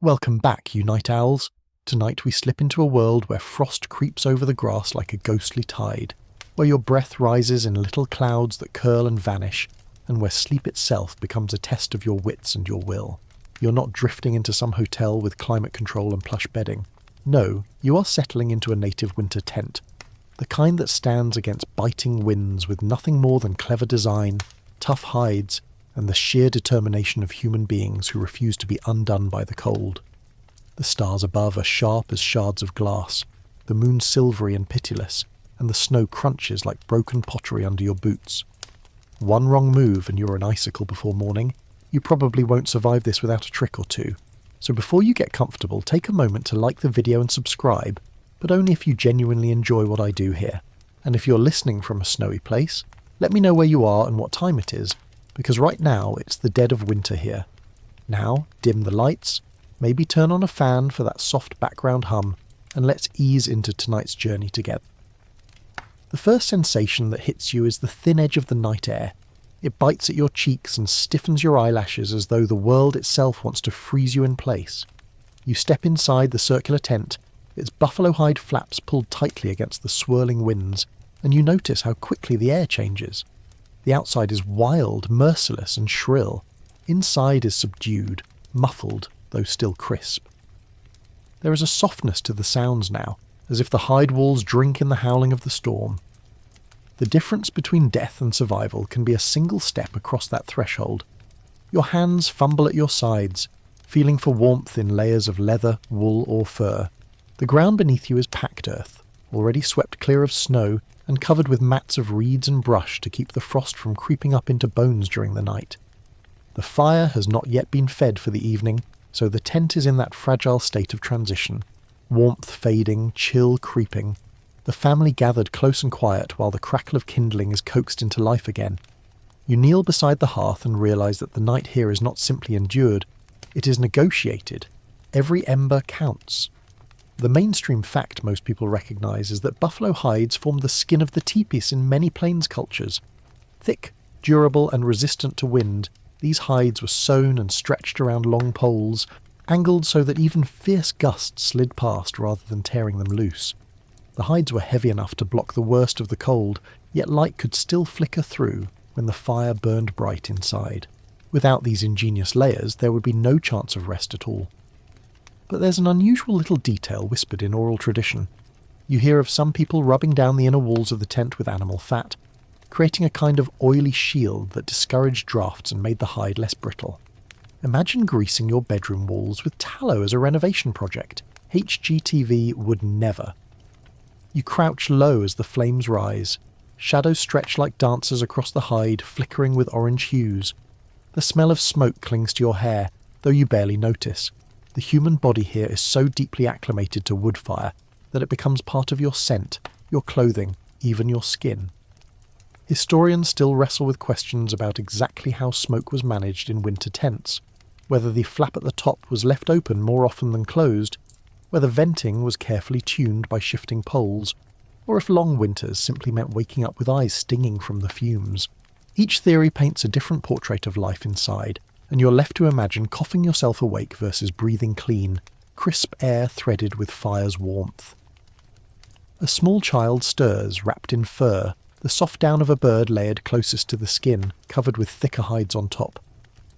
Welcome back, you night owls. Tonight we slip into a world where frost creeps over the grass like a ghostly tide, where your breath rises in little clouds that curl and vanish, and where sleep itself becomes a test of your wits and your will. You're not drifting into some hotel with climate control and plush bedding. No, you are settling into a native winter tent, the kind that stands against biting winds with nothing more than clever design, tough hides, and the sheer determination of human beings who refuse to be undone by the cold. The stars above are sharp as shards of glass, the moon silvery and pitiless, and the snow crunches like broken pottery under your boots. One wrong move and you're an icicle before morning. You probably won't survive this without a trick or two. So before you get comfortable, take a moment to like the video and subscribe, but only if you genuinely enjoy what I do here. And if you're listening from a snowy place, let me know where you are and what time it is, because right now it's the dead of winter here. Now, dim the lights, maybe turn on a fan for that soft background hum, and let's ease into tonight's journey together. The first sensation that hits you is the thin edge of the night air. It bites at your cheeks and stiffens your eyelashes as though the world itself wants to freeze you in place. You step inside the circular tent, its buffalo hide flaps pulled tightly against the swirling winds, and you notice how quickly the air changes. The outside is wild, merciless and shrill. Inside is subdued, muffled, though still crisp. There is a softness to the sounds now, as if the hide walls drink in the howling of the storm. The difference between death and survival can be a single step across that threshold. Your hands fumble at your sides, feeling for warmth in layers of leather, wool or fur. The ground beneath you is packed earth, already swept clear of snow and covered with mats of reeds and brush to keep the frost from creeping up into bones during the night. The fire has not yet been fed for the evening, so the tent is in that fragile state of transition. Warmth fading, chill creeping. The family gathered close and quiet while the crackle of kindling is coaxed into life again. You kneel beside the hearth and realise that the night here is not simply endured, it is negotiated. Every ember counts. The mainstream fact most people recognise is that buffalo hides form the skin of the teepees in many plains cultures. Thick, durable and resistant to wind, these hides were sewn and stretched around long poles, angled so that even fierce gusts slid past rather than tearing them loose. The hides were heavy enough to block the worst of the cold, yet light could still flicker through when the fire burned bright inside. Without these ingenious layers, there would be no chance of rest at all. But there's an unusual little detail whispered in oral tradition. You hear of some people rubbing down the inner walls of the tent with animal fat, creating a kind of oily shield that discouraged drafts and made the hide less brittle. Imagine greasing your bedroom walls with tallow as a renovation project. HGTV would never. You crouch low as the flames rise. Shadows stretch like dancers across the hide, flickering with orange hues. The smell of smoke clings to your hair, though you barely notice. The human body here is so deeply acclimated to wood fire that it becomes part of your scent, your clothing, even your skin. Historians still wrestle with questions about exactly how smoke was managed in winter tents, whether the flap at the top was left open more often than closed, whether venting was carefully tuned by shifting poles, or if long winters simply meant waking up with eyes stinging from the fumes. Each theory paints a different portrait of life inside, and you're left to imagine coughing yourself awake versus breathing clean, crisp air threaded with fire's warmth. A small child stirs, wrapped in fur, the soft down of a bird layered closest to the skin, covered with thicker hides on top.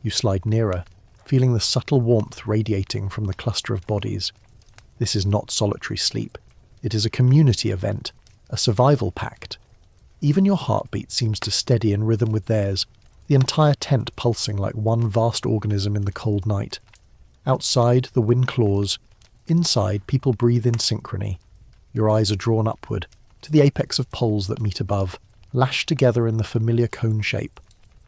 You slide nearer, feeling the subtle warmth radiating from the cluster of bodies. This is not solitary sleep. It is a community event, a survival pact. Even your heartbeat seems to steady in rhythm with theirs, the entire tent pulsing like one vast organism in the cold night. Outside, the wind claws. Inside, people breathe in synchrony. Your eyes are drawn upward, to the apex of poles that meet above, lashed together in the familiar cone shape.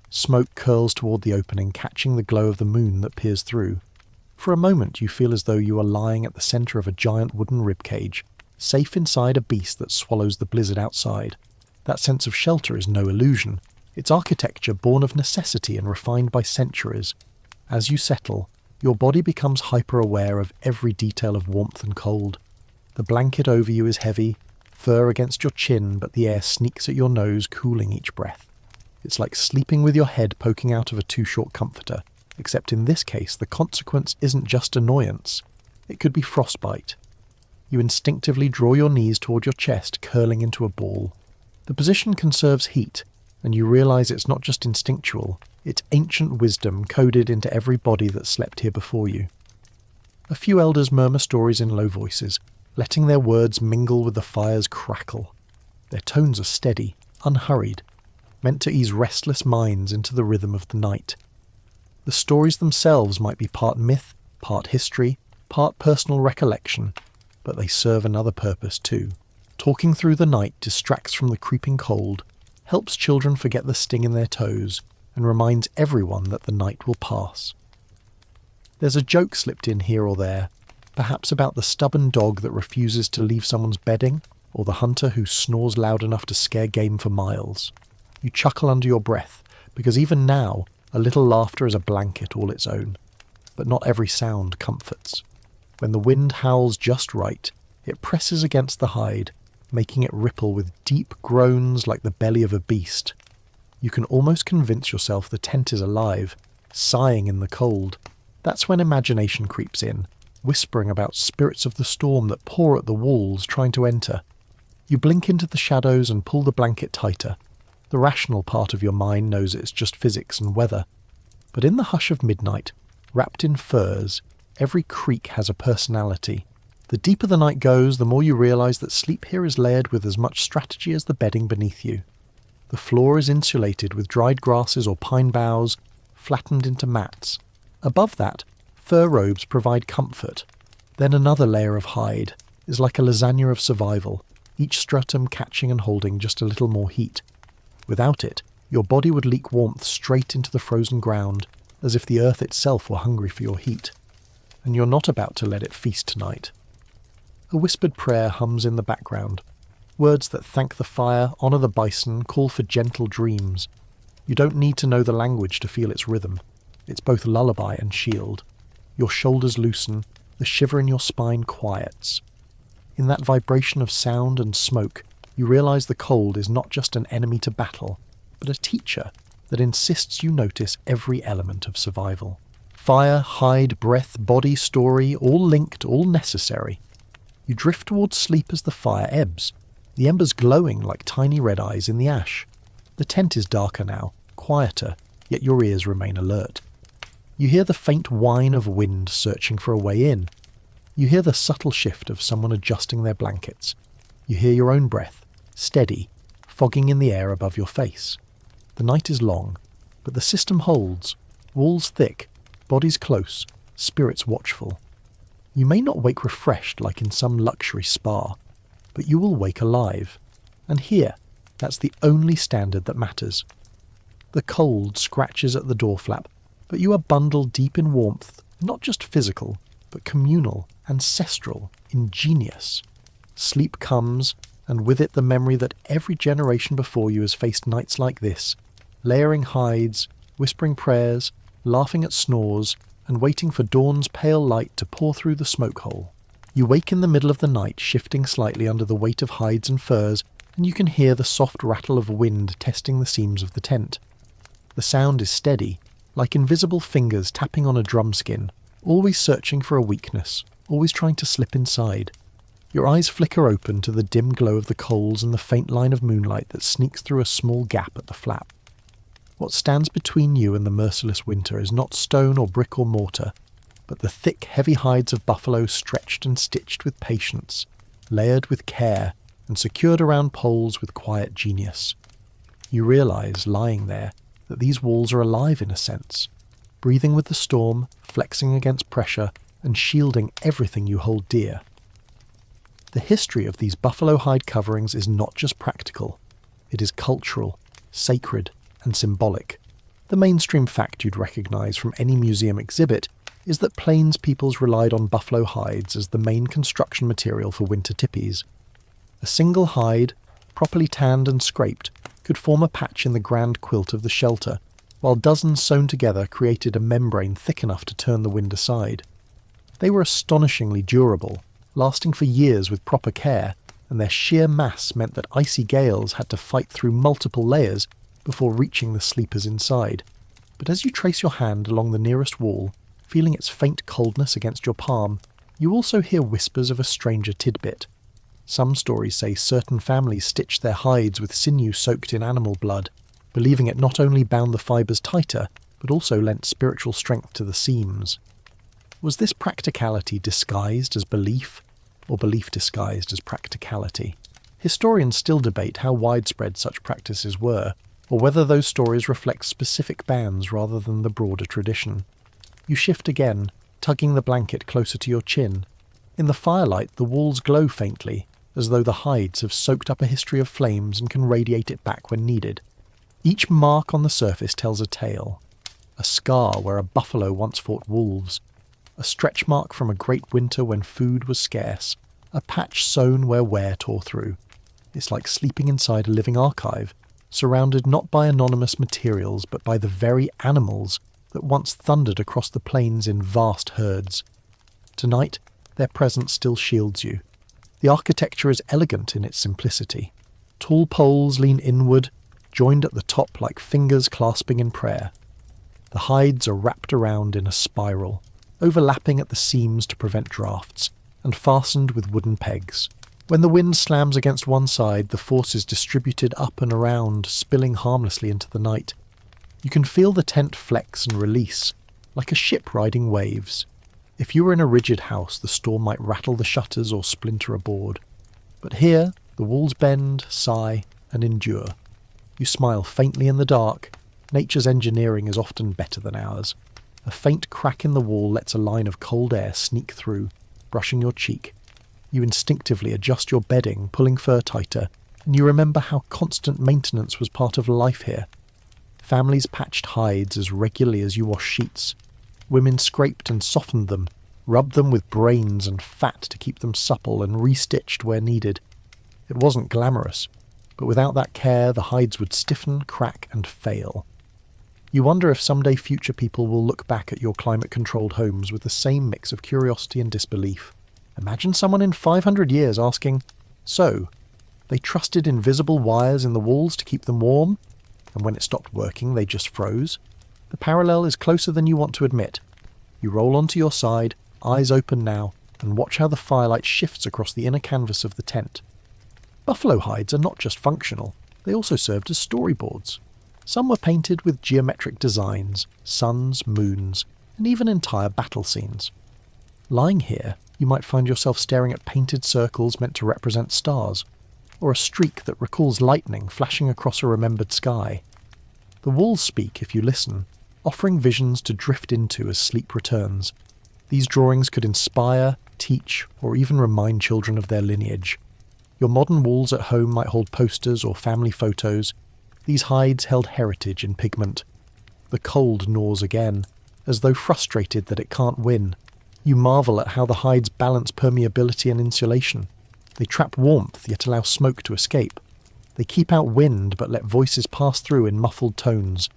Smoke curls toward the opening, catching the glow of the moon that peers through. For a moment you feel as though you are lying at the centre of a giant wooden ribcage, safe inside a beast that swallows the blizzard outside. That sense of shelter is no illusion. It's architecture born of necessity and refined by centuries. As you settle, your body becomes hyper-aware of every detail of warmth and cold. The blanket over you is heavy, fur against your chin, but the air sneaks at your nose, cooling each breath. It's like sleeping with your head poking out of a too-short comforter, except in this case the consequence isn't just annoyance. It could be frostbite. You instinctively draw your knees toward your chest, curling into a ball. The position conserves heat, and you realise it's not just instinctual, it's ancient wisdom coded into every body that slept here before you. A few elders murmur stories in low voices, letting their words mingle with the fire's crackle. Their tones are steady, unhurried, meant to ease restless minds into the rhythm of the night. The stories themselves might be part myth, part history, part personal recollection, but they serve another purpose too. Talking through the night distracts from the creeping cold, helps children forget the sting in their toes, and reminds everyone that the night will pass. There's a joke slipped in here or there, perhaps about the stubborn dog that refuses to leave someone's bedding, or the hunter who snores loud enough to scare game for miles. You chuckle under your breath, because even now, a little laughter is a blanket all its own. But not every sound comforts. When the wind howls just right, it presses against the hide, making it ripple with deep groans like the belly of a beast. You can almost convince yourself the tent is alive, sighing in the cold. That's when imagination creeps in, whispering about spirits of the storm that pour at the walls trying to enter. You blink into the shadows and pull the blanket tighter. The rational part of your mind knows it's just physics and weather. But in the hush of midnight, wrapped in furs, every creak has a personality. The deeper the night goes, the more you realise that sleep here is layered with as much strategy as the bedding beneath you. The floor is insulated with dried grasses or pine boughs, flattened into mats. Above that, fur robes provide comfort. Then another layer of hide is like a lasagna of survival, each stratum catching and holding just a little more heat. Without it, your body would leak warmth straight into the frozen ground, as if the earth itself were hungry for your heat. And you're not about to let it feast tonight. A whispered prayer hums in the background. Words that thank the fire, honour the bison, call for gentle dreams. You don't need to know the language to feel its rhythm. It's both lullaby and shield. Your shoulders loosen, the shiver in your spine quiets. In that vibration of sound and smoke, you realise the cold is not just an enemy to battle, but a teacher that insists you notice every element of survival. Fire, hide, breath, body, story, all linked, all necessary. You drift towards sleep as the fire ebbs, the embers glowing like tiny red eyes in the ash. The tent is darker now, quieter, yet your ears remain alert. You hear the faint whine of wind searching for a way in. You hear the subtle shift of someone adjusting their blankets. You hear your own breath, steady, fogging in the air above your face. The night is long, but the system holds. Walls thick, bodies close, spirits watchful. You may not wake refreshed like in some luxury spa, but you will wake alive. And here, that's the only standard that matters. The cold scratches at the door flap, but you are bundled deep in warmth, not just physical, but communal, ancestral, ingenious. Sleep comes, and with it the memory that every generation before you has faced nights like this, layering hides, whispering prayers, laughing at snores, and waiting for dawn's pale light to pour through the smoke hole. You wake in the middle of the night, shifting slightly under the weight of hides and furs, and you can hear the soft rattle of wind testing the seams of the tent. The sound is steady, like invisible fingers tapping on a drum skin, always searching for a weakness, always trying to slip inside. Your eyes flicker open to the dim glow of the coals and the faint line of moonlight that sneaks through a small gap at the flap. What stands between you and the merciless winter is not stone or brick or mortar, but the thick, heavy hides of buffalo stretched and stitched with patience, layered with care, and secured around poles with quiet genius. You realise, lying there, that these walls are alive in a sense, breathing with the storm, flexing against pressure, and shielding everything you hold dear. The history of these buffalo hide coverings is not just practical. It is cultural, sacred, and symbolic. The mainstream fact you'd recognise from any museum exhibit is that Plains peoples relied on buffalo hides as the main construction material for winter tippies. A single hide, properly tanned and scraped, could form a patch in the grand quilt of the shelter, while dozens sewn together created a membrane thick enough to turn the wind aside. They were astonishingly durable, lasting for years with proper care, and their sheer mass meant that icy gales had to fight through multiple layers before reaching the sleepers inside. But as you trace your hand along the nearest wall, feeling its faint coldness against your palm, you also hear whispers of a stranger tidbit. Some stories say certain families stitched their hides with sinew soaked in animal blood, believing it not only bound the fibres tighter, but also lent spiritual strength to the seams. Was this practicality disguised as belief, or belief disguised as practicality? Historians still debate how widespread such practices were, or whether those stories reflect specific bands rather than the broader tradition. You shift again, tugging the blanket closer to your chin. In the firelight, the walls glow faintly, as though the hides have soaked up a history of flames and can radiate it back when needed. Each mark on the surface tells a tale. A scar where a buffalo once fought wolves. A stretch mark from a great winter when food was scarce. A patch sown where wear tore through. It's like sleeping inside a living archive, surrounded not by anonymous materials but by the very animals that once thundered across the plains in vast herds. Tonight, their presence still shields you. The architecture is elegant in its simplicity. Tall poles lean inward, joined at the top like fingers clasping in prayer. The hides are wrapped around in a spiral, overlapping at the seams to prevent drafts, and fastened with wooden pegs. When the wind slams against one side, the force is distributed up and around, spilling harmlessly into the night. You can feel the tent flex and release, like a ship riding waves. If you were in a rigid house, the storm might rattle the shutters or splinter a board. But here, the walls bend, sigh, and endure. You smile faintly in the dark. Nature's engineering is often better than ours. A faint crack in the wall lets a line of cold air sneak through, brushing your cheek. You instinctively adjust your bedding, pulling fur tighter, and you remember how constant maintenance was part of life here. Families patched hides as regularly as you wash sheets. Women scraped and softened them, rubbed them with brains and fat to keep them supple and restitched where needed. It wasn't glamorous, but without that care the hides would stiffen, crack and fail. You wonder if someday future people will look back at your climate-controlled homes with the same mix of curiosity and disbelief. Imagine someone in 500 years asking, so, they trusted invisible wires in the walls to keep them warm, and when it stopped working they just froze? The parallel is closer than you want to admit. You roll onto your side, eyes open now, and watch how the firelight shifts across the inner canvas of the tent. Buffalo hides are not just functional, they also served as storyboards. Some were painted with geometric designs, suns, moons, and even entire battle scenes. Lying here, you might find yourself staring at painted circles meant to represent stars, or a streak that recalls lightning flashing across a remembered sky. The walls speak if you listen, offering visions to drift into as sleep returns. These drawings could inspire, teach, or even remind children of their lineage. Your modern walls at home might hold posters or family photos. These hides held heritage in pigment. The cold gnaws again, as though frustrated that it can't win. You marvel at how the hides balance permeability and insulation. They trap warmth, yet allow smoke to escape. They keep out wind, but let voices pass through in muffled tones.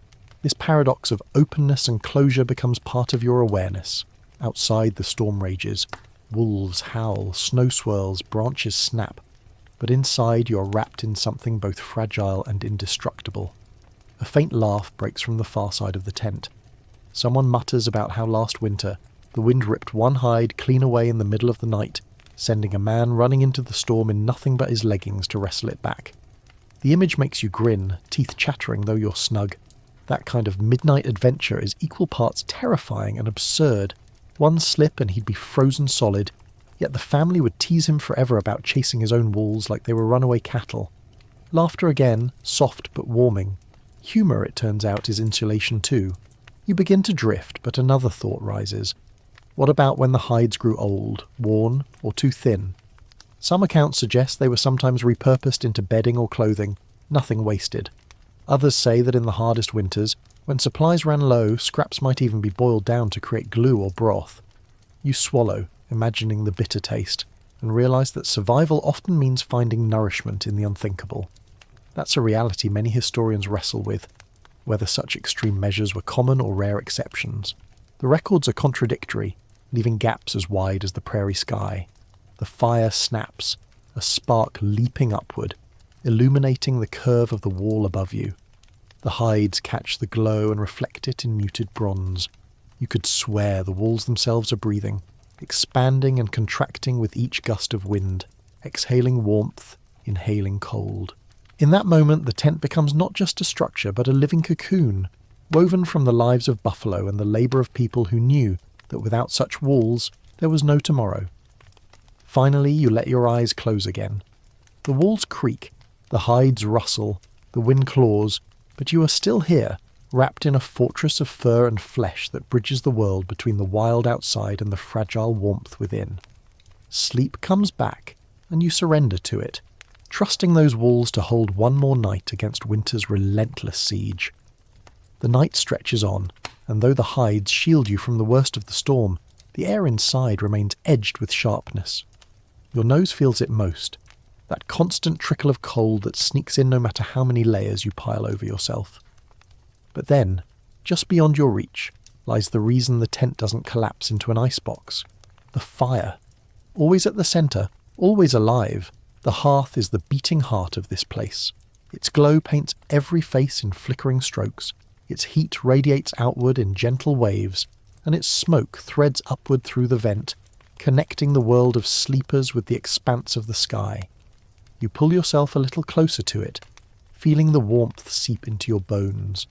This paradox of openness and closure becomes part of your awareness. Outside, the storm rages. Wolves howl, snow swirls, branches snap. But inside, you're wrapped in something both fragile and indestructible. A faint laugh breaks from the far side of the tent. Someone mutters about how last winter, the wind ripped one hide clean away in the middle of the night, sending a man running into the storm in nothing but his leggings to wrestle it back. The image makes you grin, teeth chattering though you're snug. That kind of midnight adventure is equal parts terrifying and absurd. One slip and he'd be frozen solid, yet the family would tease him forever about chasing his own wolves like they were runaway cattle. Laughter again, soft but warming. Humour, it turns out, is insulation too. You begin to drift, but another thought rises. What about when the hides grew old, worn, or too thin? Some accounts suggest they were sometimes repurposed into bedding or clothing, nothing wasted. Others say that in the hardest winters, when supplies ran low, scraps might even be boiled down to create glue or broth. You swallow, imagining the bitter taste, and realise that survival often means finding nourishment in the unthinkable. That's a reality many historians wrestle with, whether such extreme measures were common or rare exceptions. The records are contradictory, leaving gaps as wide as the prairie sky. The fire snaps, a spark leaping upward, illuminating the curve of the wall above you. The hides catch the glow and reflect it in muted bronze. You could swear the walls themselves are breathing, expanding and contracting with each gust of wind, exhaling warmth, inhaling cold. In that moment, the tent becomes not just a structure, but a living cocoon, woven from the lives of buffalo and the labour of people who knew that without such walls, there was no tomorrow. Finally, you let your eyes close again. The walls creak, the hides rustle, the wind claws, but you are still here, wrapped in a fortress of fur and flesh that bridges the world between the wild outside and the fragile warmth within. Sleep comes back, and you surrender to it, trusting those walls to hold one more night against winter's relentless siege. The night stretches on, and though the hides shield you from the worst of the storm, the air inside remains edged with sharpness. Your nose feels it most, that constant trickle of cold that sneaks in no matter how many layers you pile over yourself. But then, just beyond your reach, lies the reason the tent doesn't collapse into an icebox. The fire. Always at the centre, always alive, the hearth is the beating heart of this place. Its glow paints every face in flickering strokes, its heat radiates outward in gentle waves, and its smoke threads upward through the vent, connecting the world of sleepers with the expanse of the sky. You pull yourself a little closer to it, feeling the warmth seep into your bones.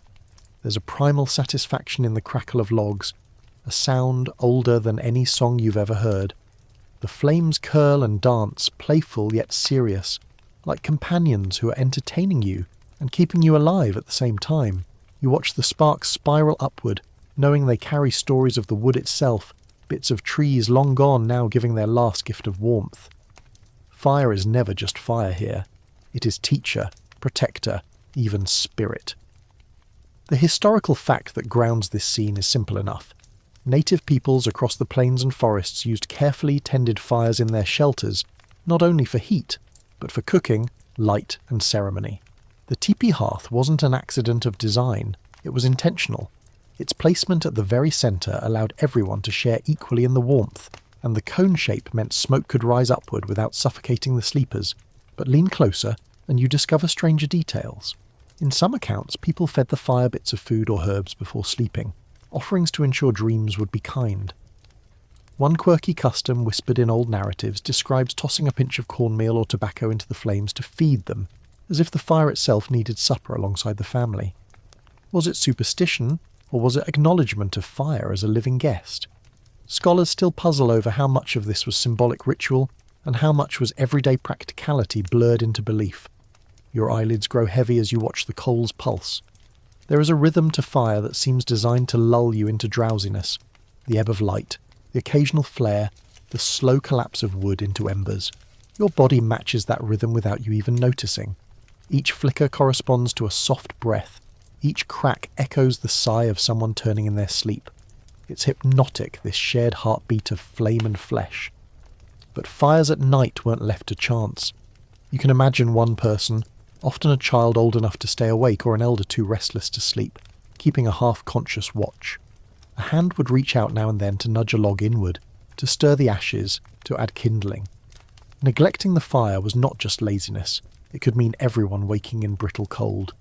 There's a primal satisfaction in the crackle of logs, a sound older than any song you've ever heard. The flames curl and dance, playful yet serious, like companions who are entertaining you and keeping you alive at the same time. You watch the sparks spiral upward, knowing they carry stories of the wood itself, bits of trees long gone now giving their last gift of warmth. Fire is never just fire here. It is teacher, protector, even spirit. The historical fact that grounds this scene is simple enough. Native peoples across the plains and forests used carefully tended fires in their shelters, not only for heat, but for cooking, light, and ceremony. The teepee hearth wasn't an accident of design, it was intentional. Its placement at the very centre allowed everyone to share equally in the warmth, and the cone shape meant smoke could rise upward without suffocating the sleepers. But lean closer, and you discover stranger details. In some accounts, people fed the fire bits of food or herbs before sleeping, offerings to ensure dreams would be kind. One quirky custom whispered in old narratives describes tossing a pinch of cornmeal or tobacco into the flames to feed them, as if the fire itself needed supper alongside the family. Was it superstition, or was it acknowledgement of fire as a living guest? Scholars still puzzle over how much of this was symbolic ritual and how much was everyday practicality blurred into belief. Your eyelids grow heavy as you watch the coals pulse. There is a rhythm to fire that seems designed to lull you into drowsiness. The ebb of light, the occasional flare, the slow collapse of wood into embers. Your body matches that rhythm without you even noticing. Each flicker corresponds to a soft breath. Each crack echoes the sigh of someone turning in their sleep. It's hypnotic, this shared heartbeat of flame and flesh. But fires at night weren't left to chance. You can imagine one person, often a child old enough to stay awake or an elder too restless to sleep, keeping a half-conscious watch. A hand would reach out now and then to nudge a log inward, to stir the ashes, to add kindling. Neglecting the fire was not just laziness, it could mean everyone waking in brittle cold.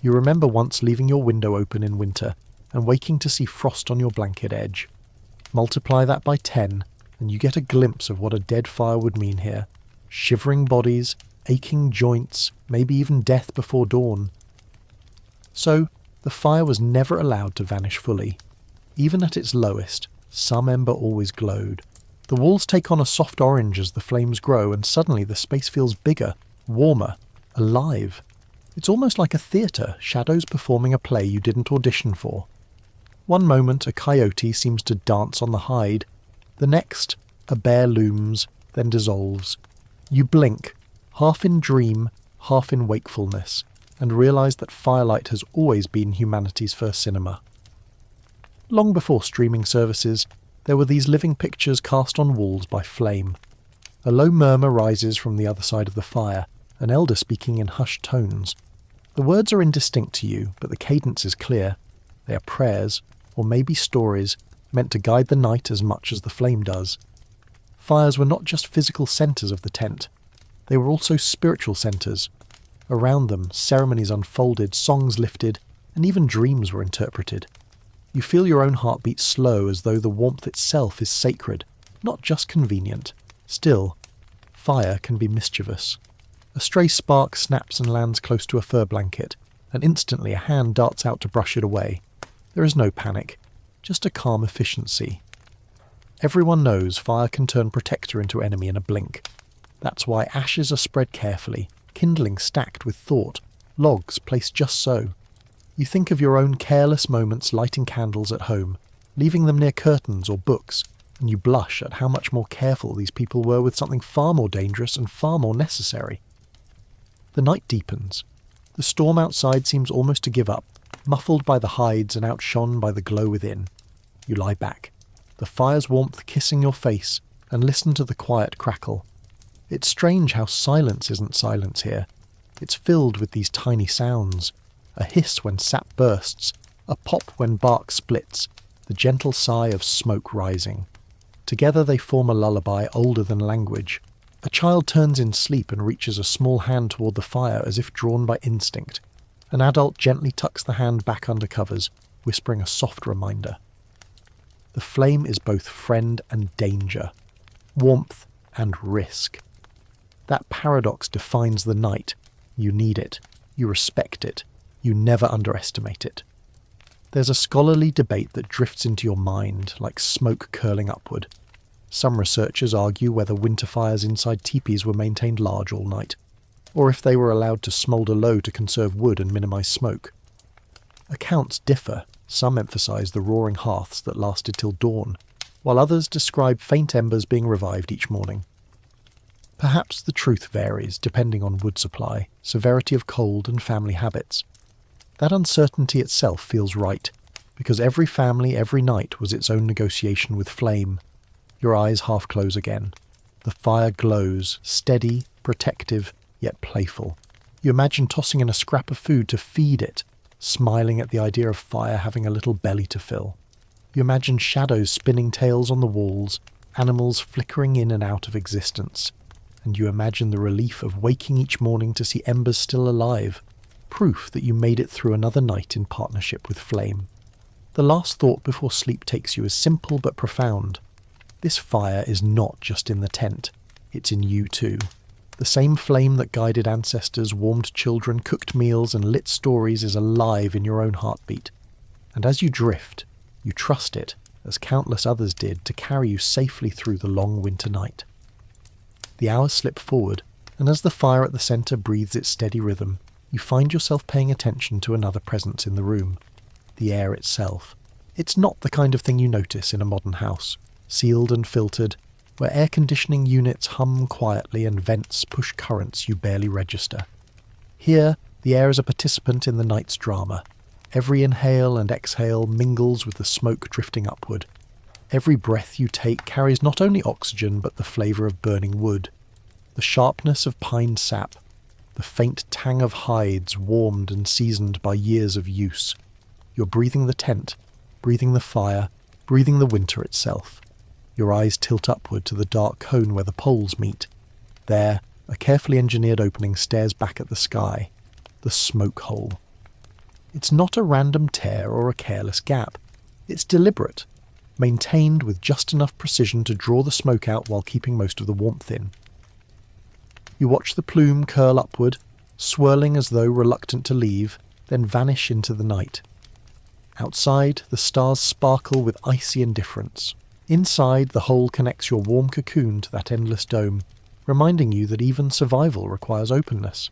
You remember once leaving your window open in winter and waking to see frost on your blanket edge. Multiply that by 10, and you get a glimpse of what a dead fire would mean here. Shivering bodies, aching joints, maybe even death before dawn. So, the fire was never allowed to vanish fully. Even at its lowest, some ember always glowed. The walls take on a soft orange as the flames grow, and suddenly the space feels bigger, warmer, alive. It's almost like a theatre, shadows performing a play you didn't audition for. One moment a coyote seems to dance on the hide, the next a bear looms, then dissolves. You blink, half in dream, half in wakefulness, and realise that firelight has always been humanity's first cinema. Long before streaming services, there were these living pictures cast on walls by flame. A low murmur rises from the other side of the fire, an elder speaking in hushed tones. The words are indistinct to you, but the cadence is clear. They are prayers, or maybe stories, meant to guide the night as much as the flame does. Fires were not just physical centres of the tent. They were also spiritual centres. Around them, ceremonies unfolded, songs lifted, and even dreams were interpreted. You feel your own heartbeat slow as though the warmth itself is sacred, not just convenient. Still, fire can be mischievous. A stray spark snaps and lands close to a fur blanket, and instantly a hand darts out to brush it away. There is no panic, just a calm efficiency. Everyone knows fire can turn protector into enemy in a blink. That's why ashes are spread carefully, kindling stacked with thought, logs placed just so. You think of your own careless moments lighting candles at home, leaving them near curtains or books, and you blush at how much more careful these people were with something far more dangerous and far more necessary. The night deepens. The storm outside seems almost to give up, muffled by the hides and outshone by the glow within. You lie back, the fire's warmth kissing your face, and listen to the quiet crackle. It's strange how silence isn't silence here. It's filled with these tiny sounds. A hiss when sap bursts, a pop when bark splits, the gentle sigh of smoke rising. Together they form a lullaby older than language. A child turns in sleep and reaches a small hand toward the fire as if drawn by instinct. An adult gently tucks the hand back under covers, whispering a soft reminder. The flame is both friend and danger, warmth and risk. That paradox defines the night. You need it. You respect it. You never underestimate it. There's a scholarly debate that drifts into your mind like smoke curling upward. Some researchers argue whether winter fires inside teepees were maintained large all night, or if they were allowed to smoulder low to conserve wood and minimise smoke. Accounts differ. Some emphasise the roaring hearths that lasted till dawn, while others describe faint embers being revived each morning. Perhaps the truth varies depending on wood supply, severity of cold and family habits. That uncertainty itself feels right, because every family every night was its own negotiation with flame. Your eyes half close again. The fire glows, steady, protective, yet playful. You imagine tossing in a scrap of food to feed it, smiling at the idea of fire having a little belly to fill. You imagine shadows spinning tails on the walls, animals flickering in and out of existence. And you imagine the relief of waking each morning to see embers still alive, proof that you made it through another night in partnership with flame. The last thought before sleep takes you is simple but profound. This fire is not just in the tent, it's in you too. The same flame that guided ancestors, warmed children, cooked meals and lit stories is alive in your own heartbeat. And as you drift, you trust it, as countless others did, to carry you safely through the long winter night. The hours slip forward, and as the fire at the centre breathes its steady rhythm, you find yourself paying attention to another presence in the room, the air itself. It's not the kind of thing you notice in a modern house, sealed and filtered, where air conditioning units hum quietly and vents push currents you barely register. Here, the air is a participant in the night's drama. Every inhale and exhale mingles with the smoke drifting upward. Every breath you take carries not only oxygen but the flavour of burning wood, the sharpness of pine sap, the faint tang of hides warmed and seasoned by years of use. You're breathing the tent, breathing the fire, breathing the winter itself. Your eyes tilt upward to the dark cone where the poles meet. There, a carefully engineered opening stares back at the sky, the smoke hole. It's not a random tear or a careless gap. It's deliberate, maintained with just enough precision to draw the smoke out while keeping most of the warmth in. You watch the plume curl upward, swirling as though reluctant to leave, then vanish into the night. Outside, the stars sparkle with icy indifference. Inside, the hole connects your warm cocoon to that endless dome, reminding you that even survival requires openness.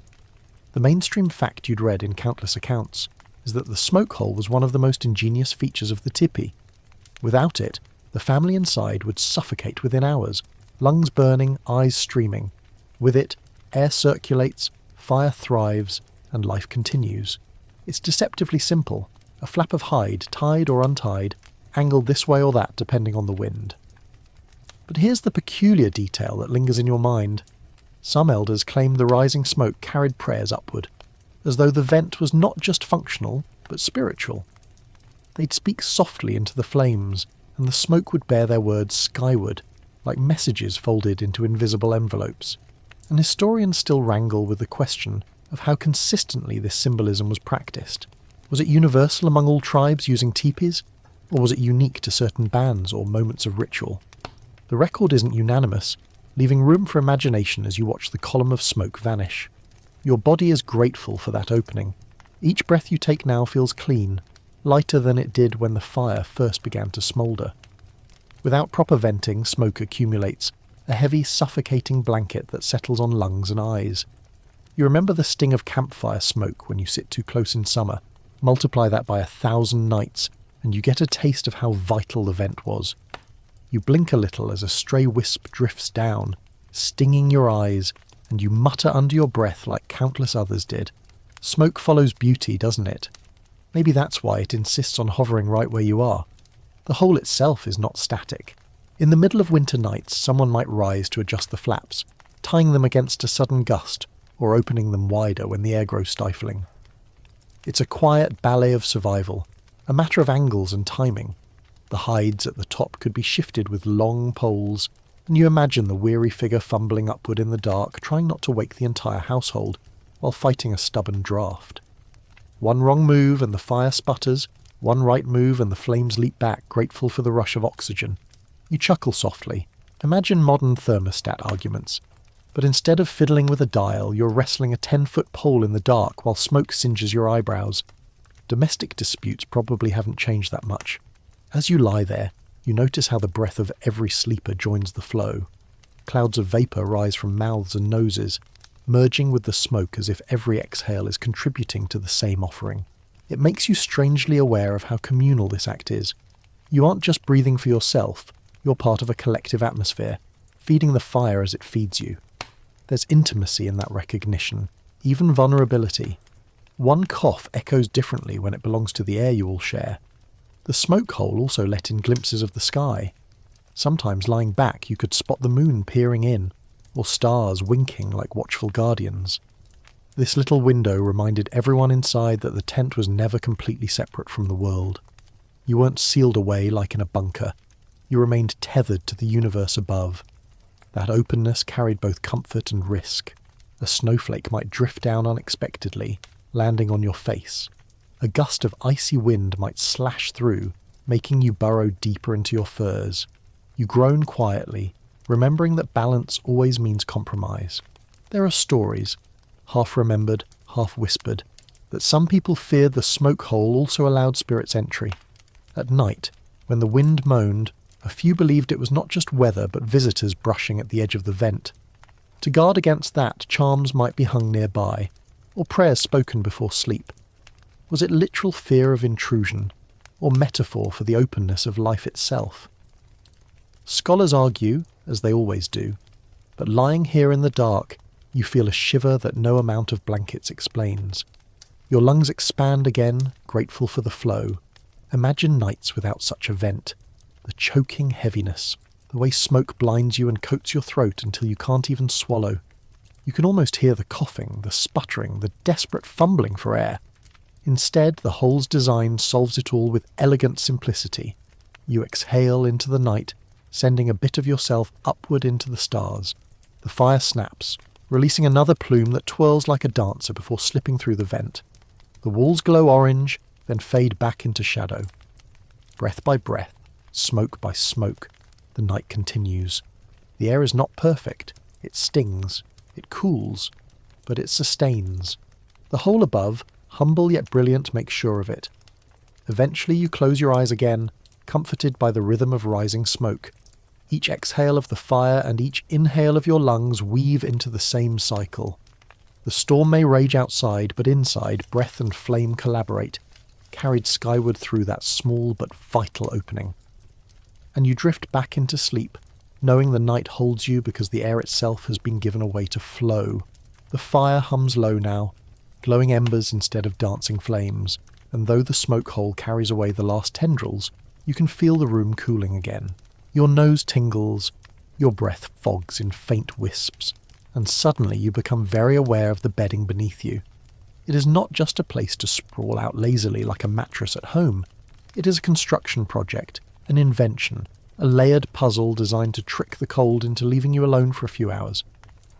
The mainstream fact you'd read in countless accounts is that the smoke hole was one of the most ingenious features of the tipi. Without it, the family inside would suffocate within hours, lungs burning, eyes streaming. With it, air circulates, fire thrives, and life continues. It's deceptively simple, a flap of hide, tied or untied, angled this way or that depending on the wind. But here's the peculiar detail that lingers in your mind. Some elders claimed the rising smoke carried prayers upward, as though the vent was not just functional, but spiritual. They'd speak softly into the flames, and the smoke would bear their words skyward, like messages folded into invisible envelopes. And historians still wrangle with the question of how consistently this symbolism was practiced. Was it universal among all tribes using teepees, or was it unique to certain bands or moments of ritual? The record isn't unanimous, leaving room for imagination as you watch the column of smoke vanish. Your body is grateful for that opening. Each breath you take now feels clean, lighter than it did when the fire first began to smoulder. Without proper venting, smoke accumulates, a heavy, suffocating blanket that settles on lungs and eyes. You remember the sting of campfire smoke when you sit too close in summer. Multiply that by 1,000 nights, and you get a taste of how vital the vent was. You blink a little as a stray wisp drifts down, stinging your eyes, and you mutter under your breath like countless others did. Smoke follows beauty, doesn't it? Maybe that's why it insists on hovering right where you are. The hole itself is not static. In the middle of winter nights, someone might rise to adjust the flaps, tying them against a sudden gust, or opening them wider when the air grows stifling. It's a quiet ballet of survival, a matter of angles and timing. The hides at the top could be shifted with long poles, and you imagine the weary figure fumbling upward in the dark, trying not to wake the entire household, while fighting a stubborn draft. One wrong move and the fire sputters, one right move and the flames leap back, grateful for the rush of oxygen. You chuckle softly. Imagine modern thermostat arguments. But instead of fiddling with a dial, you're wrestling a 10-foot pole in the dark while smoke singes your eyebrows. Domestic disputes probably haven't changed that much. As you lie there, you notice how the breath of every sleeper joins the flow. Clouds of vapour rise from mouths and noses, merging with the smoke as if every exhale is contributing to the same offering. It makes you strangely aware of how communal this act is. You aren't just breathing for yourself, you're part of a collective atmosphere, feeding the fire as it feeds you. There's intimacy in that recognition, even vulnerability. One cough echoes differently when it belongs to the air you all share. The smoke hole also let in glimpses of the sky. Sometimes lying back you could spot the moon peering in, or stars winking like watchful guardians. This little window reminded everyone inside that the tent was never completely separate from the world. You weren't sealed away like in a bunker. You remained tethered to the universe above. That openness carried both comfort and risk. A snowflake might drift down unexpectedly, landing on your face. A gust of icy wind might slash through, making you burrow deeper into your furs. You groan quietly, remembering that balance always means compromise. There are stories, half remembered, half whispered, that some people feared the smoke hole also allowed spirits entry. At night, when the wind moaned, a few believed it was not just weather but visitors brushing at the edge of the vent. To guard against that, charms might be hung nearby, or prayers spoken before sleep. Was it literal fear of intrusion, or metaphor for the openness of life itself? Scholars argue, as they always do, but lying here in the dark, you feel a shiver that no amount of blankets explains. Your lungs expand again, grateful for the flow. Imagine nights without such a vent. The choking heaviness, the way smoke blinds you and coats your throat until you can't even swallow. You can almost hear the coughing, the sputtering, the desperate fumbling for air. Instead, the hole's design solves it all with elegant simplicity. You exhale into the night, sending a bit of yourself upward into the stars. The fire snaps, releasing another plume that twirls like a dancer before slipping through the vent. The walls glow orange, then fade back into shadow. Breath by breath, smoke by smoke, the night continues. The air is not perfect. It stings. It cools. But it sustains. The hole above, humble yet brilliant, makes sure of it. Eventually you close your eyes again, comforted by the rhythm of rising smoke. Each exhale of the fire and each inhale of your lungs weave into the same cycle. The storm may rage outside, but inside, breath and flame collaborate, carried skyward through that small but vital opening. And you drift back into sleep, knowing the night holds you because the air itself has been given a way to flow. The fire hums low now, glowing embers instead of dancing flames, and though the smoke hole carries away the last tendrils, you can feel the room cooling again. Your nose tingles, your breath fogs in faint wisps, and suddenly you become very aware of the bedding beneath you. It is not just a place to sprawl out lazily like a mattress at home. It is a construction project, an invention, a layered puzzle designed to trick the cold into leaving you alone for a few hours.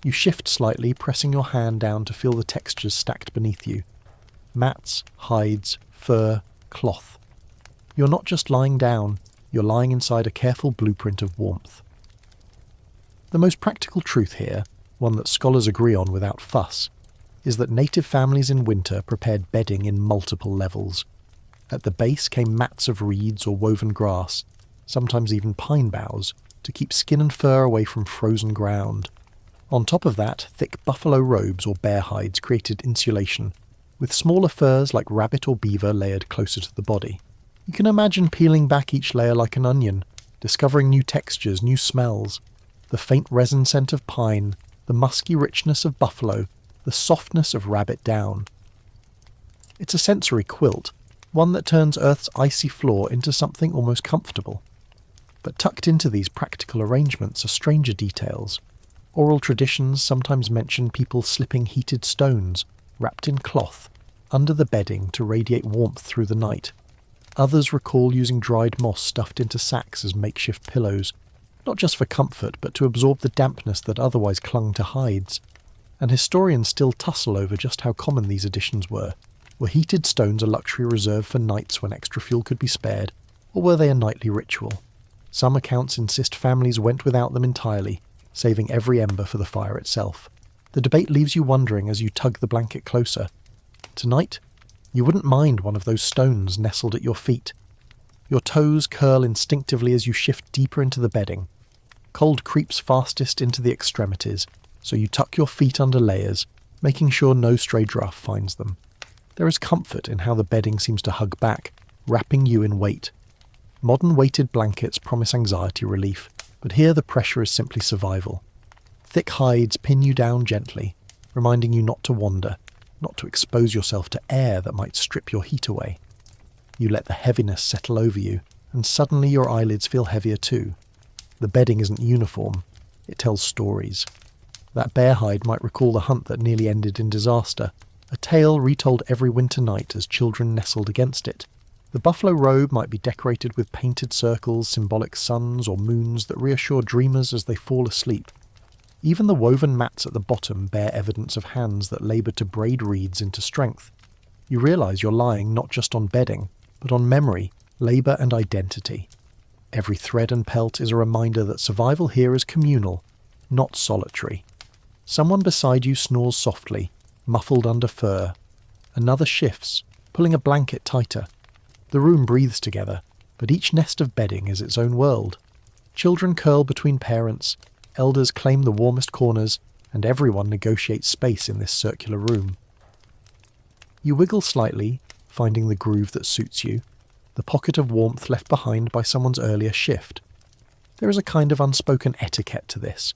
You shift slightly, pressing your hand down to feel the textures stacked beneath you. Mats, hides, fur, cloth. You're not just lying down, you're lying inside a careful blueprint of warmth. The most practical truth here, one that scholars agree on without fuss, is that native families in winter prepared bedding in multiple levels. At the base came mats of reeds or woven grass, sometimes even pine boughs, to keep skin and fur away from frozen ground. On top of that, thick buffalo robes or bear hides created insulation, with smaller furs like rabbit or beaver layered closer to the body. You can imagine peeling back each layer like an onion, discovering new textures, new smells, the faint resin scent of pine, the musky richness of buffalo, the softness of rabbit down. It's a sensory quilt, one that turns Earth's icy floor into something almost comfortable. But tucked into these practical arrangements are stranger details. Oral traditions sometimes mention people slipping heated stones, wrapped in cloth, under the bedding to radiate warmth through the night. Others recall using dried moss stuffed into sacks as makeshift pillows, not just for comfort but to absorb the dampness that otherwise clung to hides. And historians still tussle over just how common these additions were. Were heated stones a luxury reserved for nights when extra fuel could be spared, or were they a nightly ritual? Some accounts insist families went without them entirely, saving every ember for the fire itself. The debate leaves you wondering as you tug the blanket closer. Tonight, you wouldn't mind one of those stones nestled at your feet. Your toes curl instinctively as you shift deeper into the bedding. Cold creeps fastest into the extremities, so you tuck your feet under layers, making sure no stray draught finds them. There is comfort in how the bedding seems to hug back, wrapping you in weight. Modern weighted blankets promise anxiety relief, but here the pressure is simply survival. Thick hides pin you down gently, reminding you not to wander, not to expose yourself to air that might strip your heat away. You let the heaviness settle over you, and suddenly your eyelids feel heavier too. The bedding isn't uniform, it tells stories. That bear hide might recall the hunt that nearly ended in disaster, a tale retold every winter night as children nestled against it. The buffalo robe might be decorated with painted circles, symbolic suns or moons that reassure dreamers as they fall asleep. Even the woven mats at the bottom bear evidence of hands that laboured to braid reeds into strength. You realise you're lying not just on bedding, but on memory, labour and identity. Every thread and pelt is a reminder that survival here is communal, not solitary. Someone beside you snores softly, muffled under fur. Another shifts, pulling a blanket tighter. The room breathes together, but each nest of bedding is its own world. Children curl between parents, elders claim the warmest corners, and everyone negotiates space in this circular room. You wiggle slightly, finding the groove that suits you, the pocket of warmth left behind by someone's earlier shift. There is a kind of unspoken etiquette to this.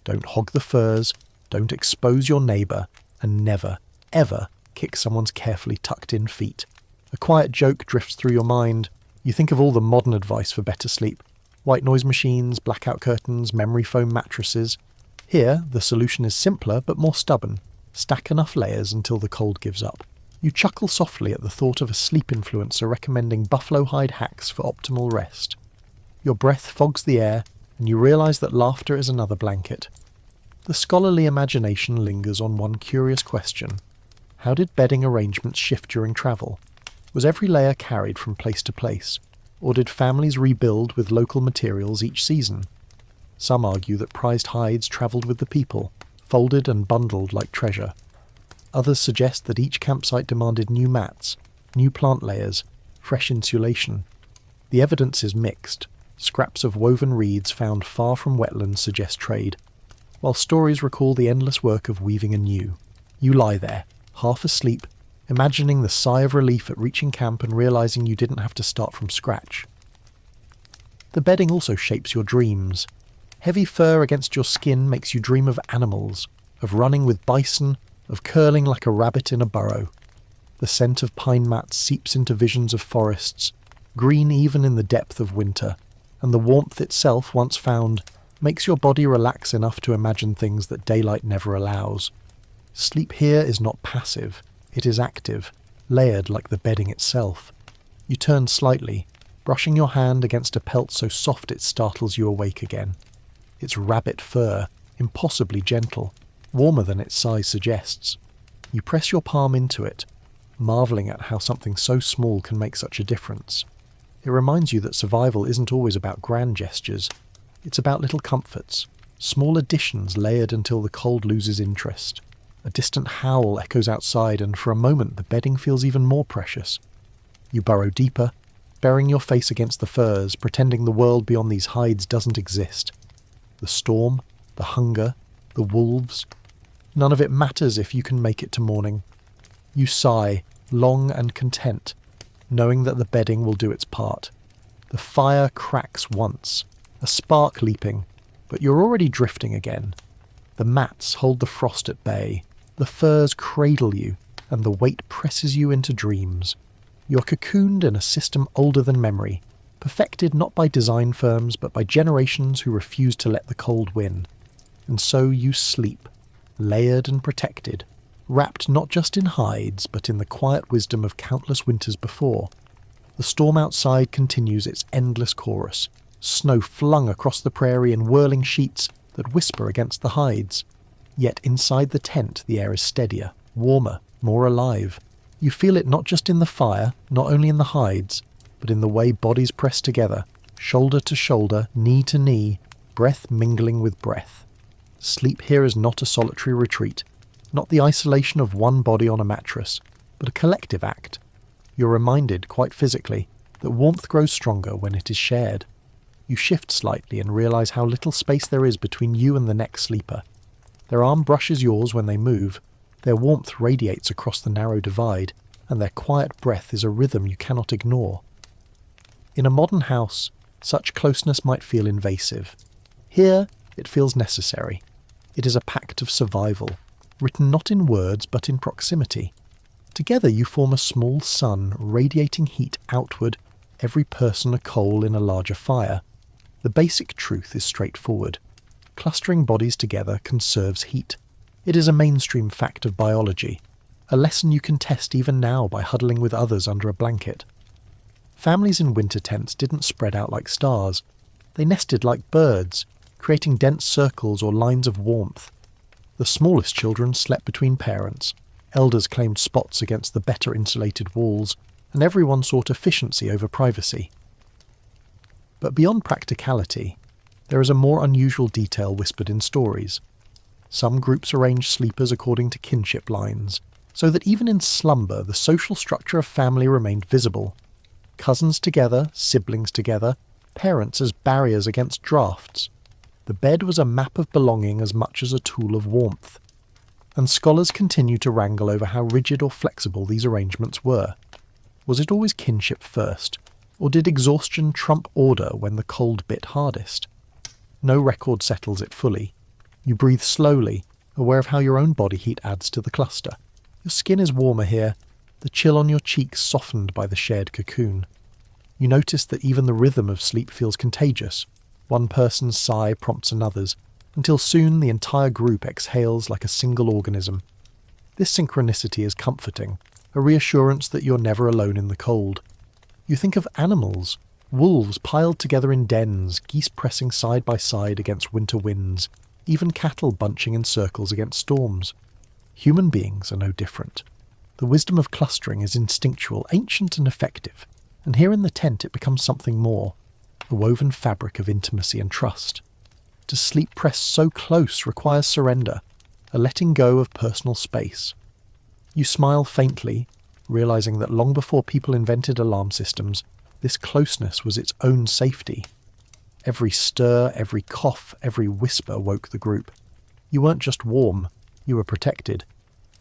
Don't hog the furs, don't expose your neighbour, and never, ever kick someone's carefully tucked-in feet. A quiet joke drifts through your mind. You think of all the modern advice for better sleep. White noise machines, blackout curtains, memory foam mattresses. Here, the solution is simpler but more stubborn. Stack enough layers until the cold gives up. You chuckle softly at the thought of a sleep influencer recommending buffalo hide hacks for optimal rest. Your breath fogs the air, and you realise that laughter is another blanket. The scholarly imagination lingers on one curious question. How did bedding arrangements shift during travel? Was every layer carried from place to place, or did families rebuild with local materials each season? Some argue that prized hides travelled with the people, folded and bundled like treasure. Others suggest that each campsite demanded new mats, new plant layers, fresh insulation. The evidence is mixed. Scraps of woven reeds found far from wetlands suggest trade, while stories recall the endless work of weaving anew. You lie there, half asleep, imagining the sigh of relief at reaching camp and realising you didn't have to start from scratch. The bedding also shapes your dreams. Heavy fur against your skin makes you dream of animals, of running with bison, of curling like a rabbit in a burrow. The scent of pine mats seeps into visions of forests, green even in the depth of winter, and the warmth itself, once found, makes your body relax enough to imagine things that daylight never allows. Sleep here is not passive, it is active, layered like the bedding itself. You turn slightly, brushing your hand against a pelt so soft it startles you awake again. It's rabbit fur, impossibly gentle, warmer than its size suggests. You press your palm into it, marvelling at how something so small can make such a difference. It reminds you that survival isn't always about grand gestures. It's about little comforts, small additions layered until the cold loses interest. A distant howl echoes outside, and for a moment the bedding feels even more precious. You burrow deeper, burying your face against the furs, pretending the world beyond these hides doesn't exist. The storm, the hunger, the wolves. None of it matters if you can make it to morning. You sigh, long and content, knowing that the bedding will do its part. The fire cracks once, a spark leaping, but you're already drifting again. The mats hold the frost at bay, the furs cradle you, and the weight presses you into dreams. You're cocooned in a system older than memory, perfected not by design firms but by generations who refuse to let the cold win. And so you sleep, layered and protected, wrapped not just in hides but in the quiet wisdom of countless winters before. The storm outside continues its endless chorus, snow flung across the prairie in whirling sheets that whisper against the hides. Yet inside the tent the air is steadier, warmer, more alive. You feel it not just in the fire, not only in the hides, but in the way bodies press together, shoulder to shoulder, knee to knee, breath mingling with breath. Sleep here is not a solitary retreat, not the isolation of one body on a mattress, but a collective act. You're reminded, quite physically, that warmth grows stronger when it is shared. You shift slightly and realise how little space there is between you and the next sleeper. Their arm brushes yours when they move, their warmth radiates across the narrow divide, and their quiet breath is a rhythm you cannot ignore. In a modern house, such closeness might feel invasive. Here, it feels necessary. It is a pact of survival, written not in words but in proximity. Together you form a small sun radiating heat outward, every person a coal in a larger fire. The basic truth is straightforward. Clustering bodies together conserves heat. It is a mainstream fact of biology, a lesson you can test even now by huddling with others under a blanket. Families in winter tents didn't spread out like stars. They nested like birds, creating dense circles or lines of warmth. The smallest children slept between parents, elders claimed spots against the better insulated walls, and everyone sought efficiency over privacy. But beyond practicality, there is a more unusual detail whispered in stories. Some groups arrange sleepers according to kinship lines, so that even in slumber the social structure of family remained visible. Cousins together, siblings together, parents as barriers against drafts. The bed was a map of belonging as much as a tool of warmth. And scholars continue to wrangle over how rigid or flexible these arrangements were. Was it always kinship first, or did exhaustion trump order when the cold bit hardest? No record settles it fully. You breathe slowly, aware of how your own body heat adds to the cluster. Your skin is warmer here, the chill on your cheeks softened by the shared cocoon. You notice that even the rhythm of sleep feels contagious. One person's sigh prompts another's, until soon the entire group exhales like a single organism. This synchronicity is comforting, a reassurance that you're never alone in the cold. You think of animals, wolves piled together in dens, geese pressing side by side against winter winds, even cattle bunching in circles against storms. Human beings are no different. The wisdom of clustering is instinctual, ancient and effective, and here in the tent it becomes something more, a woven fabric of intimacy and trust. To sleep pressed so close requires surrender, a letting go of personal space. You smile faintly, realizing that long before people invented alarm systems, this closeness was its own safety. Every stir, every cough, every whisper woke the group. You weren't just warm, you were protected.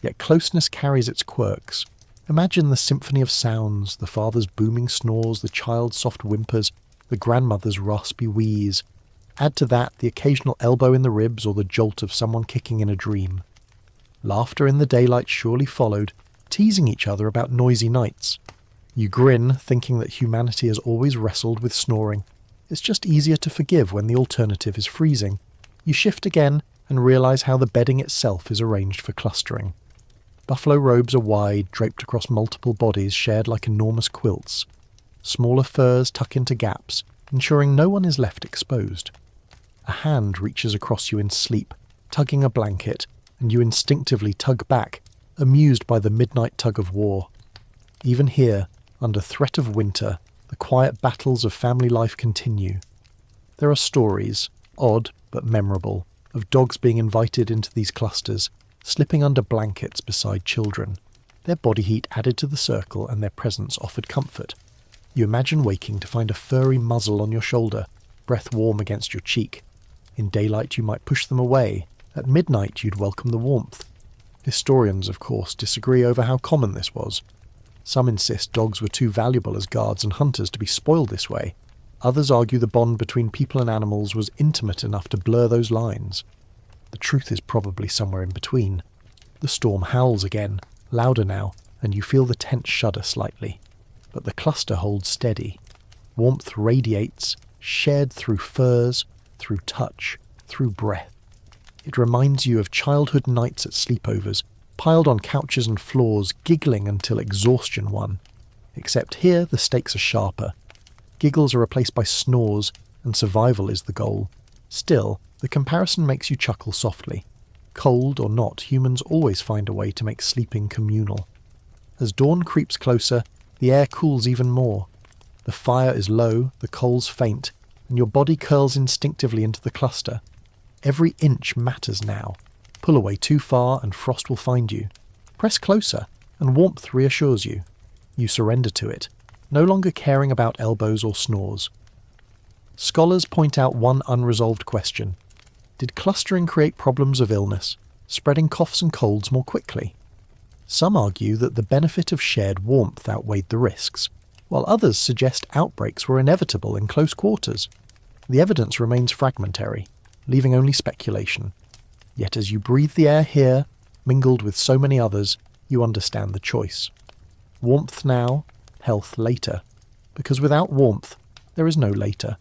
Yet closeness carries its quirks. Imagine the symphony of sounds, the father's booming snores, the child's soft whimpers, the grandmother's raspy wheeze. Add to that the occasional elbow in the ribs or the jolt of someone kicking in a dream. Laughter in the daylight surely followed, teasing each other about noisy nights. You grin, thinking that humanity has always wrestled with snoring. It's just easier to forgive when the alternative is freezing. You shift again and realize how the bedding itself is arranged for clustering. Buffalo robes are wide, draped across multiple bodies shared like enormous quilts. Smaller furs tuck into gaps, ensuring no one is left exposed. A hand reaches across you in sleep, tugging a blanket, and you instinctively tug back, amused by the midnight tug of war. Even here, under threat of winter, the quiet battles of family life continue. There are stories, odd but memorable, of dogs being invited into these clusters, slipping under blankets beside children. Their body heat added to the circle and their presence offered comfort. You imagine waking to find a furry muzzle on your shoulder, breath warm against your cheek. In daylight you might push them away. At midnight you'd welcome the warmth. Historians, of course, disagree over how common this was. Some insist dogs were too valuable as guards and hunters to be spoiled this way. Others argue the bond between people and animals was intimate enough to blur those lines. The truth is probably somewhere in between. The storm howls again, louder now, and you feel the tent shudder slightly. But the cluster holds steady. Warmth radiates, shared through furs, through touch, through breath. It reminds you of childhood nights at sleepovers, piled on couches and floors, giggling until exhaustion won. Except here the stakes are sharper. Giggles are replaced by snores, and survival is the goal. Still, the comparison makes you chuckle softly. Cold or not, humans always find a way to make sleeping communal. As dawn creeps closer, the air cools even more. The fire is low, the coals faint, and your body curls instinctively into the cluster. Every inch matters now. Pull away too far and frost will find you. Press closer, and warmth reassures you. You surrender to it, no longer caring about elbows or snores. Scholars point out one unresolved question. Did clustering create problems of illness, spreading coughs and colds more quickly? Some argue that the benefit of shared warmth outweighed the risks, while others suggest outbreaks were inevitable in close quarters. The evidence remains fragmentary, leaving only speculation. Yet as you breathe the air here, mingled with so many others, you understand the choice. Warmth now, health later. Because without warmth, there is no later.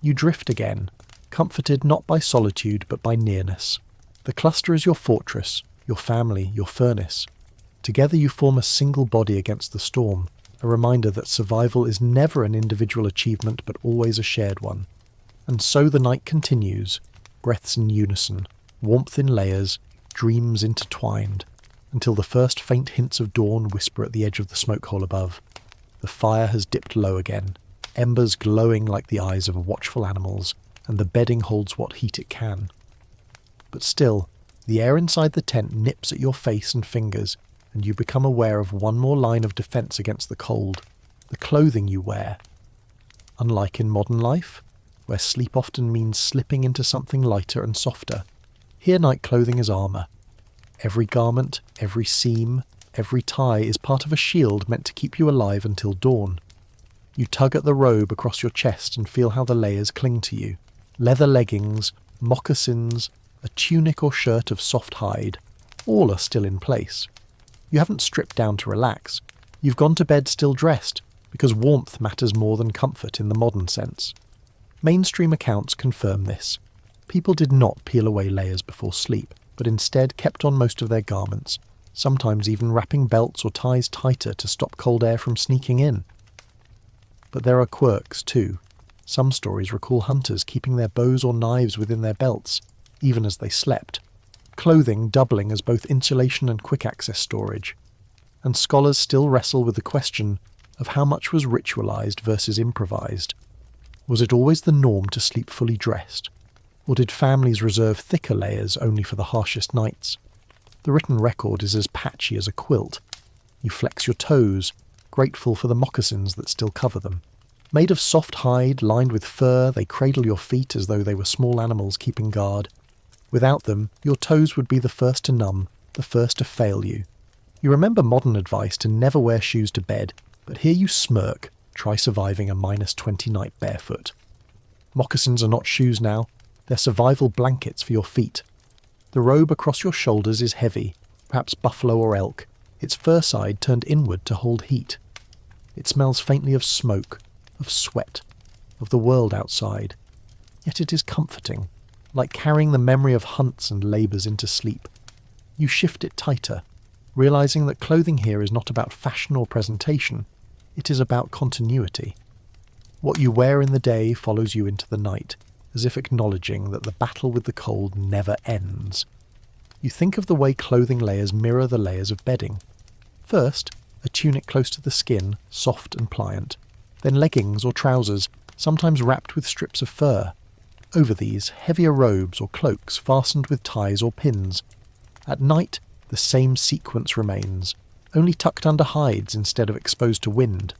You drift again, comforted not by solitude but by nearness. The cluster is your fortress, your family, your furnace. Together you form a single body against the storm, a reminder that survival is never an individual achievement but always a shared one. And so the night continues, breaths in unison, warmth in layers, dreams intertwined, until the first faint hints of dawn whisper at the edge of the smoke hole above. The fire has dipped low again, embers glowing like the eyes of watchful animals, and the bedding holds what heat it can. But still, the air inside the tent nips at your face and fingers, and you become aware of one more line of defense against the cold, the clothing you wear. Unlike in modern life, where sleep often means slipping into something lighter and softer, here night clothing is armour. Every garment, every seam, every tie is part of a shield meant to keep you alive until dawn. You tug at the robe across your chest and feel how the layers cling to you. Leather leggings, moccasins, a tunic or shirt of soft hide, all are still in place. You haven't stripped down to relax. You've gone to bed still dressed, because warmth matters more than comfort in the modern sense. Mainstream accounts confirm this. People did not peel away layers before sleep, but instead kept on most of their garments, sometimes even wrapping belts or ties tighter to stop cold air from sneaking in. But there are quirks too. Some stories recall hunters keeping their bows or knives within their belts, even as they slept, clothing doubling as both insulation and quick-access storage. And scholars still wrestle with the question of how much was ritualized versus improvised. Was it always the norm to sleep fully dressed? Or did families reserve thicker layers only for the harshest nights? The written record is as patchy as a quilt. You flex your toes, grateful for the moccasins that still cover them. Made of soft hide, lined with fur, they cradle your feet as though they were small animals keeping guard. Without them, your toes would be the first to numb, the first to fail you. You remember modern advice to never wear shoes to bed, but here you smirk, try surviving a -20 night barefoot. Moccasins are not shoes now, they're survival blankets for your feet. The robe across your shoulders is heavy, perhaps buffalo or elk, its fur side turned inward to hold heat. It smells faintly of smoke, of sweat, of the world outside. Yet it is comforting, like carrying the memory of hunts and labours into sleep. You shift it tighter, realising that clothing here is not about fashion or presentation, it is about continuity. What you wear in the day follows you into the night, as if acknowledging that the battle with the cold never ends. you think of the way clothing layers mirror the layers of bedding. First, a tunic close to the skin, soft and pliant. Then leggings or trousers, sometimes wrapped with strips of fur. Over these, heavier robes or cloaks fastened with ties or pins. At night, the same sequence remains, only tucked under hides instead of exposed to wind.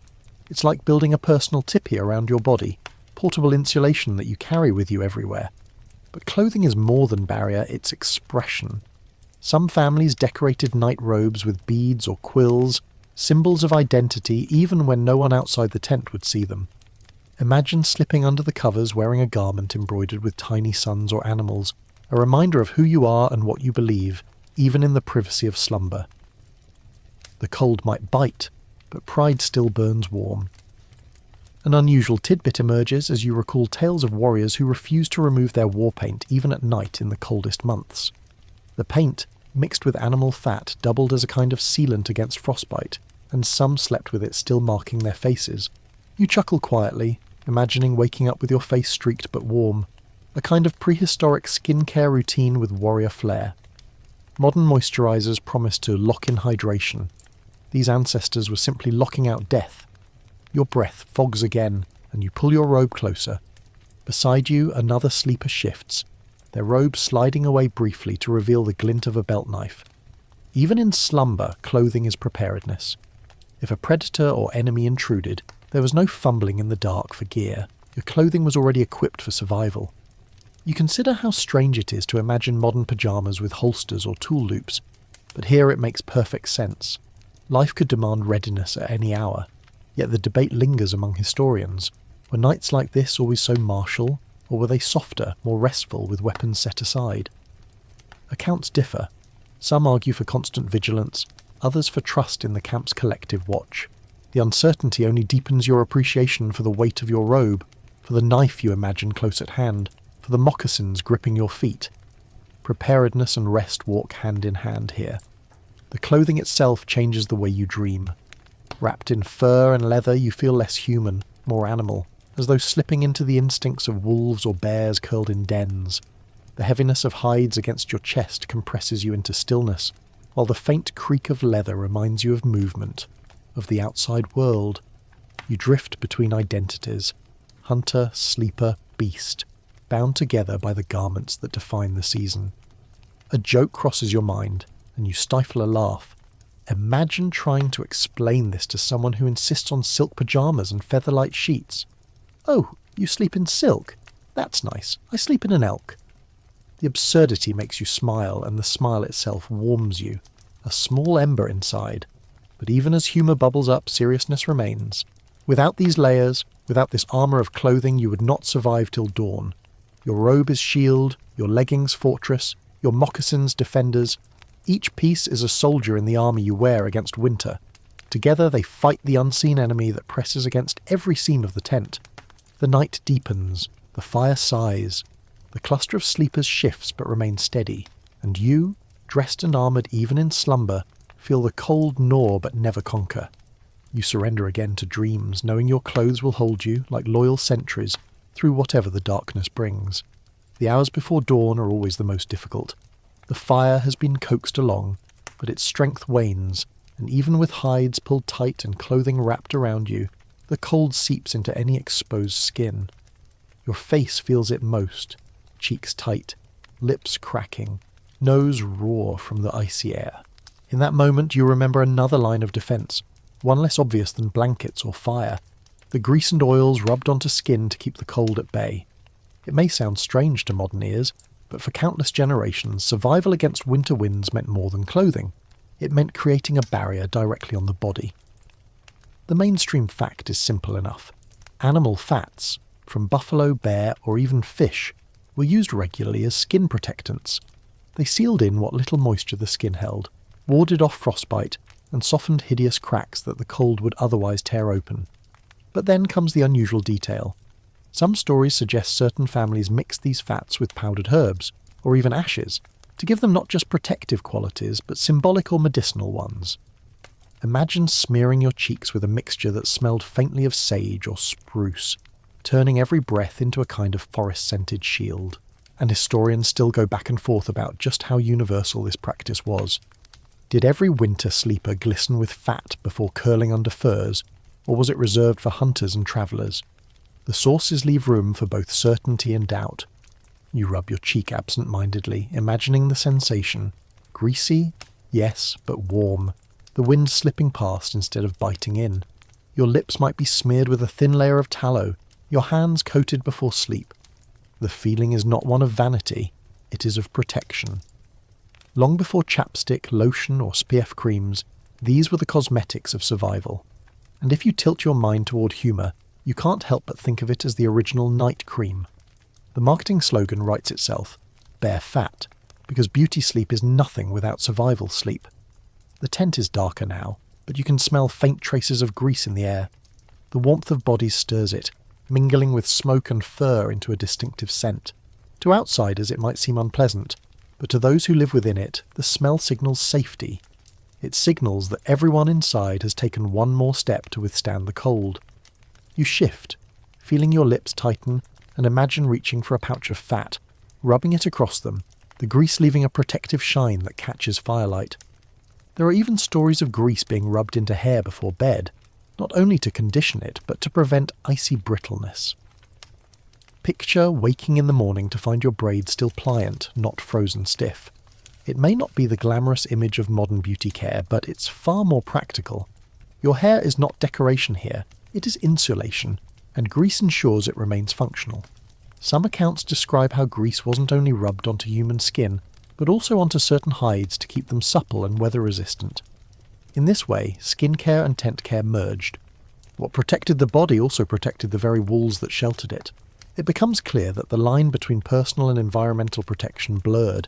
It's like building a personal tipi around your body, portable insulation that you carry with you everywhere. But clothing is more than barrier, it's expression. Some families decorated night robes with beads or quills, symbols of identity even when no one outside the tent would see them. Imagine slipping under the covers wearing a garment embroidered with tiny suns or animals, a reminder of who you are and what you believe, even in the privacy of slumber. The cold might bite, but pride still burns warm. An unusual tidbit emerges as you recall tales of warriors who refused to remove their war paint even at night in the coldest months. The paint, mixed with animal fat, doubled as a kind of sealant against frostbite, and some slept with it still marking their faces. You chuckle quietly, imagining waking up with your face streaked but warm, a kind of prehistoric skincare routine with warrior flair. Modern moisturizers promise to lock in hydration. These ancestors were simply locking out death. Your breath fogs again, and you pull your robe closer. Beside you, another sleeper shifts, their robe sliding away briefly to reveal the glint of a belt knife. Even in slumber, clothing is preparedness. If a predator or enemy intruded, there was no fumbling in the dark for gear. Your clothing was already equipped for survival. You consider how strange it is to imagine modern pyjamas with holsters or tool loops, but here it makes perfect sense. Life could demand readiness at any hour, yet the debate lingers among historians. Were nights like this always so martial, or were they softer, more restful, with weapons set aside? Accounts differ. Some argue for constant vigilance, others for trust in the camp's collective watch. The uncertainty only deepens your appreciation for the weight of your robe, for the knife you imagine close at hand, for the moccasins gripping your feet. Preparedness and rest walk hand in hand here. The clothing itself changes the way you dream. Wrapped in fur and leather, you feel less human, more animal, as though slipping into the instincts of wolves or bears curled in dens. The heaviness of hides against your chest compresses you into stillness, while the faint creak of leather reminds you of movement, of the outside world. You drift between identities, hunter, sleeper, beast, bound together by the garments that define the season. A joke crosses your mind, and you stifle a laugh. Imagine trying to explain this to someone who insists on silk pyjamas and featherlight sheets. "Oh, you sleep in silk? That's nice. I sleep in an elk." The absurdity makes you smile, and the smile itself warms you. A small ember inside. But even as humour bubbles up, seriousness remains. Without these layers, without this armour of clothing, you would not survive till dawn. Your robe is shield, your leggings fortress, your moccasins defenders. Each piece is a soldier in the armour you wear against winter. Together they fight the unseen enemy that presses against every seam of the tent. The night deepens, the fire sighs, the cluster of sleepers shifts but remains steady, and you, dressed and armoured even in slumber, feel the cold gnaw but never conquer. You surrender again to dreams, knowing your clothes will hold you, like loyal sentries, through whatever the darkness brings. The hours before dawn are always the most difficult. The fire has been coaxed along, but its strength wanes, and even with hides pulled tight and clothing wrapped around you, the cold seeps into any exposed skin. Your face feels it most, cheeks tight, lips cracking, nose raw from the icy air. In that moment you remember another line of defence, one less obvious than blankets or fire, the grease and oils rubbed onto skin to keep the cold at bay. It may sound strange to modern ears, but for countless generations, survival against winter winds meant more than clothing. It meant creating a barrier directly on the body. The mainstream fact is simple enough. Animal fats, from buffalo, bear, or even fish, were used regularly as skin protectants. They sealed in what little moisture the skin held, warded off frostbite, and softened hideous cracks that the cold would otherwise tear open. But then comes the unusual detail. Some stories suggest certain families mixed these fats with powdered herbs, or even ashes, to give them not just protective qualities, but symbolic or medicinal ones. Imagine smearing your cheeks with a mixture that smelled faintly of sage or spruce, turning every breath into a kind of forest-scented shield. and historians still go back and forth about just how universal this practice was. Did every winter sleeper glisten with fat before curling under furs, or was it reserved for hunters and travellers? The sources leave room for both certainty and doubt. You rub your cheek absent-mindedly, imagining the sensation. Greasy? Yes, but warm. The wind slipping past instead of biting in. Your lips might be smeared with a thin layer of tallow, your hands coated before sleep. The feeling is not one of vanity, it is of protection. Long before chapstick, lotion or SPF creams, these were the cosmetics of survival. And if you tilt your mind toward humour, you can't help but think of it as the original night cream. The marketing slogan writes itself, "Bare fat," because beauty sleep is nothing without survival sleep. The tent is darker now, but you can smell faint traces of grease in the air. The warmth of bodies stirs it, mingling with smoke and fur into a distinctive scent. To outsiders it might seem unpleasant, but to those who live within it, the smell signals safety. It signals that everyone inside has taken one more step to withstand the cold. You shift, feeling your lips tighten, and imagine reaching for a pouch of fat, rubbing it across them, the grease leaving a protective shine that catches firelight. There are even stories of grease being rubbed into hair before bed, not only to condition it, but to prevent icy brittleness. Picture waking in the morning to find your braids still pliant, not frozen stiff. It may not be the glamorous image of modern beauty care, but it's far more practical. Your hair is not decoration here, it is insulation, and grease ensures it remains functional. Some accounts describe how grease wasn't only rubbed onto human skin, but also onto certain hides to keep them supple and weather-resistant. In this way, skin care and tent care merged. What protected the body also protected the very walls that sheltered it. It becomes clear that the line between personal and environmental protection blurred.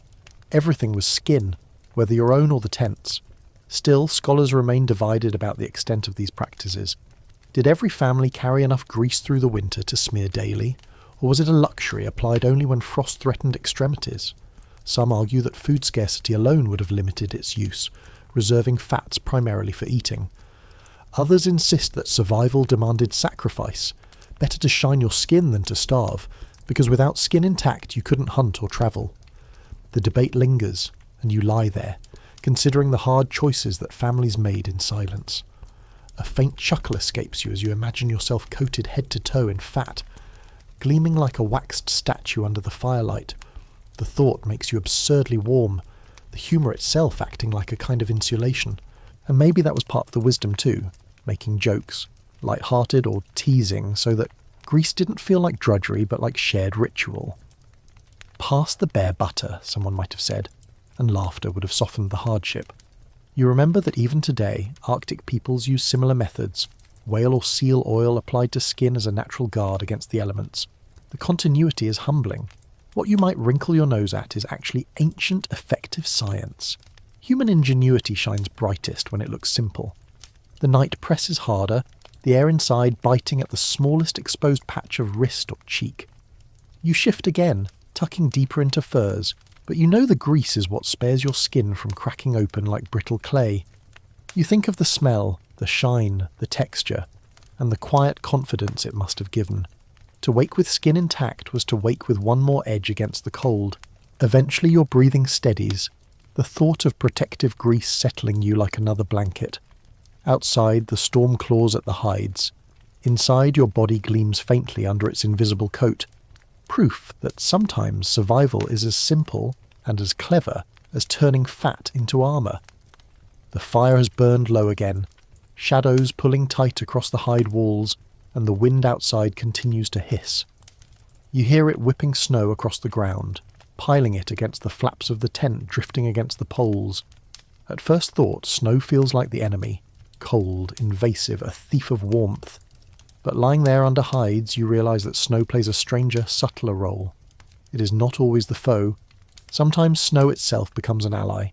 Everything was skin, whether your own or the tent's. Still, scholars remain divided about the extent of these practices. Did every family carry enough grease through the winter to smear daily, or was it a luxury applied only when frost threatened extremities? Some argue that food scarcity alone would have limited its use, reserving fats primarily for eating. Others insist that survival demanded sacrifice. Better to shine your skin than to starve, because without skin intact you couldn't hunt or travel. The debate lingers, and you lie there, considering the hard choices that families made in silence. A faint chuckle escapes you as you imagine yourself coated head to toe in fat, gleaming like a waxed statue under the firelight. The thought makes you absurdly warm, the humour itself acting like a kind of insulation. And maybe that was part of the wisdom too, making jokes, light-hearted or teasing, so that grease didn't feel like drudgery but like shared ritual. "Pass the bare butter," someone might have said, and laughter would have softened the hardship. You remember that even today, Arctic peoples use similar methods, whale or seal oil applied to skin as a natural guard against the elements. The continuity is humbling. What you might wrinkle your nose at is actually ancient, effective science. Human ingenuity shines brightest when it looks simple. The night presses harder, the air inside biting at the smallest exposed patch of wrist or cheek. You shift again, tucking deeper into furs, but you know the grease is what spares your skin from cracking open like brittle clay. You think of the smell, the shine, the texture, and the quiet confidence it must have given. To wake with skin intact was to wake with one more edge against the cold. Eventually your breathing steadies, the thought of protective grease settling you like another blanket. Outside, the storm claws at the hides. Inside, your body gleams faintly under its invisible coat. Proof that sometimes survival is as simple and as clever as turning fat into armour. The fire has burned low again, shadows pulling tight across the hide walls, and the wind outside continues to hiss. You hear it whipping snow across the ground, piling it against the flaps of the tent drifting against the poles. At first thought, snow feels like the enemy, cold, invasive, a thief of warmth. But lying there under hides, you realise that snow plays a stranger, subtler role. It is not always the foe. Sometimes snow itself becomes an ally.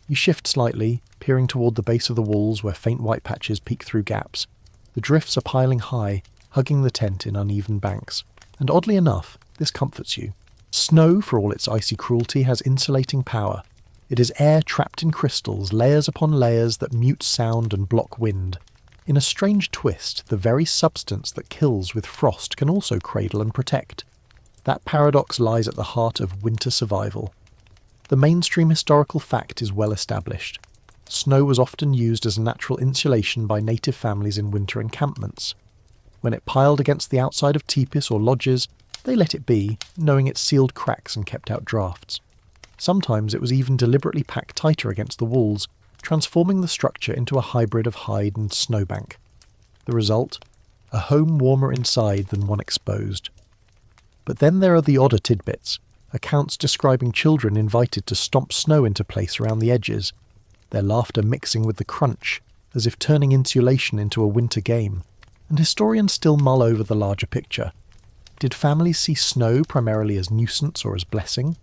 You shift slightly, peering toward the base of the walls where faint white patches peek through gaps. The drifts are piling high, hugging the tent in uneven banks. And oddly enough, this comforts you. Snow, for all its icy cruelty, has insulating power. It is air trapped in crystals, layers upon layers that mute sound and block wind. In a strange twist, the very substance that kills with frost can also cradle and protect. That paradox lies at the heart of winter survival. The mainstream historical fact is well established. Snow was often used as natural insulation by native families in winter encampments. When it piled against the outside of teepees or lodges, they let it be, knowing it sealed cracks and kept out drafts. Sometimes it was even deliberately packed tighter against the walls, transforming the structure into a hybrid of hide and snowbank. The result? A home warmer inside than one exposed. But then there are the odder tidbits, accounts describing children invited to stomp snow into place around the edges, their laughter mixing with the crunch, as if turning insulation into a winter game. And historians still mull over the larger picture. Did families see snow primarily as nuisance or as blessing?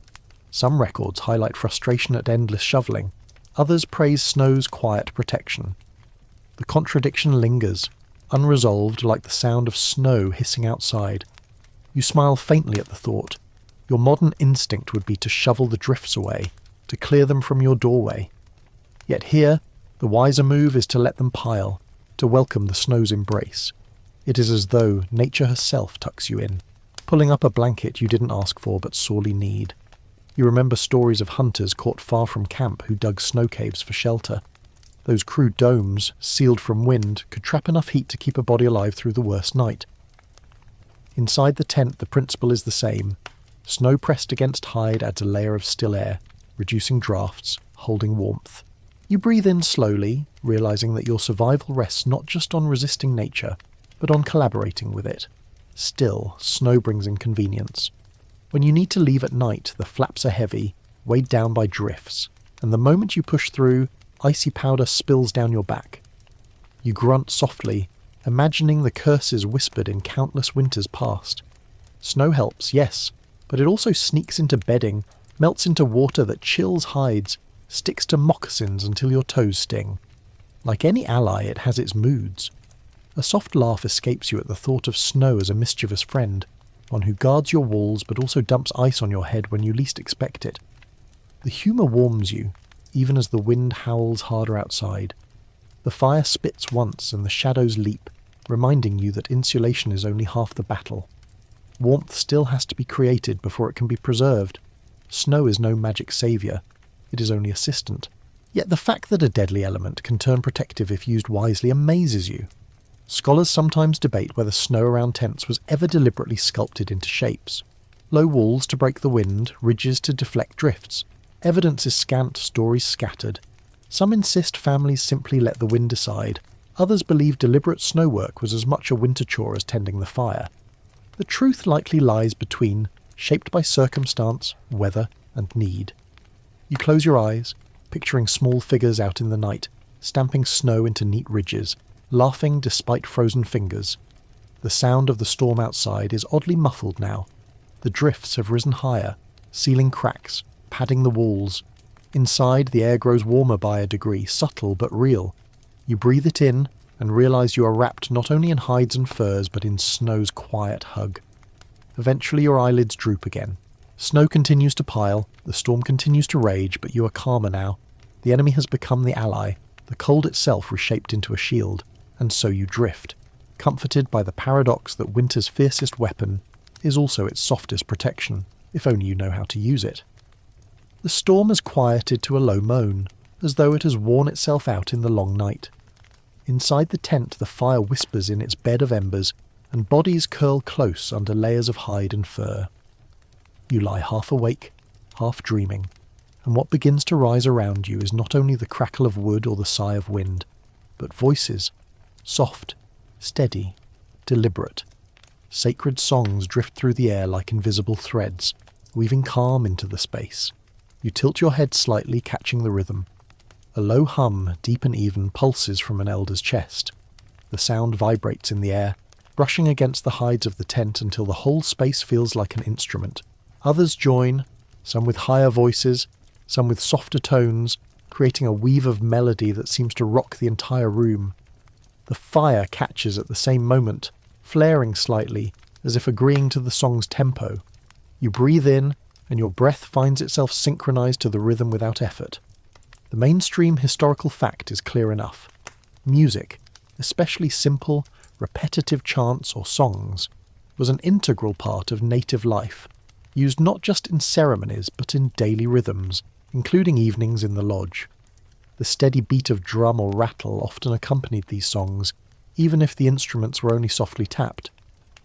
Some records highlight frustration at endless shoveling, others praise snow's quiet protection. The contradiction lingers, unresolved like the sound of snow hissing outside. You smile faintly at the thought. Your modern instinct would be to shovel the drifts away, to clear them from your doorway. Yet here, the wiser move is to let them pile, to welcome the snow's embrace. It is as though nature herself tucks you in, pulling up a blanket you didn't ask for but sorely need. You remember stories of hunters caught far from camp who dug snow caves for shelter. Those crude domes, sealed from wind, could trap enough heat to keep a body alive through the worst night. Inside the tent, the principle is the same. Snow pressed against hide adds a layer of still air, reducing drafts, holding warmth. You breathe in slowly, realizing that your survival rests not just on resisting nature, but on collaborating with it. Still, snow brings inconvenience. When you need to leave at night, the flaps are heavy, weighed down by drifts, and the moment you push through, icy powder spills down your back. You grunt softly, imagining the curses whispered in countless winters past. Snow helps, yes, but it also sneaks into bedding, melts into water that chills hides, sticks to moccasins until your toes sting. Like any ally, it has its moods. A soft laugh escapes you at the thought of snow as a mischievous friend, one who guards your walls but also dumps ice on your head when you least expect it. The humour warms you, even as the wind howls harder outside. The fire spits once and the shadows leap, reminding you that insulation is only half the battle. Warmth still has to be created before it can be preserved. Snow is no magic saviour, it is only assistant. Yet the fact that a deadly element can turn protective if used wisely amazes you. Scholars sometimes debate whether snow around tents was ever deliberately sculpted into shapes. Low walls to break the wind, ridges to deflect drifts. Evidence is scant, stories scattered. Some insist families simply let the wind decide. Others believe deliberate snow work was as much a winter chore as tending the fire. The truth likely lies between, shaped by circumstance, weather, and need. You close your eyes, picturing small figures out in the night, stamping snow into neat ridges, laughing despite frozen fingers. The sound of the storm outside is oddly muffled now. The drifts have risen higher, sealing cracks, padding the walls. Inside, the air grows warmer by a degree, subtle but real. You breathe it in and realize you are wrapped not only in hides and furs but in snow's quiet hug. Eventually your eyelids droop again. Snow continues to pile, the storm continues to rage, but you are calmer now. The enemy has become the ally, the cold itself reshaped into a shield. And so you drift, comforted by the paradox that winter's fiercest weapon is also its softest protection, if only you know how to use it. The storm has quieted to a low moan, as though it has worn itself out in the long night. Inside the tent the fire whispers in its bed of embers, and bodies curl close under layers of hide and fur. You lie half awake, half dreaming, and what begins to rise around you is not only the crackle of wood or the sigh of wind, but voices. Soft, steady, deliberate. Sacred songs drift through the air like invisible threads, weaving calm into the space. You tilt your head slightly, catching the rhythm. A low hum, deep and even, pulses from an elder's chest. The sound vibrates in the air, brushing against the hides of the tent until the whole space feels like an instrument. Others join, some with higher voices, some with softer tones, creating a weave of melody that seems to rock the entire room. The fire catches at the same moment, flaring slightly, as if agreeing to the song's tempo. You breathe in, and your breath finds itself synchronized to the rhythm without effort. The mainstream historical fact is clear enough. Music, especially simple, repetitive chants or songs, was an integral part of native life, used not just in ceremonies but in daily rhythms, including evenings in the lodge. The steady beat of drum or rattle often accompanied these songs, even if the instruments were only softly tapped.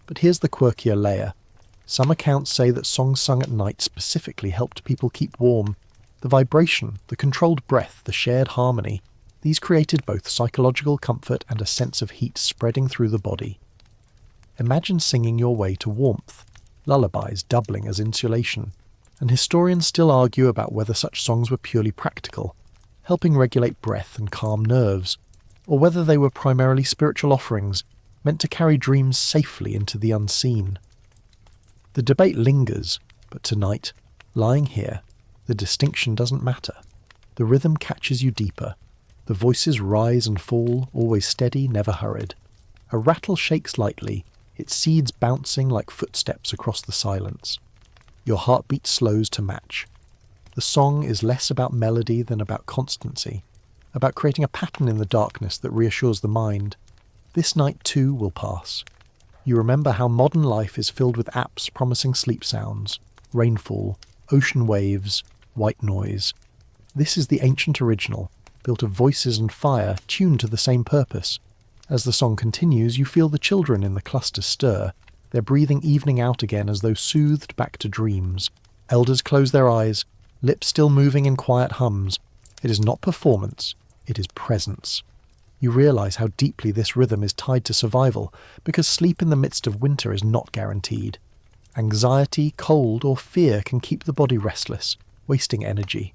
But here's the quirkier layer. Some accounts say that songs sung at night specifically helped people keep warm. The vibration, the controlled breath, the shared harmony, these created both psychological comfort and a sense of heat spreading through the body. Imagine singing your way to warmth, lullabies doubling as insulation, and historians still argue about whether such songs were purely practical, helping regulate breath and calm nerves, or whether they were primarily spiritual offerings meant to carry dreams safely into the unseen. The debate lingers, but tonight, lying here, the distinction doesn't matter. The rhythm catches you deeper. The voices rise and fall, always steady, never hurried. A rattle shakes lightly, its seeds bouncing like footsteps across the silence. Your heartbeat slows to match. The song is less about melody than about constancy, about creating a pattern in the darkness that reassures the mind. This night too will pass. You remember how modern life is filled with apps promising sleep sounds, rainfall, ocean waves, white noise. This is the ancient original, built of voices and fire, tuned to the same purpose. As the song continues, you feel the children in the cluster stir, their breathing evening out again as though soothed back to dreams. Elders close their eyes, lips still moving in quiet hums. It is not performance, it is presence. You realise how deeply this rhythm is tied to survival, because sleep in the midst of winter is not guaranteed. Anxiety, cold, or fear can keep the body restless, wasting energy.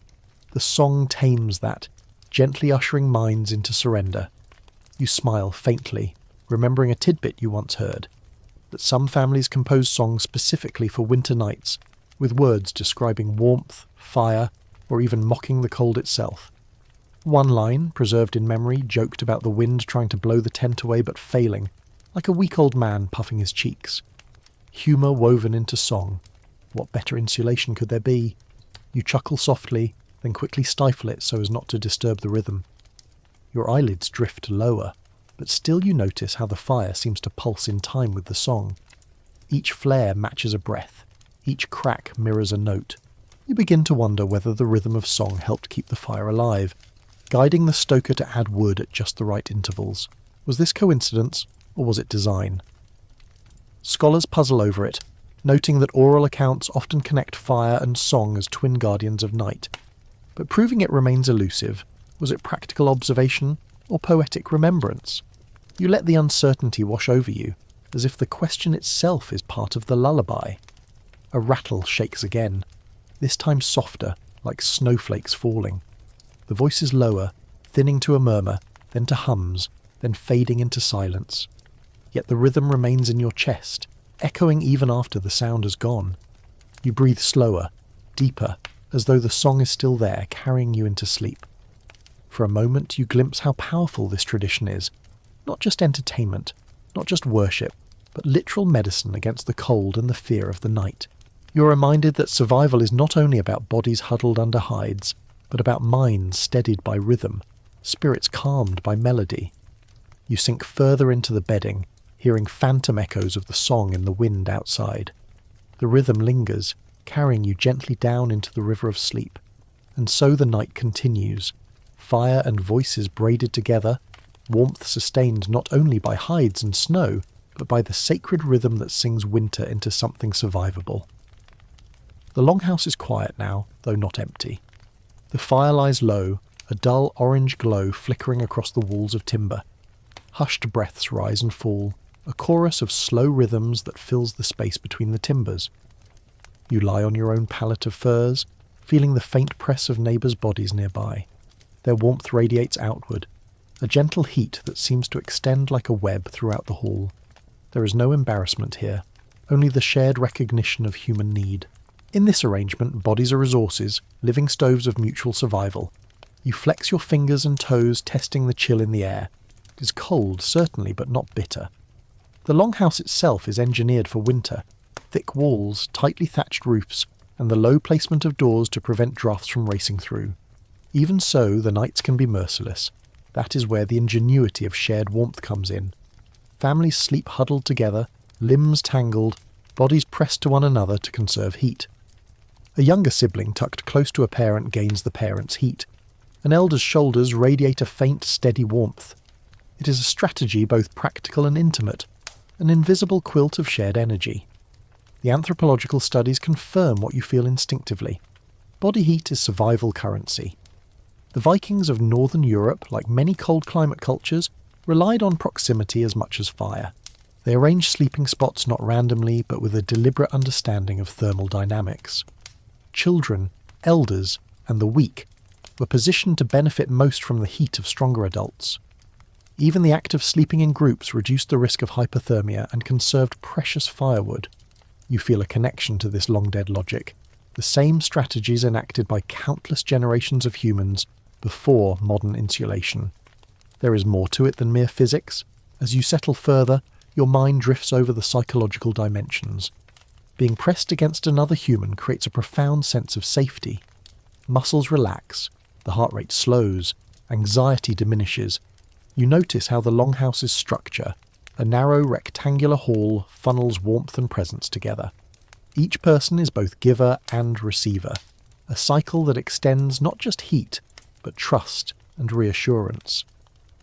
The song tames that, gently ushering minds into surrender. You smile faintly, remembering a tidbit you once heard, that some families compose songs specifically for winter nights, with words describing warmth, fire, or even mocking the cold itself. One line, preserved in memory, joked about the wind trying to blow the tent away but failing, like a weak-old man puffing his cheeks. Humour woven into song. What better insulation could there be? You chuckle softly, then quickly stifle it so as not to disturb the rhythm. Your eyelids drift lower, but still you notice how the fire seems to pulse in time with the song. Each flare matches a breath, each crack mirrors a note. You begin to wonder whether the rhythm of song helped keep the fire alive, guiding the stoker to add wood at just the right intervals. Was this coincidence, or was it design? Scholars puzzle over it, noting that oral accounts often connect fire and song as twin guardians of night. But proving it remains elusive. Was it practical observation or poetic remembrance? You let the uncertainty wash over you, as if the question itself is part of the lullaby. A rattle shakes again, this time softer, like snowflakes falling. The voice is lower, thinning to a murmur, then to hums, then fading into silence. Yet the rhythm remains in your chest, echoing even after the sound has gone. You breathe slower, deeper, as though the song is still there, carrying you into sleep. For a moment you glimpse how powerful this tradition is. Not just entertainment, not just worship, but literal medicine against the cold and the fear of the night. You're reminded that survival is not only about bodies huddled under hides, but about minds steadied by rhythm, spirits calmed by melody. You sink further into the bedding, hearing phantom echoes of the song in the wind outside. The rhythm lingers, carrying you gently down into the river of sleep. And so the night continues, fire and voices braided together, warmth sustained not only by hides and snow, but by the sacred rhythm that sings winter into something survivable. The longhouse is quiet now, though not empty. The fire lies low, a dull orange glow flickering across the walls of timber. Hushed breaths rise and fall, a chorus of slow rhythms that fills the space between the timbers. You lie on your own pallet of furs, feeling the faint press of neighbours' bodies nearby. Their warmth radiates outward, a gentle heat that seems to extend like a web throughout the hall. There is no embarrassment here, only the shared recognition of human need. In this arrangement, bodies are resources, living stoves of mutual survival. You flex your fingers and toes, testing the chill in the air. It is cold, certainly, but not bitter. The longhouse itself is engineered for winter. Thick walls, tightly thatched roofs, and the low placement of doors to prevent drafts from racing through. Even so, the nights can be merciless. That is where the ingenuity of shared warmth comes in. Families sleep huddled together, limbs tangled, bodies pressed to one another to conserve heat. A younger sibling tucked close to a parent gains the parent's heat. An elder's shoulders radiate a faint, steady warmth. It is a strategy both practical and intimate, an invisible quilt of shared energy. The anthropological studies confirm what you feel instinctively. Body heat is survival currency. The Vikings of northern Europe, like many cold climate cultures, relied on proximity as much as fire. They arranged sleeping spots not randomly, but with a deliberate understanding of thermal dynamics. Children, elders, and the weak were positioned to benefit most from the heat of stronger adults. Even the act of sleeping in groups reduced the risk of hypothermia and conserved precious firewood. You feel a connection to this long-dead logic, the same strategies enacted by countless generations of humans before modern insulation. There is more to it than mere physics. As you settle further, your mind drifts over the psychological dimensions. Being pressed against another human creates a profound sense of safety. Muscles relax, the heart rate slows, anxiety diminishes. You notice how the longhouse's structure, a narrow rectangular hall, funnels warmth and presence together. Each person is both giver and receiver, a cycle that extends not just heat, but trust and reassurance.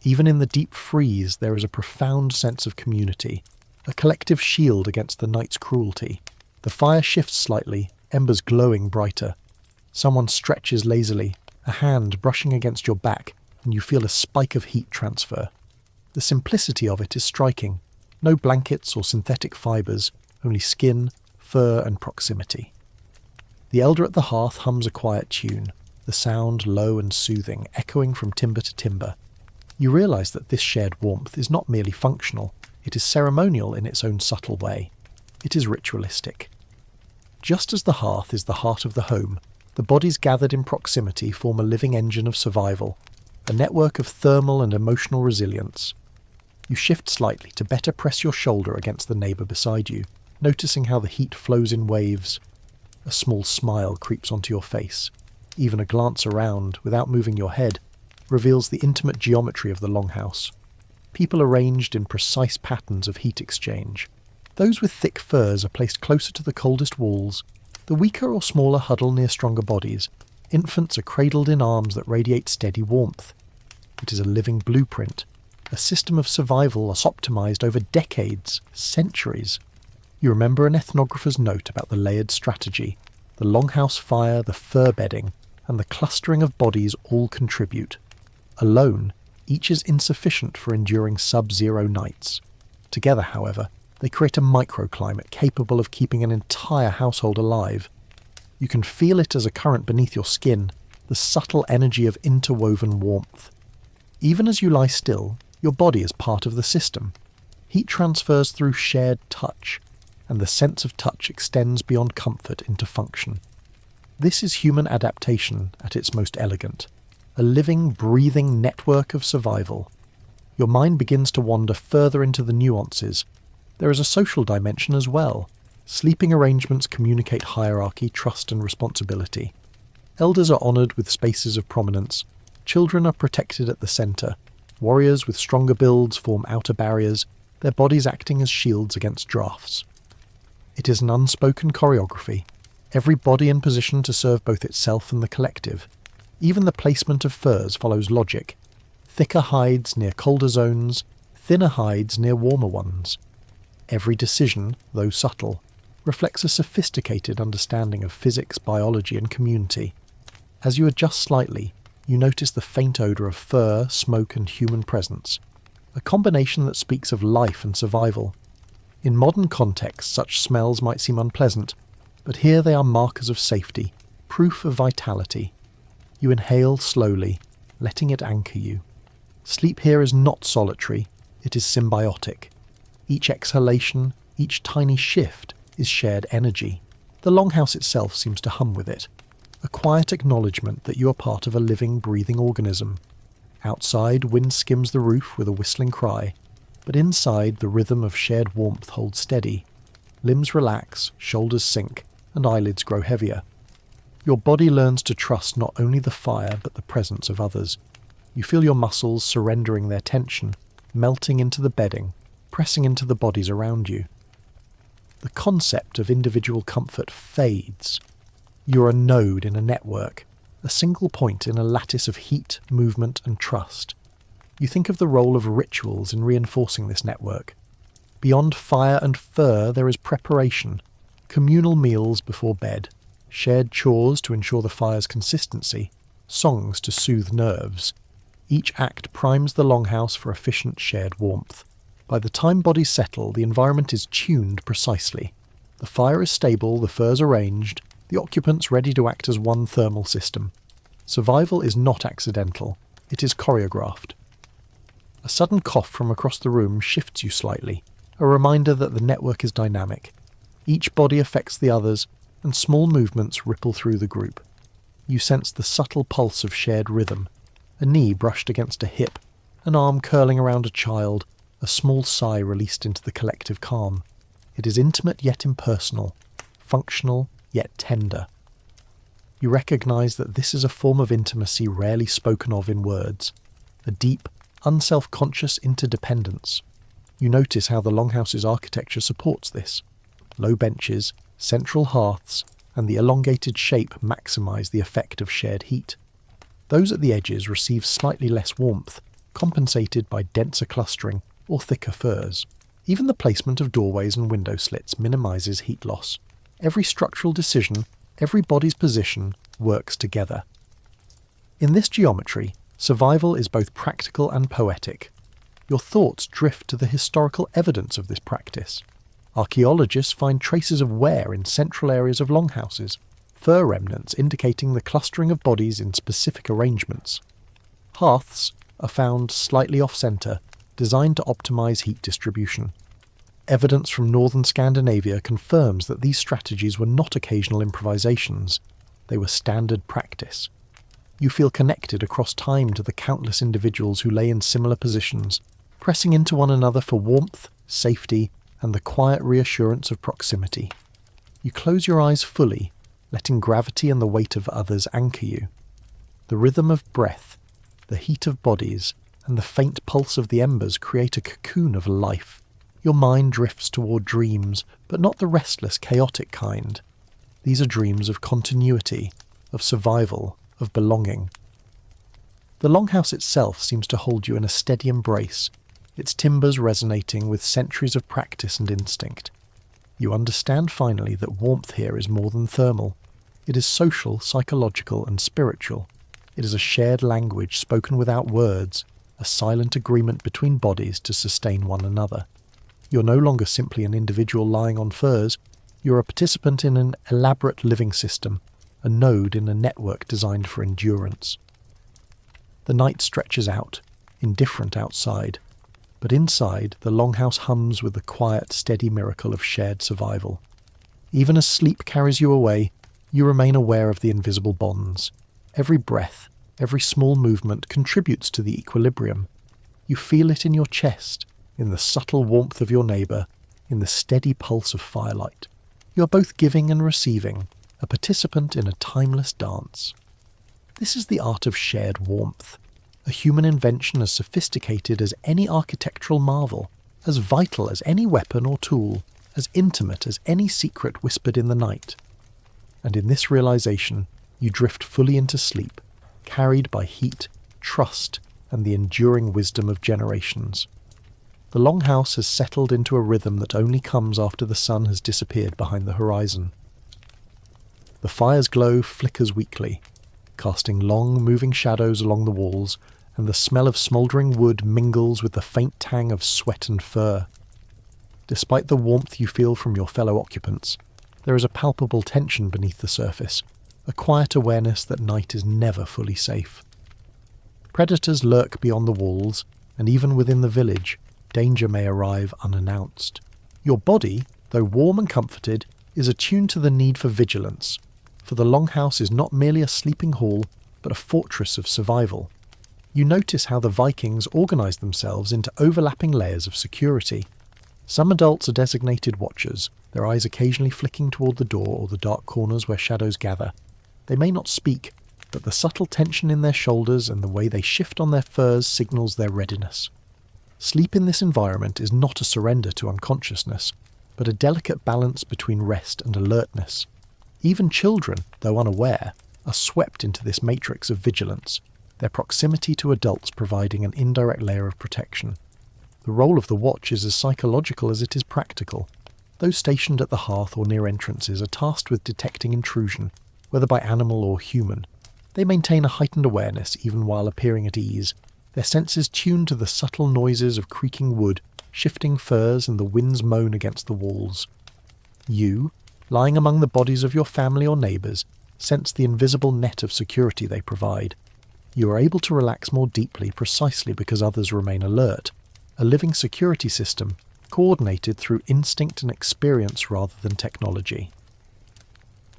Even in the deep freeze, there is a profound sense of community, a collective shield against the night's cruelty. The fire shifts slightly, embers glowing brighter. Someone stretches lazily, a hand brushing against your back, and you feel a spike of heat transfer. The simplicity of it is striking. No blankets or synthetic fibres, only skin, fur and proximity. The elder at the hearth hums a quiet tune, the sound low and soothing, echoing from timber to timber. You realise that this shared warmth is not merely functional, it is ceremonial in its own subtle way. It is ritualistic. Just as the hearth is the heart of the home, the bodies gathered in proximity form a living engine of survival, a network of thermal and emotional resilience. You shift slightly to better press your shoulder against the neighbour beside you, noticing how the heat flows in waves. A small smile creeps onto your face. Even a glance around, without moving your head, reveals the intimate geometry of the longhouse. People arranged in precise patterns of heat exchange. Those with thick furs are placed closer to the coldest walls. The weaker or smaller huddle near stronger bodies. Infants are cradled in arms that radiate steady warmth. It is a living blueprint, a system of survival that's optimized over decades, centuries. You remember an ethnographer's note about the layered strategy. The longhouse fire, the fur bedding, and the clustering of bodies all contribute. Alone, each is insufficient for enduring sub-zero nights. Together, however, they create a microclimate capable of keeping an entire household alive. You can feel it as a current beneath your skin, the subtle energy of interwoven warmth. Even as you lie still, your body is part of the system. Heat transfers through shared touch, and the sense of touch extends beyond comfort into function. This is human adaptation at its most elegant, a living, breathing network of survival. Your mind begins to wander further into the nuances. There is a social dimension as well. Sleeping arrangements communicate hierarchy, trust and responsibility. Elders are honoured with spaces of prominence. Children are protected at the centre. Warriors with stronger builds form outer barriers, their bodies acting as shields against drafts. It is an unspoken choreography, every body in position to serve both itself and the collective. Even the placement of furs follows logic. Thicker hides near colder zones, thinner hides near warmer ones. Every decision, though subtle, reflects a sophisticated understanding of physics, biology and community. As you adjust slightly, you notice the faint odour of fur, smoke and human presence, a combination that speaks of life and survival. In modern contexts, such smells might seem unpleasant, but here they are markers of safety, proof of vitality. You inhale slowly, letting it anchor you. Sleep here is not solitary, it is symbiotic. Each exhalation, each tiny shift, is shared energy. The longhouse itself seems to hum with it, a quiet acknowledgement that you are part of a living, breathing organism. Outside, wind skims the roof with a whistling cry, but inside, the rhythm of shared warmth holds steady. Limbs relax, shoulders sink, and eyelids grow heavier. Your body learns to trust not only the fire, but the presence of others. You feel your muscles surrendering their tension, melting into the bedding, pressing into the bodies around you. the concept of individual comfort fades. You're a node in a network, a single point in a lattice of heat, movement, and trust. You think of the role of rituals in reinforcing this network. Beyond fire and fur, there is preparation, communal meals before bed, shared chores to ensure the fire's consistency, songs to soothe nerves. Each act primes the longhouse for efficient shared warmth. By the time bodies settle, the environment is tuned precisely. The fire is stable, the furs arranged, the occupants ready to act as one thermal system. Survival is not accidental, it is choreographed. A sudden cough from across the room shifts you slightly, a reminder that the network is dynamic. Each body affects the others, and small movements ripple through the group. You sense the subtle pulse of shared rhythm, a knee brushed against a hip, an arm curling around a child, a small sigh released into the collective calm. It is intimate yet impersonal, functional yet tender. You recognise that this is a form of intimacy rarely spoken of in words, a deep, unself-conscious interdependence. You notice how the longhouse's architecture supports this. Low benches, central hearths, and the elongated shape maximise the effect of shared heat. Those at the edges receive slightly less warmth, compensated by denser clustering or thicker furs. Even the placement of doorways and window slits minimises heat loss. Every structural decision, every body's position, works together. In this geometry, survival is both practical and poetic. Your thoughts drift to the historical evidence of this practice. Archaeologists find traces of wear in central areas of longhouses, fur remnants indicating the clustering of bodies in specific arrangements. Hearths are found slightly off-centre, designed to optimise heat distribution. Evidence from northern Scandinavia confirms that these strategies were not occasional improvisations, they were standard practice. You feel connected across time to the countless individuals who lay in similar positions, pressing into one another for warmth, safety, and the quiet reassurance of proximity. You close your eyes fully, letting gravity and the weight of others anchor you. The rhythm of breath, the heat of bodies, and the faint pulse of the embers create a cocoon of life. Your mind drifts toward dreams, but not the restless, chaotic kind. These are dreams of continuity, of survival, of belonging. The longhouse itself seems to hold you in a steady embrace, its timbers resonating with centuries of practice and instinct. You understand finally that warmth here is more than thermal. It is social, psychological, and spiritual. It is a shared language spoken without words, a silent agreement between bodies to sustain one another. You're no longer simply an individual lying on furs, you're a participant in an elaborate living system, a node in a network designed for endurance. The night stretches out, indifferent outside, but inside the longhouse hums with the quiet, steady miracle of shared survival. Even as sleep carries you away, you remain aware of the invisible bonds. Every breath, every small movement contributes to the equilibrium. You feel it in your chest, in the subtle warmth of your neighbour, in the steady pulse of firelight. You are both giving and receiving, a participant in a timeless dance. This is the art of shared warmth, a human invention as sophisticated as any architectural marvel, as vital as any weapon or tool, as intimate as any secret whispered in the night. And in this realization, you drift fully into sleep, carried by heat, trust, and the enduring wisdom of generations. The longhouse has settled into a rhythm that only comes after the sun has disappeared behind the horizon. The fire's glow flickers weakly, casting long, moving shadows along the walls, and the smell of smouldering wood mingles with the faint tang of sweat and fur. Despite the warmth you feel from your fellow occupants, there is a palpable tension beneath the surface, a quiet awareness that night is never fully safe. Predators lurk beyond the walls, and even within the village, danger may arrive unannounced. Your body, though warm and comforted, is attuned to the need for vigilance, for the longhouse is not merely a sleeping hall, but a fortress of survival. You notice how the Vikings organised themselves into overlapping layers of security. Some adults are designated watchers, their eyes occasionally flicking toward the door or the dark corners where shadows gather. They may not speak, but the subtle tension in their shoulders and the way they shift on their furs signals their readiness. Sleep in this environment is not a surrender to unconsciousness. but a delicate balance between rest and alertness. Even children, though unaware, are swept into this matrix of vigilance, their proximity to adults providing an indirect layer of protection. The role of the watch is as psychological as it is practical. Those stationed at the hearth or near entrances are tasked with detecting intrusion, whether by animal or human. They maintain a heightened awareness even while appearing at ease, their senses tuned to the subtle noises of creaking wood, shifting furs and the wind's moan against the walls. You, lying among the bodies of your family or neighbours, sense the invisible net of security they provide. You are able to relax more deeply precisely because others remain alert, a living security system coordinated through instinct and experience rather than technology.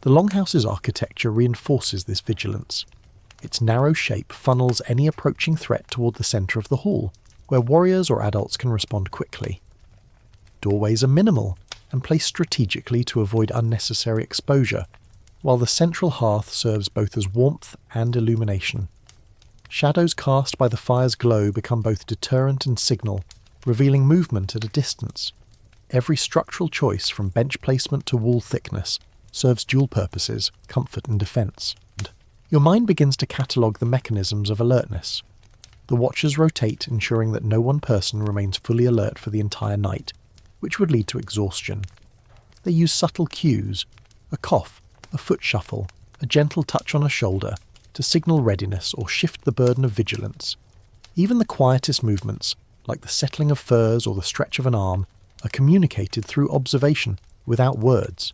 The longhouse's architecture reinforces this vigilance. Its narrow shape funnels any approaching threat toward the centre of the hall, where warriors or adults can respond quickly. Doorways are minimal and placed strategically to avoid unnecessary exposure, while the central hearth serves both as warmth and illumination. Shadows cast by the fire's glow become both deterrent and signal, revealing movement at a distance. Every structural choice, from bench placement to wall thickness, serves dual purposes, comfort and defence. Your mind begins to catalogue the mechanisms of alertness. The watchers rotate, ensuring that no one person remains fully alert for the entire night, which would lead to exhaustion. They use subtle cues, a cough, a foot shuffle, a gentle touch on a shoulder, to signal readiness or shift the burden of vigilance. Even the quietest movements, like the settling of furs or the stretch of an arm, are communicated through observation, without words.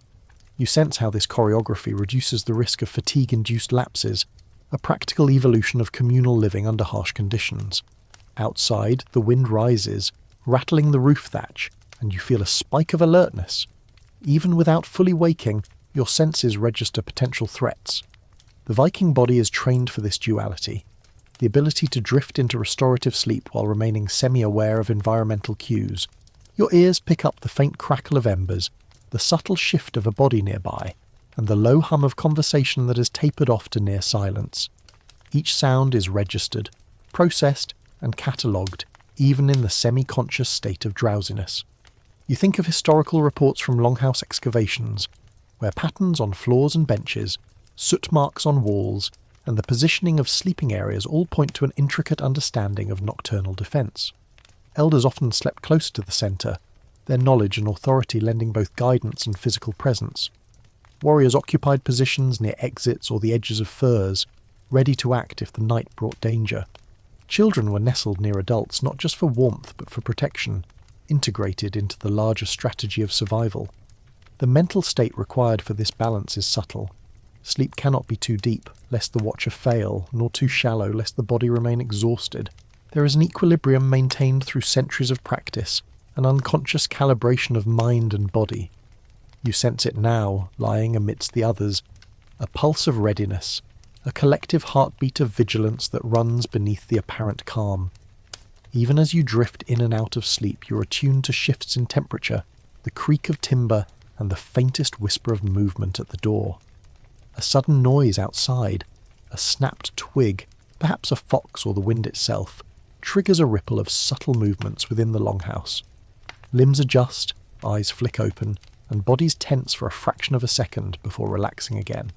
You sense how this choreography reduces the risk of fatigue-induced lapses, a practical evolution of communal living under harsh conditions. Outside, the wind rises, rattling the roof thatch, and you feel a spike of alertness. Even without fully waking, your senses register potential threats. The Viking body is trained for this duality, the ability to drift into restorative sleep while remaining semi-aware of environmental cues. Your ears pick up the faint crackle of embers, the subtle shift of a body nearby, and the low hum of conversation that has tapered off to near silence. Each sound is registered, processed, and catalogued, even in the semi-conscious state of drowsiness. You think of historical reports from longhouse excavations, where patterns on floors and benches, soot marks on walls, and the positioning of sleeping areas all point to an intricate understanding of nocturnal defence. Elders often slept close to the centre, their knowledge and authority lending both guidance and physical presence. Warriors occupied positions near exits or the edges of furs, ready to act if the night brought danger. Children were nestled near adults not just for warmth but for protection, integrated into the larger strategy of survival. The mental state required for this balance is subtle. Sleep cannot be too deep, lest the watcher fail, nor too shallow, lest the body remain exhausted. There is an equilibrium maintained through centuries of practice, an unconscious calibration of mind and body. You sense it now, lying amidst the others, a pulse of readiness, a collective heartbeat of vigilance that runs beneath the apparent calm. Even as you drift in and out of sleep, you're attuned to shifts in temperature, the creak of timber, and the faintest whisper of movement at the door. A sudden noise outside, a snapped twig, perhaps a fox or the wind itself, triggers a ripple of subtle movements within the longhouse. Limbs adjust, eyes flick open, and bodies tense for a fraction of a second before relaxing again.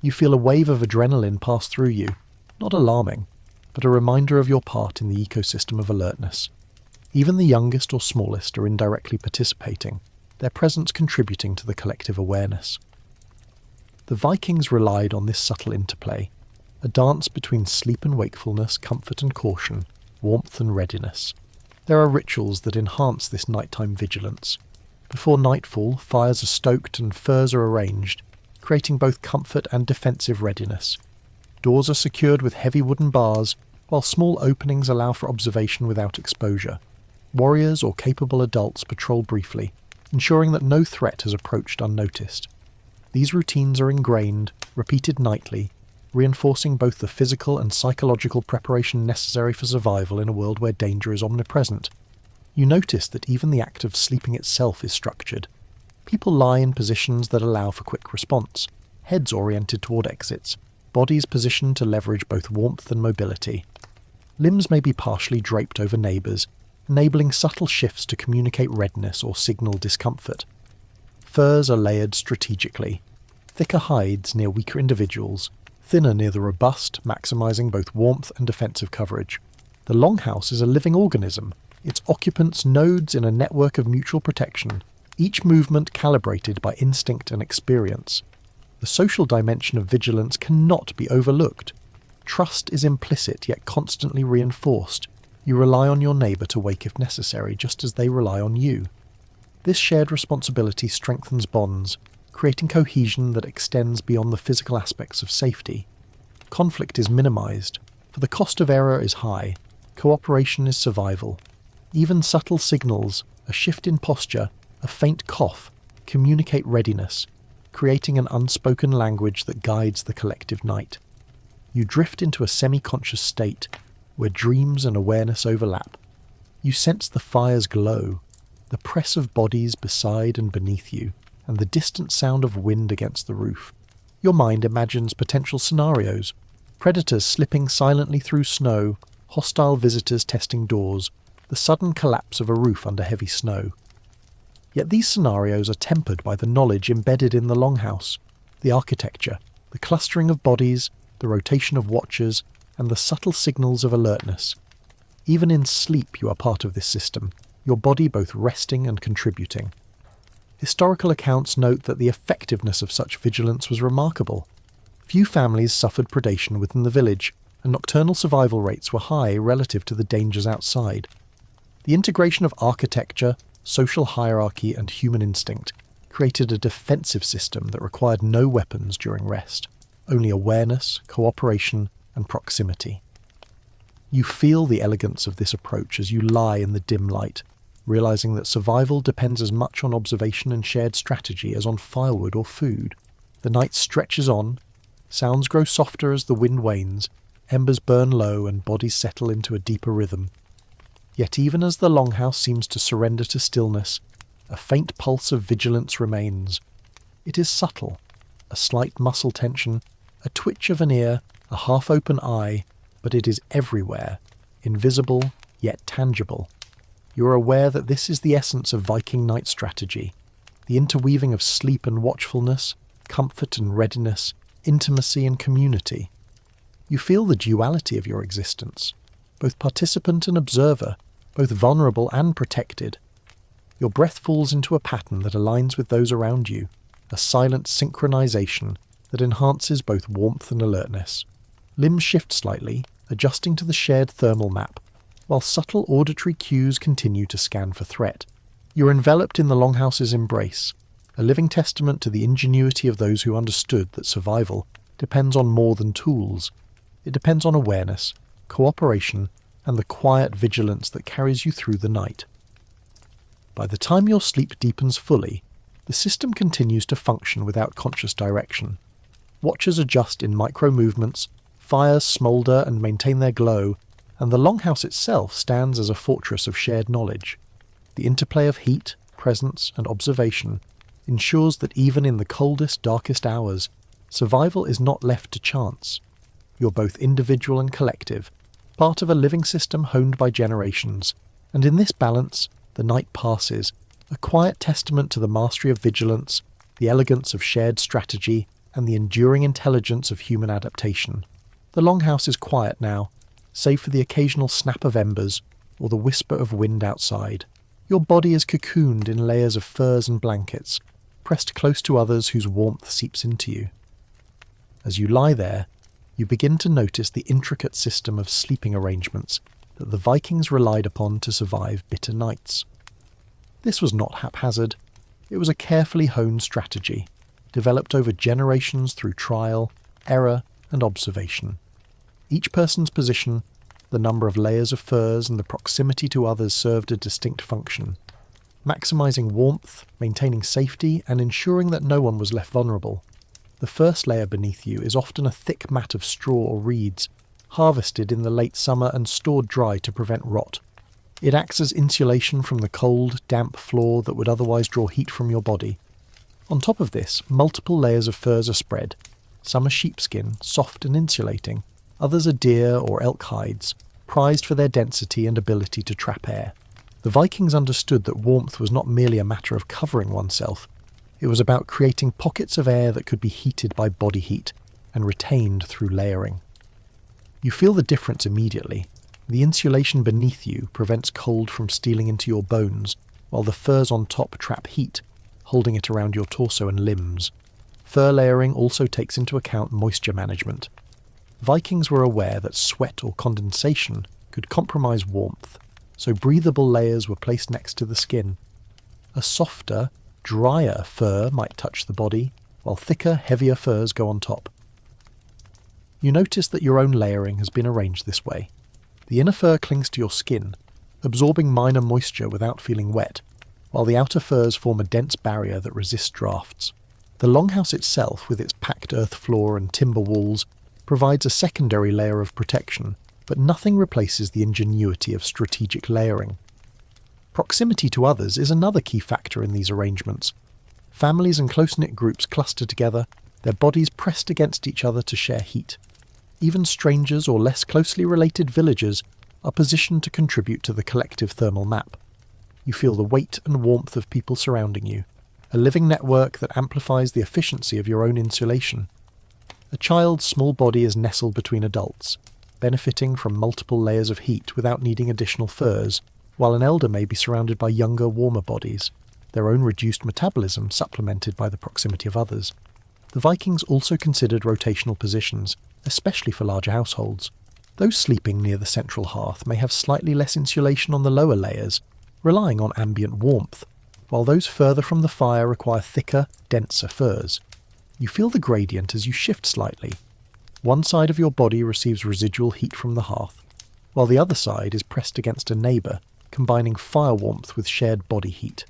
You feel a wave of adrenaline pass through you, not alarming, but a reminder of your part in the ecosystem of alertness. Even the youngest or smallest are indirectly participating, their presence contributing to the collective awareness. The Vikings relied on this subtle interplay, a dance between sleep and wakefulness, comfort and caution, warmth and readiness. There are rituals that enhance this nighttime vigilance. Before nightfall, fires are stoked and furs are arranged, creating both comfort and defensive readiness. Doors are secured with heavy wooden bars, while small openings allow for observation without exposure. Warriors or capable adults patrol briefly, ensuring that no threat has approached unnoticed. These routines are ingrained, repeated nightly, reinforcing both the physical and psychological preparation necessary for survival in a world where danger is omnipresent. You notice that even the act of sleeping itself is structured. People lie in positions that allow for quick response, heads oriented toward exits, bodies positioned to leverage both warmth and mobility. Limbs may be partially draped over neighbours, enabling subtle shifts to communicate redness or signal discomfort. Furs are layered strategically. Thicker hides near weaker individuals, thinner near the robust, maximising both warmth and defensive coverage. The longhouse is a living organism, its occupants nodes in a network of mutual protection, each movement calibrated by instinct and experience. The social dimension of vigilance cannot be overlooked. Trust is implicit yet constantly reinforced. You rely on your neighbour to wake if necessary, just as they rely on you. This shared responsibility strengthens bonds, creating cohesion that extends beyond the physical aspects of safety. Conflict is minimised, for the cost of error is high. Cooperation is survival. Even subtle signals, a shift in posture, a faint cough, communicate readiness, creating an unspoken language that guides the collective night. You drift into a semi-conscious state, where dreams and awareness overlap. You sense the fire's glow, the press of bodies beside and beneath you, and the distant sound of wind against the roof. Your mind imagines potential scenarios: predators slipping silently through snow, hostile visitors testing doors, the sudden collapse of a roof under heavy snow. Yet these scenarios are tempered by the knowledge embedded in the longhouse, the architecture, the clustering of bodies, the rotation of watchers, and the subtle signals of alertness. Even in sleep you are part of this system, your body both resting and contributing. Historical accounts note that the effectiveness of such vigilance was remarkable. Few families suffered predation within the village, and nocturnal survival rates were high relative to the dangers outside. The integration of architecture, social hierarchy, and human instinct created a defensive system that required no weapons during rest, only awareness, cooperation, and proximity. You feel the elegance of this approach as you lie in the dim light, realizing that survival depends as much on observation and shared strategy as on firewood or food. The night stretches on, sounds grow softer as the wind wanes, embers burn low and bodies settle into a deeper rhythm. Yet even as the longhouse seems to surrender to stillness, a faint pulse of vigilance remains. It is subtle, a slight muscle tension, a twitch of an ear, a half-open eye, but it is everywhere, invisible yet tangible. You are aware that this is the essence of Viking night strategy, the interweaving of sleep and watchfulness, comfort and readiness, intimacy and community. You feel the duality of your existence, both participant and observer, both vulnerable and protected. Your breath falls into a pattern that aligns with those around you, a silent synchronization that enhances both warmth and alertness. Limbs shift slightly, adjusting to the shared thermal map, while subtle auditory cues continue to scan for threat. You're enveloped in the longhouse's embrace, a living testament to the ingenuity of those who understood that survival depends on more than tools. It depends on awareness, cooperation, and the quiet vigilance that carries you through the night. By the time your sleep deepens fully, the system continues to function without conscious direction. Watchers adjust in micro-movements, fires smoulder and maintain their glow, and the longhouse itself stands as a fortress of shared knowledge. The interplay of heat, presence, and observation ensures that even in the coldest, darkest hours, survival is not left to chance. You're both individual and collective, part of a living system honed by generations, and in this balance, the night passes, a quiet testament to the mastery of vigilance, the elegance of shared strategy, and the enduring intelligence of human adaptation. The longhouse is quiet now, save for the occasional snap of embers or the whisper of wind outside. Your body is cocooned in layers of furs and blankets, pressed close to others whose warmth seeps into you. As you lie there, you begin to notice the intricate system of sleeping arrangements that the Vikings relied upon to survive bitter nights. This was not haphazard. It was a carefully honed strategy, developed over generations through trial, error, and observation. Each person's position, the number of layers of furs, and the proximity to others served a distinct function, maximizing warmth, maintaining safety, and ensuring that no one was left vulnerable. The first layer beneath you is often a thick mat of straw or reeds, harvested in the late summer and stored dry to prevent rot. It acts as insulation from the cold, damp floor that would otherwise draw heat from your body. On top of this, multiple layers of furs are spread. Some are sheepskin, soft and insulating. Others are deer or elk hides, prized for their density and ability to trap air. The Vikings understood that warmth was not merely a matter of covering oneself. It was about creating pockets of air that could be heated by body heat and retained through layering. You feel the difference immediately. The insulation beneath you prevents cold from stealing into your bones, while the furs on top trap heat, holding it around your torso and limbs. Fur layering also takes into account moisture management. Vikings were aware that sweat or condensation could compromise warmth, so breathable layers were placed next to the skin. A softer, drier fur might touch the body, while thicker, heavier furs go on top. You notice that your own layering has been arranged this way. The inner fur clings to your skin, absorbing minor moisture without feeling wet, while the outer furs form a dense barrier that resists drafts. The longhouse itself, with its packed earth floor and timber walls, provides a secondary layer of protection, but nothing replaces the ingenuity of strategic layering. Proximity to others is another key factor in these arrangements. Families and close-knit groups cluster together, their bodies pressed against each other to share heat. Even strangers or less closely related villagers are positioned to contribute to the collective thermal map. You feel the weight and warmth of people surrounding you, a living network that amplifies the efficiency of your own insulation. A child's small body is nestled between adults, benefiting from multiple layers of heat without needing additional furs, while an elder may be surrounded by younger, warmer bodies, their own reduced metabolism supplemented by the proximity of others. The Vikings also considered rotational positions, especially for larger households. Those sleeping near the central hearth may have slightly less insulation on the lower layers, relying on ambient warmth, while those further from the fire require thicker, denser furs. You feel the gradient as you shift slightly. One side of your body receives residual heat from the hearth, while the other side is pressed against a neighbour, combining fire warmth with shared body heat.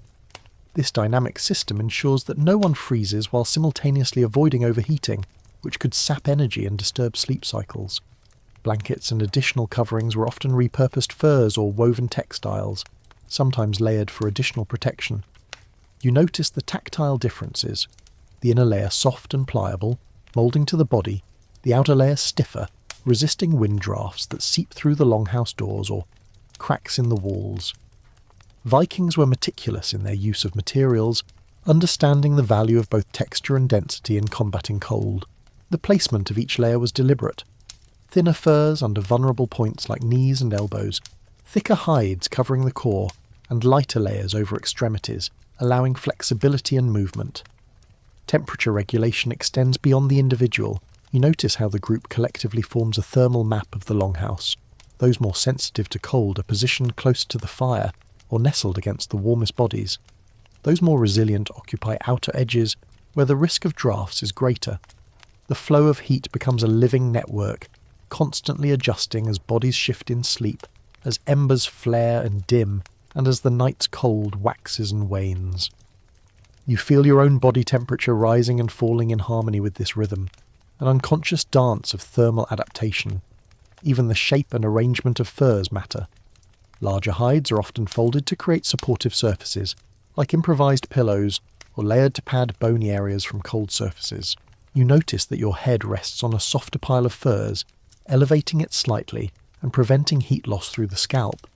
This dynamic system ensures that no one freezes while simultaneously avoiding overheating, which could sap energy and disturb sleep cycles. Blankets and additional coverings were often repurposed furs or woven textiles, sometimes layered for additional protection. You notice the tactile differences. The inner layer soft and pliable, moulding to the body, the outer layer stiffer, resisting wind drafts that seep through the longhouse doors or cracks in the walls. Vikings were meticulous in their use of materials, understanding the value of both texture and density in combating cold. The placement of each layer was deliberate. Thinner furs under vulnerable points like knees and elbows, thicker hides covering the core, and lighter layers over extremities, allowing flexibility and movement. Temperature regulation extends beyond the individual. You notice how the group collectively forms a thermal map of the longhouse. Those more sensitive to cold are positioned close to the fire or nestled against the warmest bodies. Those more resilient occupy outer edges where the risk of drafts is greater. The flow of heat becomes a living network, constantly adjusting as bodies shift in sleep, as embers flare and dim, and as the night's cold waxes and wanes. You feel your own body temperature rising and falling in harmony with this rhythm, an unconscious dance of thermal adaptation. Even the shape and arrangement of furs matter. Larger hides are often folded to create supportive surfaces, like improvised pillows, or layered to pad bony areas from cold surfaces. You notice that your head rests on a softer pile of furs, elevating it slightly and preventing heat loss through the scalp.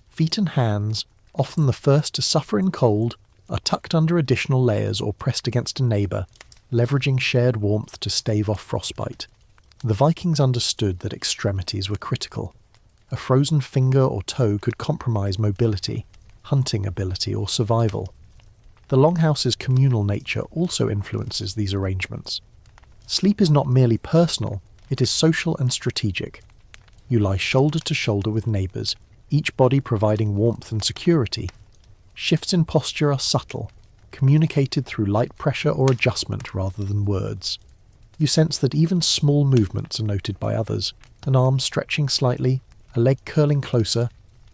Feet and hands, often the first to suffer in cold, are tucked under additional layers or pressed against a neighbour, leveraging shared warmth to stave off frostbite. The Vikings understood that extremities were critical. A frozen finger or toe could compromise mobility, hunting ability, or survival. The longhouse's communal nature also influences these arrangements. Sleep is not merely personal, it is social and strategic. You lie shoulder to shoulder with neighbours, each body providing warmth and security. Shifts in posture are subtle, communicated through light pressure or adjustment rather than words. You sense that even small movements are noted by others, an arm stretching slightly, a leg curling closer,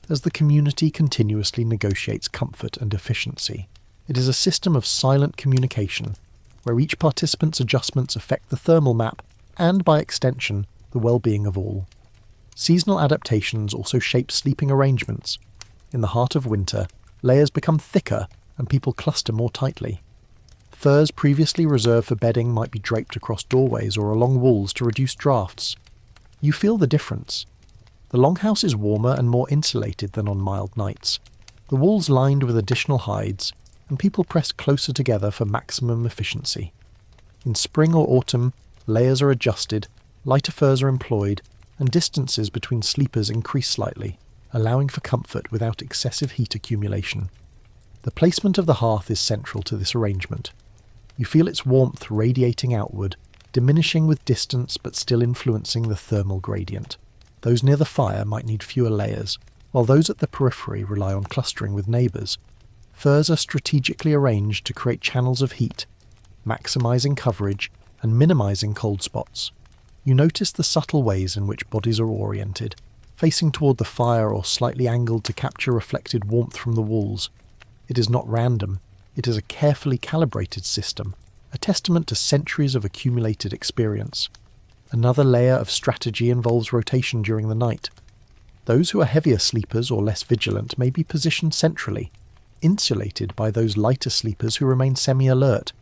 as the community continuously negotiates comfort and efficiency. It is a system of silent communication, where each participant's adjustments affect the thermal map and, by extension, the well-being of all. Seasonal adaptations also shape sleeping arrangements. In the heart of winter, layers become thicker and people cluster more tightly. Furs previously reserved for bedding might be draped across doorways or along walls to reduce drafts. You feel the difference. The longhouse is warmer and more insulated than on mild nights. the walls lined with additional hides, and people press closer together for maximum efficiency. In spring or autumn, layers are adjusted, lighter furs are employed, and distances between sleepers increase slightly, allowing for comfort without excessive heat accumulation. The placement of the hearth is central to this arrangement. You feel its warmth radiating outward, diminishing with distance but still influencing the thermal gradient. Those near the fire might need fewer layers, while those at the periphery rely on clustering with neighbours. Furs are strategically arranged to create channels of heat, maximising coverage and minimising cold spots. You notice the subtle ways in which bodies are oriented, facing toward the fire or slightly angled to capture reflected warmth from the walls. It is not random, it is a carefully calibrated system, a testament to centuries of accumulated experience. Another layer of strategy involves rotation during the night. Those who are heavier sleepers or less vigilant may be positioned centrally, insulated by those lighter sleepers who remain semi-alert,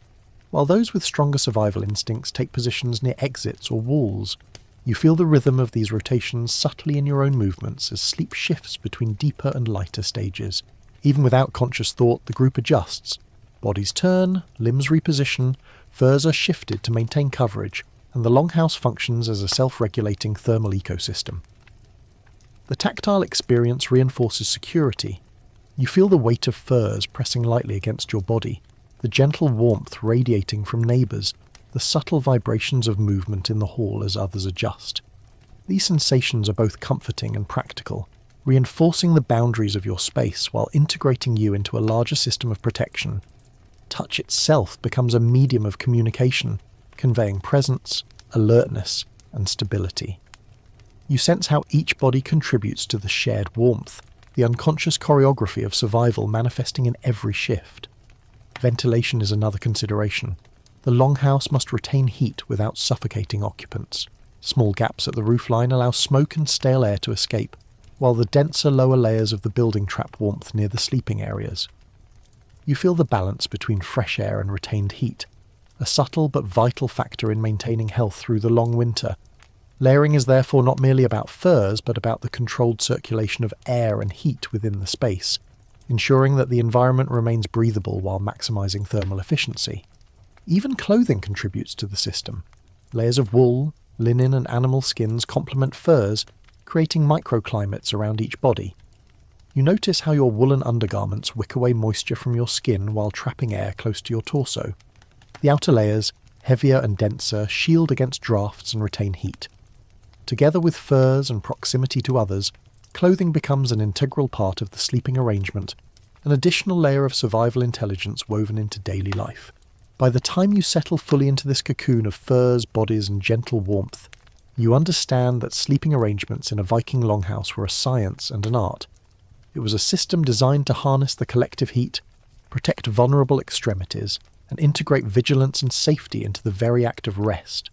while those with stronger survival instincts take positions near exits or walls. You feel the rhythm of these rotations subtly in your own movements as sleep shifts between deeper and lighter stages. Even without conscious thought, the group adjusts. Bodies turn, limbs reposition, furs are shifted to maintain coverage, and the longhouse functions as a self-regulating thermal ecosystem. The tactile experience reinforces security. You feel the weight of furs pressing lightly against your body, the gentle warmth radiating from neighbours, the subtle vibrations of movement in the hall as others adjust. These sensations are both comforting and practical, reinforcing the boundaries of your space while integrating you into a larger system of protection. Touch itself becomes a medium of communication, conveying presence, alertness, and stability. You sense how each body contributes to the shared warmth, the unconscious choreography of survival manifesting in every shift. Ventilation is another consideration. The longhouse must retain heat without suffocating occupants. Small gaps at the roofline allow smoke and stale air to escape, while the denser lower layers of the building trap warmth near the sleeping areas. You feel the balance between fresh air and retained heat, a subtle but vital factor in maintaining health through the long winter. Layering is therefore not merely about furs, but about the controlled circulation of air and heat within the space, ensuring that the environment remains breathable while maximising thermal efficiency. Even clothing contributes to the system. Layers of wool, linen and animal skins complement furs, creating microclimates around each body. You notice how your woolen undergarments wick away moisture from your skin while trapping air close to your torso. The outer layers, heavier and denser, shield against drafts and retain heat. Together with furs and proximity to others, clothing becomes an integral part of the sleeping arrangement, an additional layer of survival intelligence woven into daily life. By the time you settle fully into this cocoon of furs, bodies, and gentle warmth, you understand that sleeping arrangements in a Viking longhouse were a science and an art. It was a system designed to harness the collective heat, protect vulnerable extremities, and integrate vigilance and safety into the very act of rest.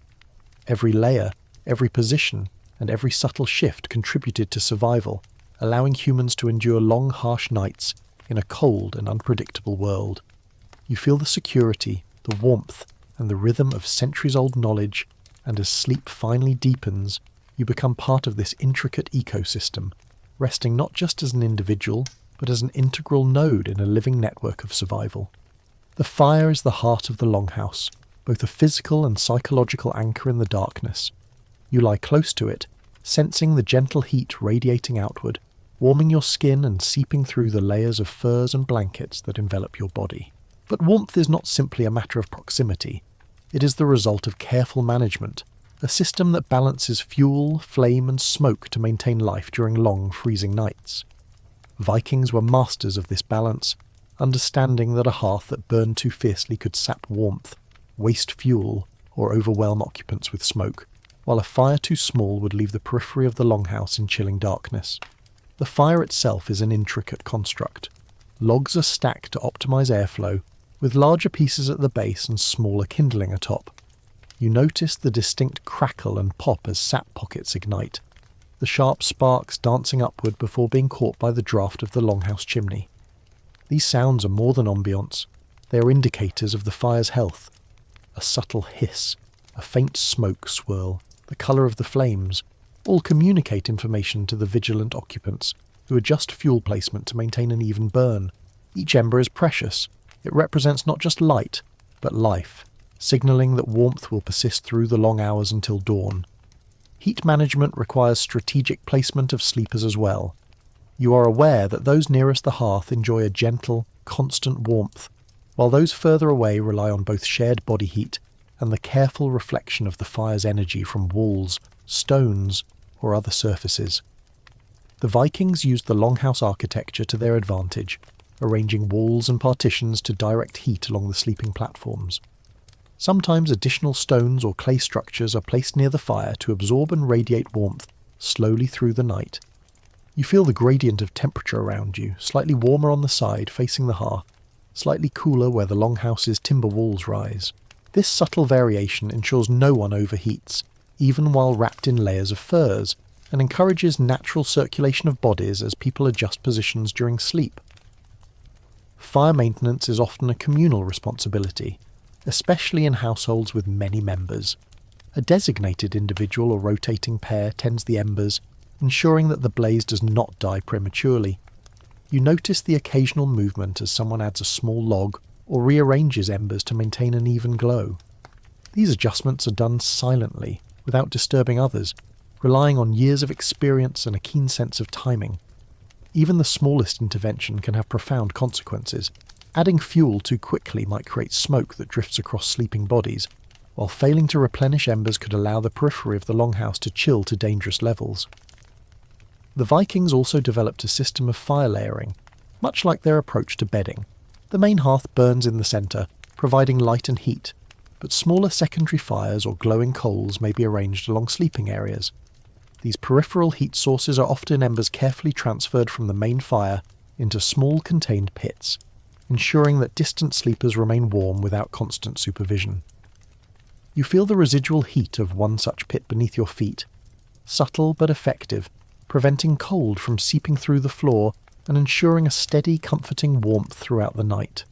Every layer, every position, and every subtle shift contributed to survival, allowing humans to endure long, harsh nights in a cold and unpredictable world. You feel the security, the warmth, and the rhythm of centuries-old knowledge, and as sleep finally deepens, you become part of this intricate ecosystem, resting not just as an individual, but as an integral node in a living network of survival. The fire is the heart of the longhouse, both a physical and psychological anchor in the darkness. You lie close to it, sensing the gentle heat radiating outward, warming your skin and seeping through the layers of furs and blankets that envelop your body. But warmth is not simply a matter of proximity. It is the result of careful management, a system that balances fuel, flame and smoke to maintain life during long, freezing nights. Vikings were masters of this balance, understanding that a hearth that burned too fiercely could sap warmth, waste fuel, or overwhelm occupants with smoke, while a fire too small would leave the periphery of the longhouse in chilling darkness. The fire itself is an intricate construct. Logs are stacked to optimize airflow, with larger pieces at the base and smaller kindling atop. You notice the distinct crackle and pop as sap pockets ignite, the sharp sparks dancing upward before being caught by the draft of the longhouse chimney. These sounds are more than ambience. They are indicators of the fire's health. A subtle hiss, a faint smoke swirl, the colour of the flames, all communicate information to the vigilant occupants, who adjust fuel placement to maintain an even burn. Each ember is precious. It represents not just light, but life, signalling that warmth will persist through the long hours until dawn. Heat management requires strategic placement of sleepers as well. You are aware that those nearest the hearth enjoy a gentle, constant warmth, while those further away rely on both shared body heat and the careful reflection of the fire's energy from walls, stones, or other surfaces. The Vikings used the longhouse architecture to their advantage, arranging walls and partitions to direct heat along the sleeping platforms. Sometimes additional stones or clay structures are placed near the fire to absorb and radiate warmth slowly through the night. You feel the gradient of temperature around you, slightly warmer on the side facing the hearth, slightly cooler where the longhouse's timber walls rise. This subtle variation ensures no one overheats, even while wrapped in layers of furs, and encourages natural circulation of bodies as people adjust positions during sleep. Fire maintenance is often a communal responsibility, especially in households with many members. A designated individual or rotating pair tends the embers, ensuring that the blaze does not die prematurely. You notice the occasional movement as someone adds a small log or rearranges embers to maintain an even glow. These adjustments are done silently, without disturbing others, relying on years of experience and a keen sense of timing. Even the smallest intervention can have profound consequences. Adding fuel too quickly might create smoke that drifts across sleeping bodies, while failing to replenish embers could allow the periphery of the longhouse to chill to dangerous levels. The Vikings also developed a system of fire layering, much like their approach to bedding. The main hearth burns in the centre, providing light and heat, but smaller secondary fires or glowing coals may be arranged along sleeping areas. These peripheral heat sources are often embers carefully transferred from the main fire into small contained pits, ensuring that distant sleepers remain warm without constant supervision. You feel the residual heat of one such pit beneath your feet, subtle but effective, preventing cold from seeping through the floor and ensuring a steady, comforting warmth throughout the night.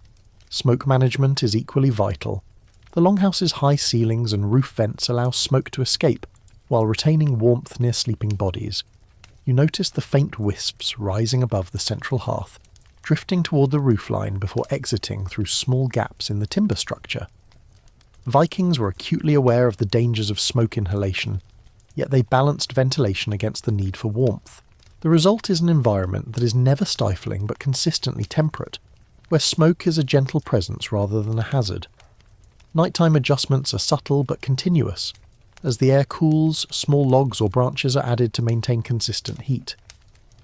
Smoke management is equally vital. The longhouse's high ceilings and roof vents allow smoke to escape, while retaining warmth near sleeping bodies. You notice the faint wisps rising above the central hearth, drifting toward the roofline before exiting through small gaps in the timber structure. Vikings were acutely aware of the dangers of smoke inhalation, yet they balanced ventilation against the need for warmth. The result is an environment that is never stifling but consistently temperate, where smoke is a gentle presence rather than a hazard. Nighttime adjustments are subtle but continuous. As the air cools, small logs or branches are added to maintain consistent heat.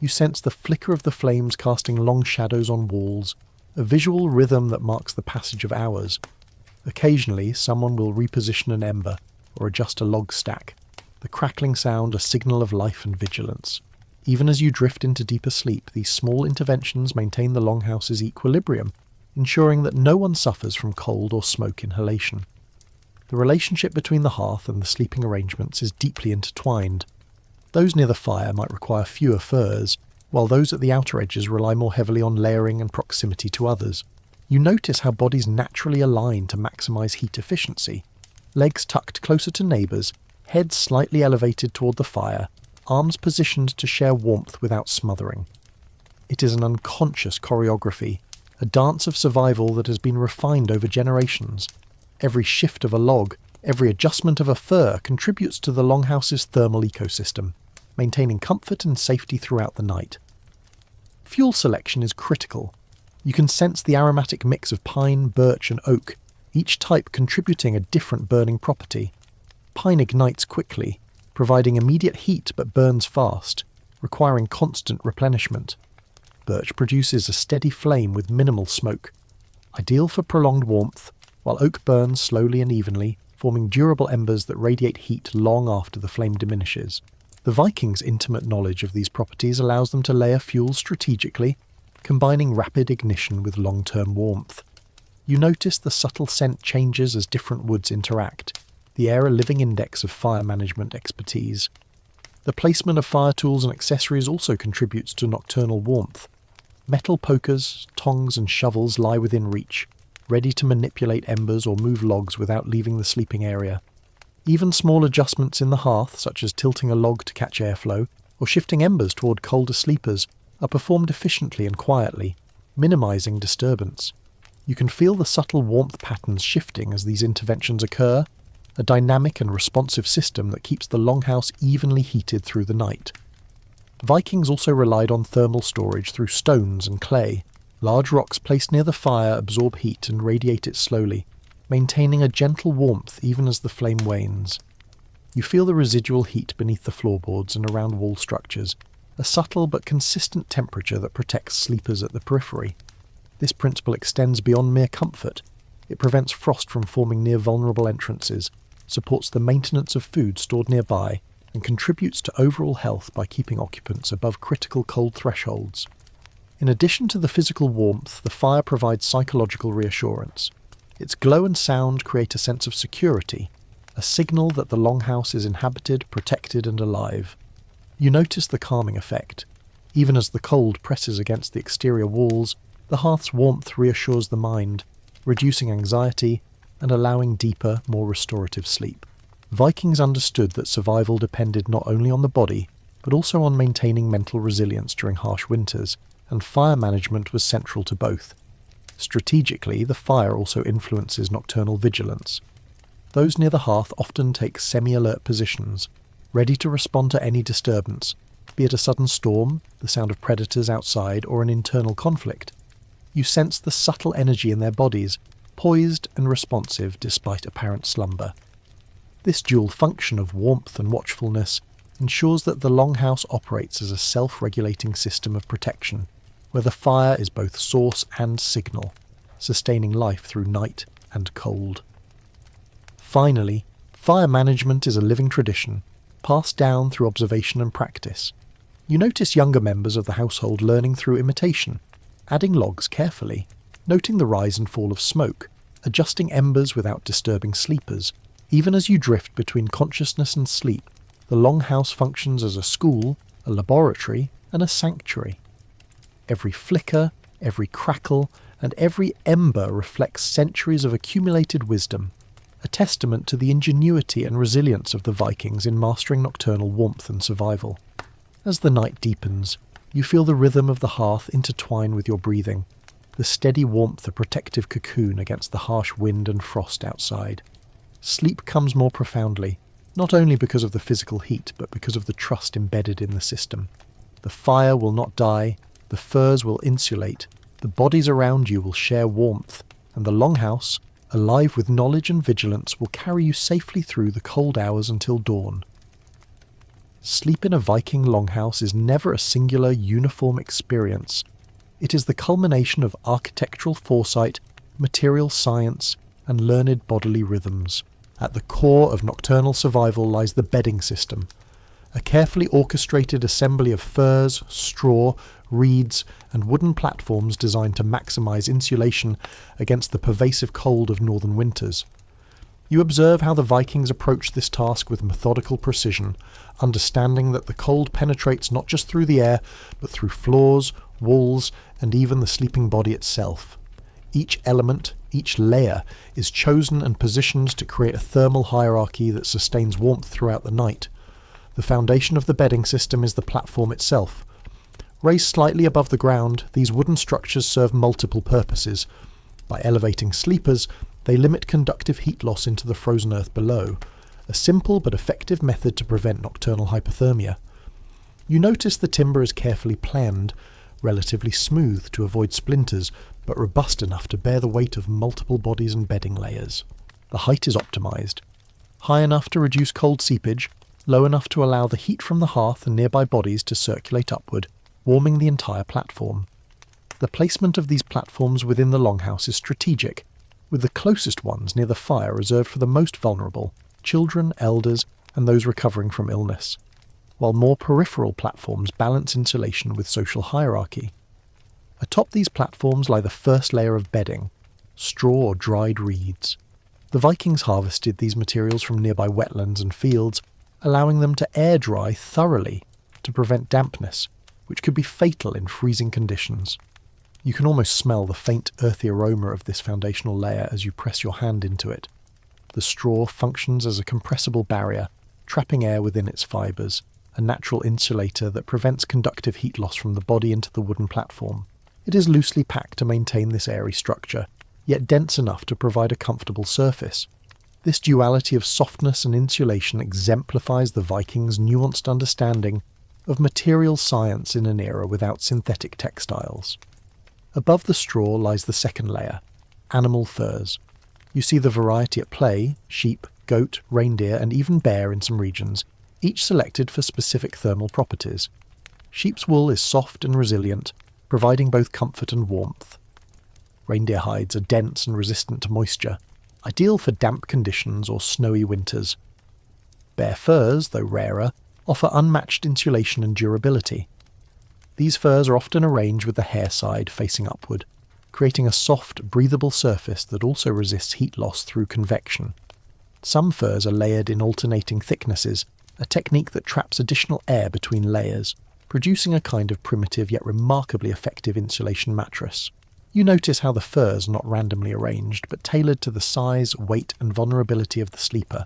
You sense the flicker of the flames casting long shadows on walls, a visual rhythm that marks the passage of hours. Occasionally, someone will reposition an ember or adjust a log stack, the crackling sound a signal of life and vigilance. Even as you drift into deeper sleep, these small interventions maintain the longhouse's equilibrium, ensuring that no one suffers from cold or smoke inhalation. The relationship between the hearth and the sleeping arrangements is deeply intertwined. Those near the fire might require fewer furs, while those at the outer edges rely more heavily on layering and proximity to others. You notice how bodies naturally align to maximize heat efficiency. Legs tucked closer to neighbors, heads slightly elevated toward the fire, arms positioned to share warmth without smothering. It is an unconscious choreography, a dance of survival that has been refined over generations. Every shift of a log, every adjustment of a fur contributes to the longhouse's thermal ecosystem, maintaining comfort and safety throughout the night. Fuel selection is critical. You can sense the aromatic mix of pine, birch and oak, each type contributing a different burning property. Pine ignites quickly, providing immediate heat but burns fast, requiring constant replenishment. Birch produces a steady flame with minimal smoke, ideal for prolonged warmth, while oak burns slowly and evenly, forming durable embers that radiate heat long after the flame diminishes. The Vikings' intimate knowledge of these properties allows them to layer fuel strategically, combining rapid ignition with long-term warmth. You notice the subtle scent changes as different woods interact, the air a living index of fire management expertise. The placement of fire tools and accessories also contributes to nocturnal warmth. Metal pokers, tongs and shovels lie within reach, ready to manipulate embers or move logs without leaving the sleeping area. Even small adjustments in the hearth, such as tilting a log to catch airflow, or shifting embers toward colder sleepers, are performed efficiently and quietly, minimizing disturbance. You can feel the subtle warmth patterns shifting as these interventions occur, a dynamic and responsive system that keeps the longhouse evenly heated through the night. Vikings also relied on thermal storage through stones and clay. Large rocks placed near the fire absorb heat and radiate it slowly, maintaining a gentle warmth even as the flame wanes. You feel the residual heat beneath the floorboards and around wall structures, a subtle but consistent temperature that protects sleepers at the periphery. This principle extends beyond mere comfort. It prevents frost from forming near vulnerable entrances, supports the maintenance of food stored nearby, and contributes to overall health by keeping occupants above critical cold thresholds. In addition to the physical warmth, the fire provides psychological reassurance. Its glow and sound create a sense of security, a signal that the longhouse is inhabited, protected, and alive. You notice the calming effect. Even as the cold presses against the exterior walls, the hearth's warmth reassures the mind, reducing anxiety and allowing deeper, more restorative sleep. Vikings understood that survival depended not only on the body, but also on maintaining mental resilience during harsh winters, and fire management was central to both. Strategically, the fire also influences nocturnal vigilance. Those near the hearth often take semi-alert positions, ready to respond to any disturbance, be it a sudden storm, the sound of predators outside, or an internal conflict. You sense the subtle energy in their bodies, poised and responsive despite apparent slumber. This dual function of warmth and watchfulness ensures that the longhouse operates as a self-regulating system of protection, where the fire is both source and signal, sustaining life through night and cold. Finally, fire management is a living tradition, passed down through observation and practice. You notice younger members of the household learning through imitation, adding logs carefully, noting the rise and fall of smoke, adjusting embers without disturbing sleepers. Even as you drift between consciousness and sleep, the longhouse functions as a school, a laboratory, and a sanctuary. Every flicker, every crackle, and every ember reflects centuries of accumulated wisdom, a testament to the ingenuity and resilience of the Vikings in mastering nocturnal warmth and survival. As the night deepens, you feel the rhythm of the hearth intertwine with your breathing, the steady warmth a protective cocoon against the harsh wind and frost outside. Sleep comes more profoundly, not only because of the physical heat, but because of the trust embedded in the system. The fire will not die, the furs will insulate, the bodies around you will share warmth, and the longhouse, alive with knowledge and vigilance, will carry you safely through the cold hours until dawn. Sleep in a Viking longhouse is never a singular, uniform experience. It is the culmination of architectural foresight, material science, and learned bodily rhythms. At the core of nocturnal survival lies the bedding system, a carefully orchestrated assembly of furs, straw, reeds, and wooden platforms designed to maximize insulation against the pervasive cold of northern winters. You observe how the Vikings approached this task with methodical precision, understanding that the cold penetrates not just through the air, but through floors, walls, and even the sleeping body itself. Each element, each layer, is chosen and positioned to create a thermal hierarchy that sustains warmth throughout the night. The foundation of the bedding system is the platform itself. Raised slightly above the ground, these wooden structures serve multiple purposes. By elevating sleepers, they limit conductive heat loss into the frozen earth below, a simple but effective method to prevent nocturnal hypothermia. You notice the timber is carefully planned, relatively smooth to avoid splinters, but robust enough to bear the weight of multiple bodies and bedding layers. The height is optimized, high enough to reduce cold seepage, low enough to allow the heat from the hearth and nearby bodies to circulate upward, warming the entire platform. The placement of these platforms within the longhouse is strategic, with the closest ones near the fire reserved for the most vulnerable, children, elders, and those recovering from illness, while more peripheral platforms balance insulation with social hierarchy. Atop these platforms lie the first layer of bedding, straw or dried reeds. The Vikings harvested these materials from nearby wetlands and fields, allowing them to air dry thoroughly to prevent dampness, which could be fatal in freezing conditions. You can almost smell the faint earthy aroma of this foundational layer as you press your hand into it. The straw functions as a compressible barrier, trapping air within its fibres. a natural insulator that prevents conductive heat loss from the body into the wooden platform. It is loosely packed to maintain this airy structure, yet dense enough to provide a comfortable surface. This duality of softness and insulation exemplifies the Vikings' nuanced understanding of material science in an era without synthetic textiles. Above the straw lies the second layer, animal furs. You see the variety at play: sheep, goat, reindeer, and even bear in some regions, each selected for specific thermal properties. Sheep's wool is soft and resilient, providing both comfort and warmth. Reindeer hides are dense and resistant to moisture, ideal for damp conditions or snowy winters. Bear furs, though rarer, offer unmatched insulation and durability. These furs are often arranged with the hair side facing upward, creating a soft, breathable surface that also resists heat loss through convection. Some furs are layered in alternating thicknesses, a technique that traps additional air between layers, producing a kind of primitive yet remarkably effective insulation mattress. You notice how the furs are not randomly arranged, but tailored to the size, weight, and vulnerability of the sleeper.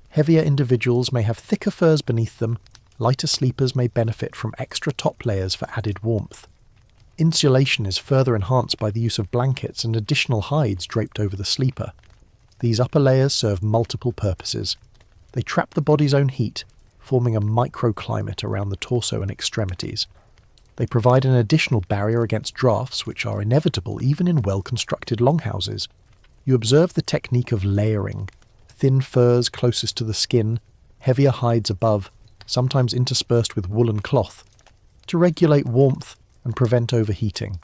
Heavier individuals may have thicker furs beneath them, lighter sleepers may benefit from extra top layers for added warmth. Insulation is further enhanced by the use of blankets and additional hides draped over the sleeper. These upper layers serve multiple purposes. They trap the body's own heat, forming a microclimate around the torso and extremities. They provide an additional barrier against drafts, which are inevitable even in well-constructed longhouses. You observe the technique of layering: thin furs closest to the skin, heavier hides above, sometimes interspersed with woolen cloth, to regulate warmth and prevent overheating.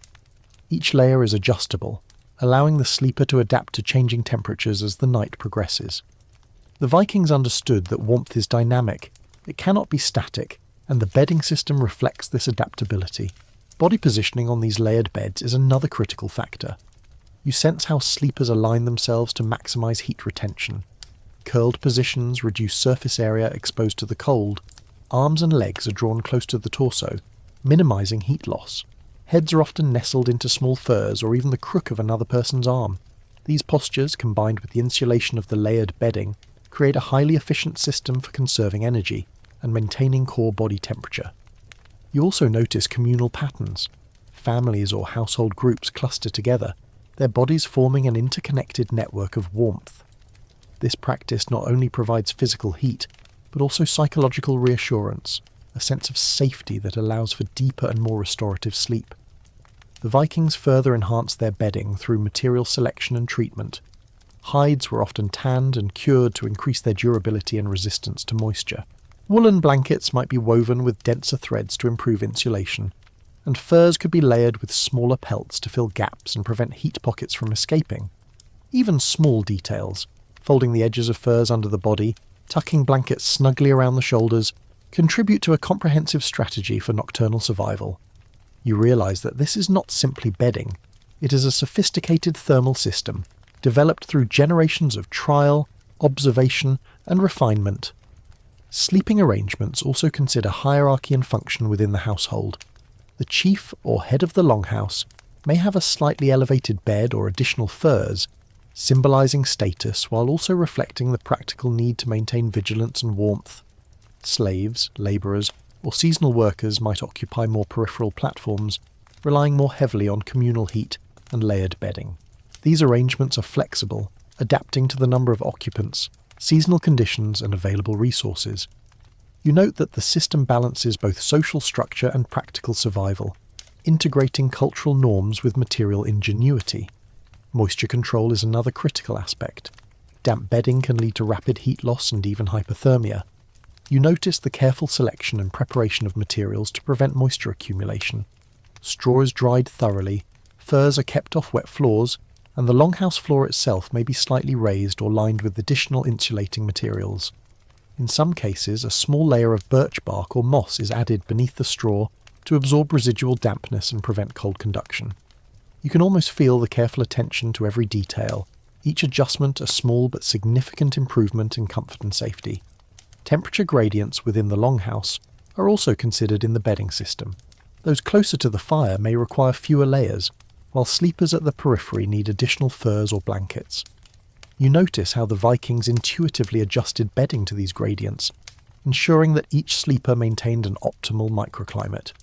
Each layer is adjustable, allowing the sleeper to adapt to changing temperatures as the night progresses. The Vikings understood that warmth is dynamic, it cannot be static, and the bedding system reflects this adaptability. Body positioning on these layered beds is another critical factor. You sense how sleepers align themselves to maximize heat retention. Curled positions reduce surface area exposed to the cold. Arms and legs are drawn close to the torso, minimizing heat loss. Heads are often nestled into small furs or even the crook of another person's arm. These postures, combined with the insulation of the layered bedding, create a highly efficient system for conserving energy and maintaining core body temperature. You also notice communal patterns. Families or household groups cluster together, their bodies forming an interconnected network of warmth. This practice not only provides physical heat, but also psychological reassurance, a sense of safety that allows for deeper and more restorative sleep. The Vikings further enhanced their bedding through material selection and treatment. Hides were often tanned and cured to increase their durability and resistance to moisture. Woolen blankets might be woven with denser threads to improve insulation, and furs could be layered with smaller pelts to fill gaps and prevent heat pockets from escaping. Even small details, folding the edges of furs under the body, tucking blankets snugly around the shoulders, contribute to a comprehensive strategy for nocturnal survival. You realize that this is not simply bedding, it is a sophisticated thermal system, developed through generations of trial, observation, and refinement. Sleeping arrangements also consider hierarchy and function within the household. The chief or head of the longhouse may have a slightly elevated bed or additional furs, symbolizing status while also reflecting the practical need to maintain vigilance and warmth. Slaves, laborers, or seasonal workers might occupy more peripheral platforms, relying more heavily on communal heat and layered bedding. These arrangements are flexible, adapting to the number of occupants, seasonal conditions, and available resources. You note that the system balances both social structure and practical survival, integrating cultural norms with material ingenuity. Moisture control is another critical aspect. Damp bedding can lead to rapid heat loss and even hypothermia. You notice the careful selection and preparation of materials to prevent moisture accumulation. Straw is dried thoroughly, furs are kept off wet floors, and the longhouse floor itself may be slightly raised or lined with additional insulating materials. In some cases, a small layer of birch bark or moss is added beneath the straw to absorb residual dampness and prevent cold conduction. You can almost feel the careful attention to every detail, each adjustment a small but significant improvement in comfort and safety. Temperature gradients within the longhouse are also considered in the bedding system. Those closer to the fire may require fewer layers, while sleepers at the periphery need additional furs or blankets. You notice how the Vikings intuitively adjusted bedding to these gradients, ensuring that each sleeper maintained an optimal microclimate.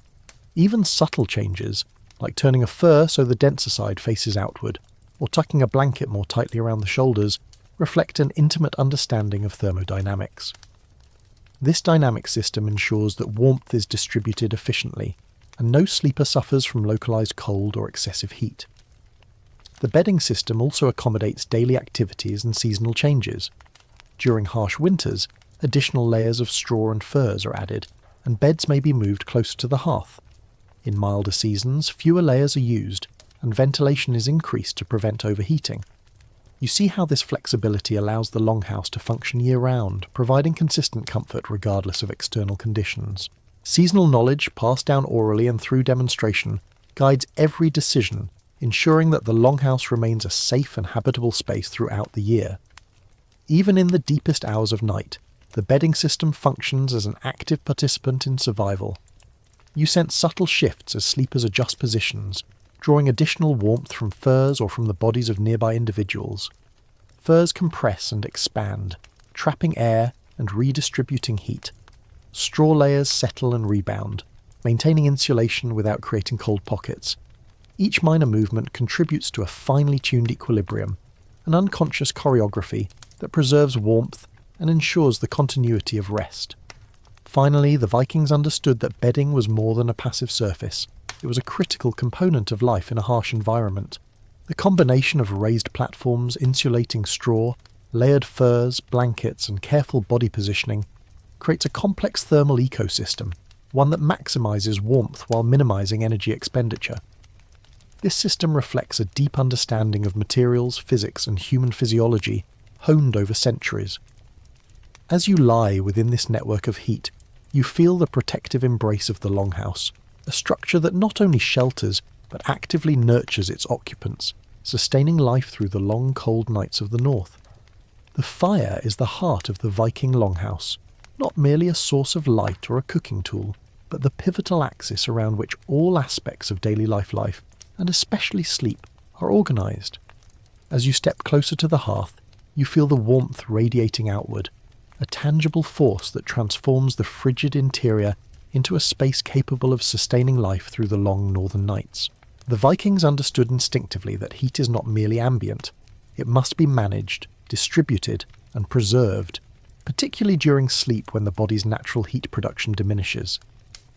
Even subtle changes, like turning a fur so the denser side faces outward, or tucking a blanket more tightly around the shoulders, reflect an intimate understanding of thermodynamics. This dynamic system ensures that warmth is distributed efficiently, and no sleeper suffers from localized cold or excessive heat. The bedding system also accommodates daily activities and seasonal changes. During harsh winters, additional layers of straw and furs are added, and beds may be moved closer to the hearth. In milder seasons, fewer layers are used, and ventilation is increased to prevent overheating. You see how this flexibility allows the longhouse to function year-round, providing consistent comfort regardless of external conditions. Seasonal knowledge, passed down orally and through demonstration, guides every decision, ensuring that the longhouse remains a safe and habitable space throughout the year. Even in the deepest hours of night, the bedding system functions as an active participant in survival. You sense subtle shifts as sleepers adjust positions, drawing additional warmth from furs or from the bodies of nearby individuals. Furs compress and expand, trapping air and redistributing heat. Straw layers settle and rebound, maintaining insulation without creating cold pockets. Each minor movement contributes to a finely tuned equilibrium, an unconscious choreography that preserves warmth and ensures the continuity of rest. Finally, the Vikings understood that bedding was more than a passive surface. It was a critical component of life in a harsh environment. The combination of raised platforms, insulating straw, layered furs, blankets, and careful body positioning creates a complex thermal ecosystem, one that maximizes warmth while minimizing energy expenditure. This system reflects a deep understanding of materials, physics, and human physiology, honed over centuries. As you lie within this network of heat, you feel the protective embrace of the longhouse, a structure that not only shelters but actively nurtures its occupants, sustaining life through the long cold nights of the north. The fire is the heart of the Viking longhouse, not merely a source of light or a cooking tool, but the pivotal axis around which all aspects of daily life, and especially sleep, are organised. As you step closer to the hearth, you feel the warmth radiating outward, a tangible force that transforms the frigid interior into a space capable of sustaining life through the long northern nights. The Vikings understood instinctively that heat is not merely ambient. It must be managed, distributed, and preserved, particularly during sleep when the body's natural heat production diminishes.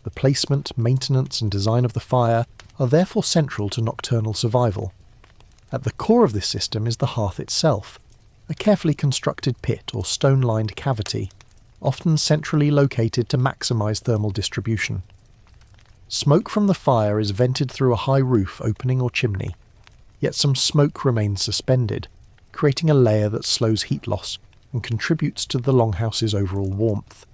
The placement, maintenance, and design of the fire are therefore central to nocturnal survival. At the core of this system is the hearth itself, a carefully constructed pit or stone-lined cavity, often centrally located to maximize thermal distribution. Smoke from the fire is vented through a high roof, opening, or chimney, yet some smoke remains suspended, creating a layer that slows heat loss and contributes to the longhouse's overall warmth.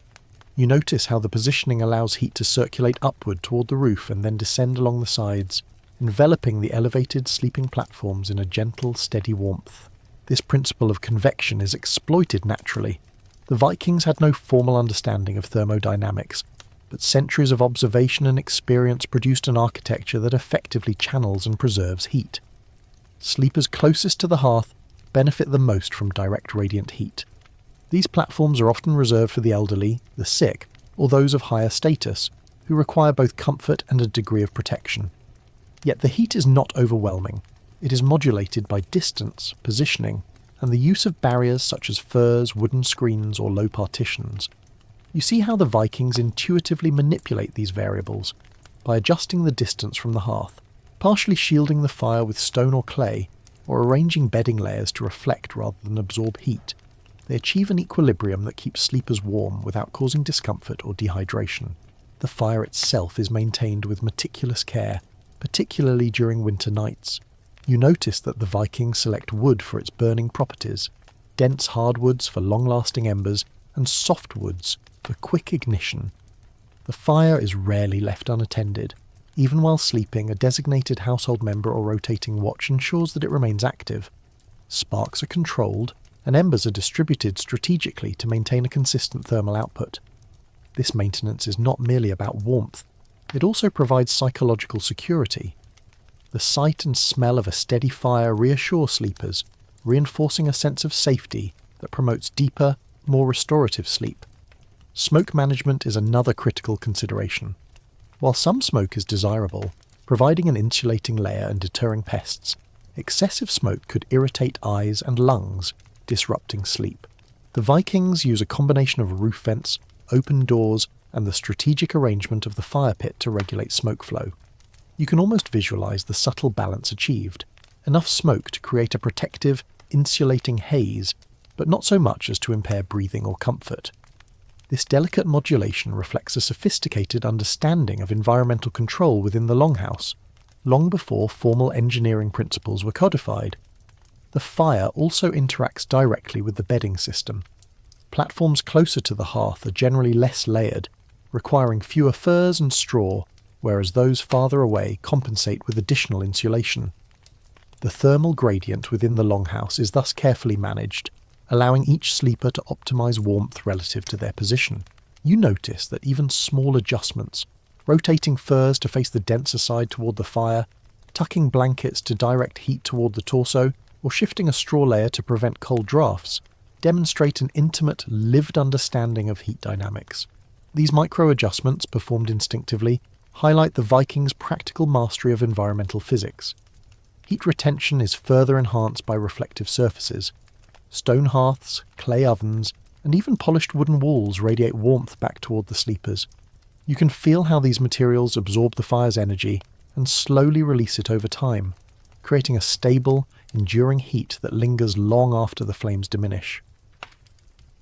You notice how the positioning allows heat to circulate upward toward the roof and then descend along the sides, enveloping the elevated sleeping platforms in a gentle, steady warmth. This principle of convection is exploited naturally. The Vikings had no formal understanding of thermodynamics, but centuries of observation and experience produced an architecture that effectively channels and preserves heat. Sleepers closest to the hearth benefit the most from direct radiant heat. These platforms are often reserved for the elderly, the sick, or those of higher status, who require both comfort and a degree of protection. Yet the heat is not overwhelming. It is modulated by distance, positioning, and the use of barriers such as furs, wooden screens, or low partitions. You see how the Vikings intuitively manipulate these variables by adjusting the distance from the hearth, partially shielding the fire with stone or clay, or arranging bedding layers to reflect rather than absorb heat. They achieve an equilibrium that keeps sleepers warm without causing discomfort or dehydration. The fire itself is maintained with meticulous care, particularly during winter nights. You notice that the Vikings select wood for its burning properties, dense hardwoods for long-lasting embers, and softwoods for quick ignition. The fire is rarely left unattended. Even while sleeping, a designated household member or rotating watch ensures that it remains active. Sparks are controlled, and embers are distributed strategically to maintain a consistent thermal output. This maintenance is not merely about warmth, it also provides psychological security. The sight and smell of a steady fire reassure sleepers, reinforcing a sense of safety that promotes deeper, more restorative sleep. Smoke management is another critical consideration. While some smoke is desirable, providing an insulating layer and deterring pests, excessive smoke could irritate eyes and lungs, disrupting sleep. The Vikings use a combination of roof vents, open doors, and the strategic arrangement of the fire pit to regulate smoke flow. You can almost visualize the subtle balance achieved. Enough smoke to create a protective, insulating haze, but not so much as to impair breathing or comfort. This delicate modulation reflects a sophisticated understanding of environmental control within the longhouse, long before formal engineering principles were codified. The fire also interacts directly with the bedding system. Platforms closer to the hearth are generally less layered, requiring fewer furs and straw, whereas those farther away compensate with additional insulation. The thermal gradient within the longhouse is thus carefully managed, allowing each sleeper to optimize warmth relative to their position. You notice that even small adjustments, rotating furs to face the denser side toward the fire, tucking blankets to direct heat toward the torso, or shifting a straw layer to prevent cold drafts, demonstrate an intimate, lived understanding of heat dynamics. These micro-adjustments, performed instinctively, highlight the Vikings' practical mastery of environmental physics. Heat retention is further enhanced by reflective surfaces. Stone hearths, clay ovens, and even polished wooden walls radiate warmth back toward the sleepers. You can feel how these materials absorb the fire's energy and slowly release it over time, creating a stable, enduring heat that lingers long after the flames diminish.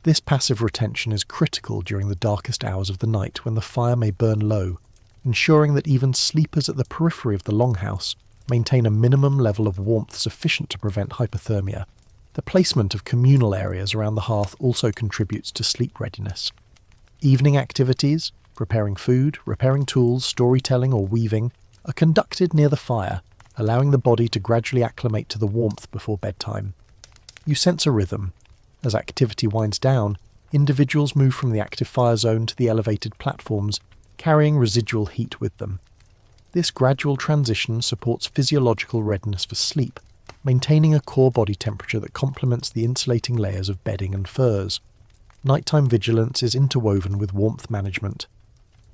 This passive retention is critical during the darkest hours of the night when the fire may burn low, ensuring that even sleepers at the periphery of the longhouse maintain a minimum level of warmth sufficient to prevent hypothermia. The placement of communal areas around the hearth also contributes to sleep readiness. Evening activities, preparing food, repairing tools, storytelling or weaving, are conducted near the fire, allowing the body to gradually acclimate to the warmth before bedtime. You sense a rhythm. As activity winds down, individuals move from the active fire zone to the elevated platforms, carrying residual heat with them. This gradual transition supports physiological readiness for sleep, maintaining a core body temperature that complements the insulating layers of bedding and furs. Nighttime vigilance is interwoven with warmth management.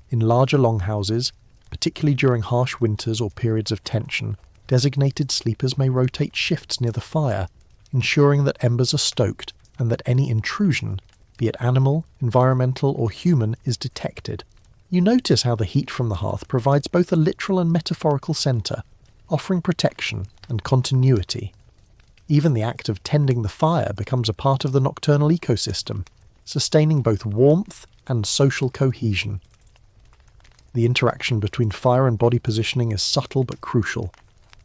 In larger longhouses, particularly during harsh winters or periods of tension, designated sleepers may rotate shifts near the fire, ensuring that embers are stoked and that any intrusion, be it animal, environmental or human, is detected. You notice how the heat from the hearth provides both a literal and metaphorical centre, offering protection and continuity. Even the act of tending the fire becomes a part of the nocturnal ecosystem, sustaining both warmth and social cohesion. The interaction between fire and body positioning is subtle but crucial.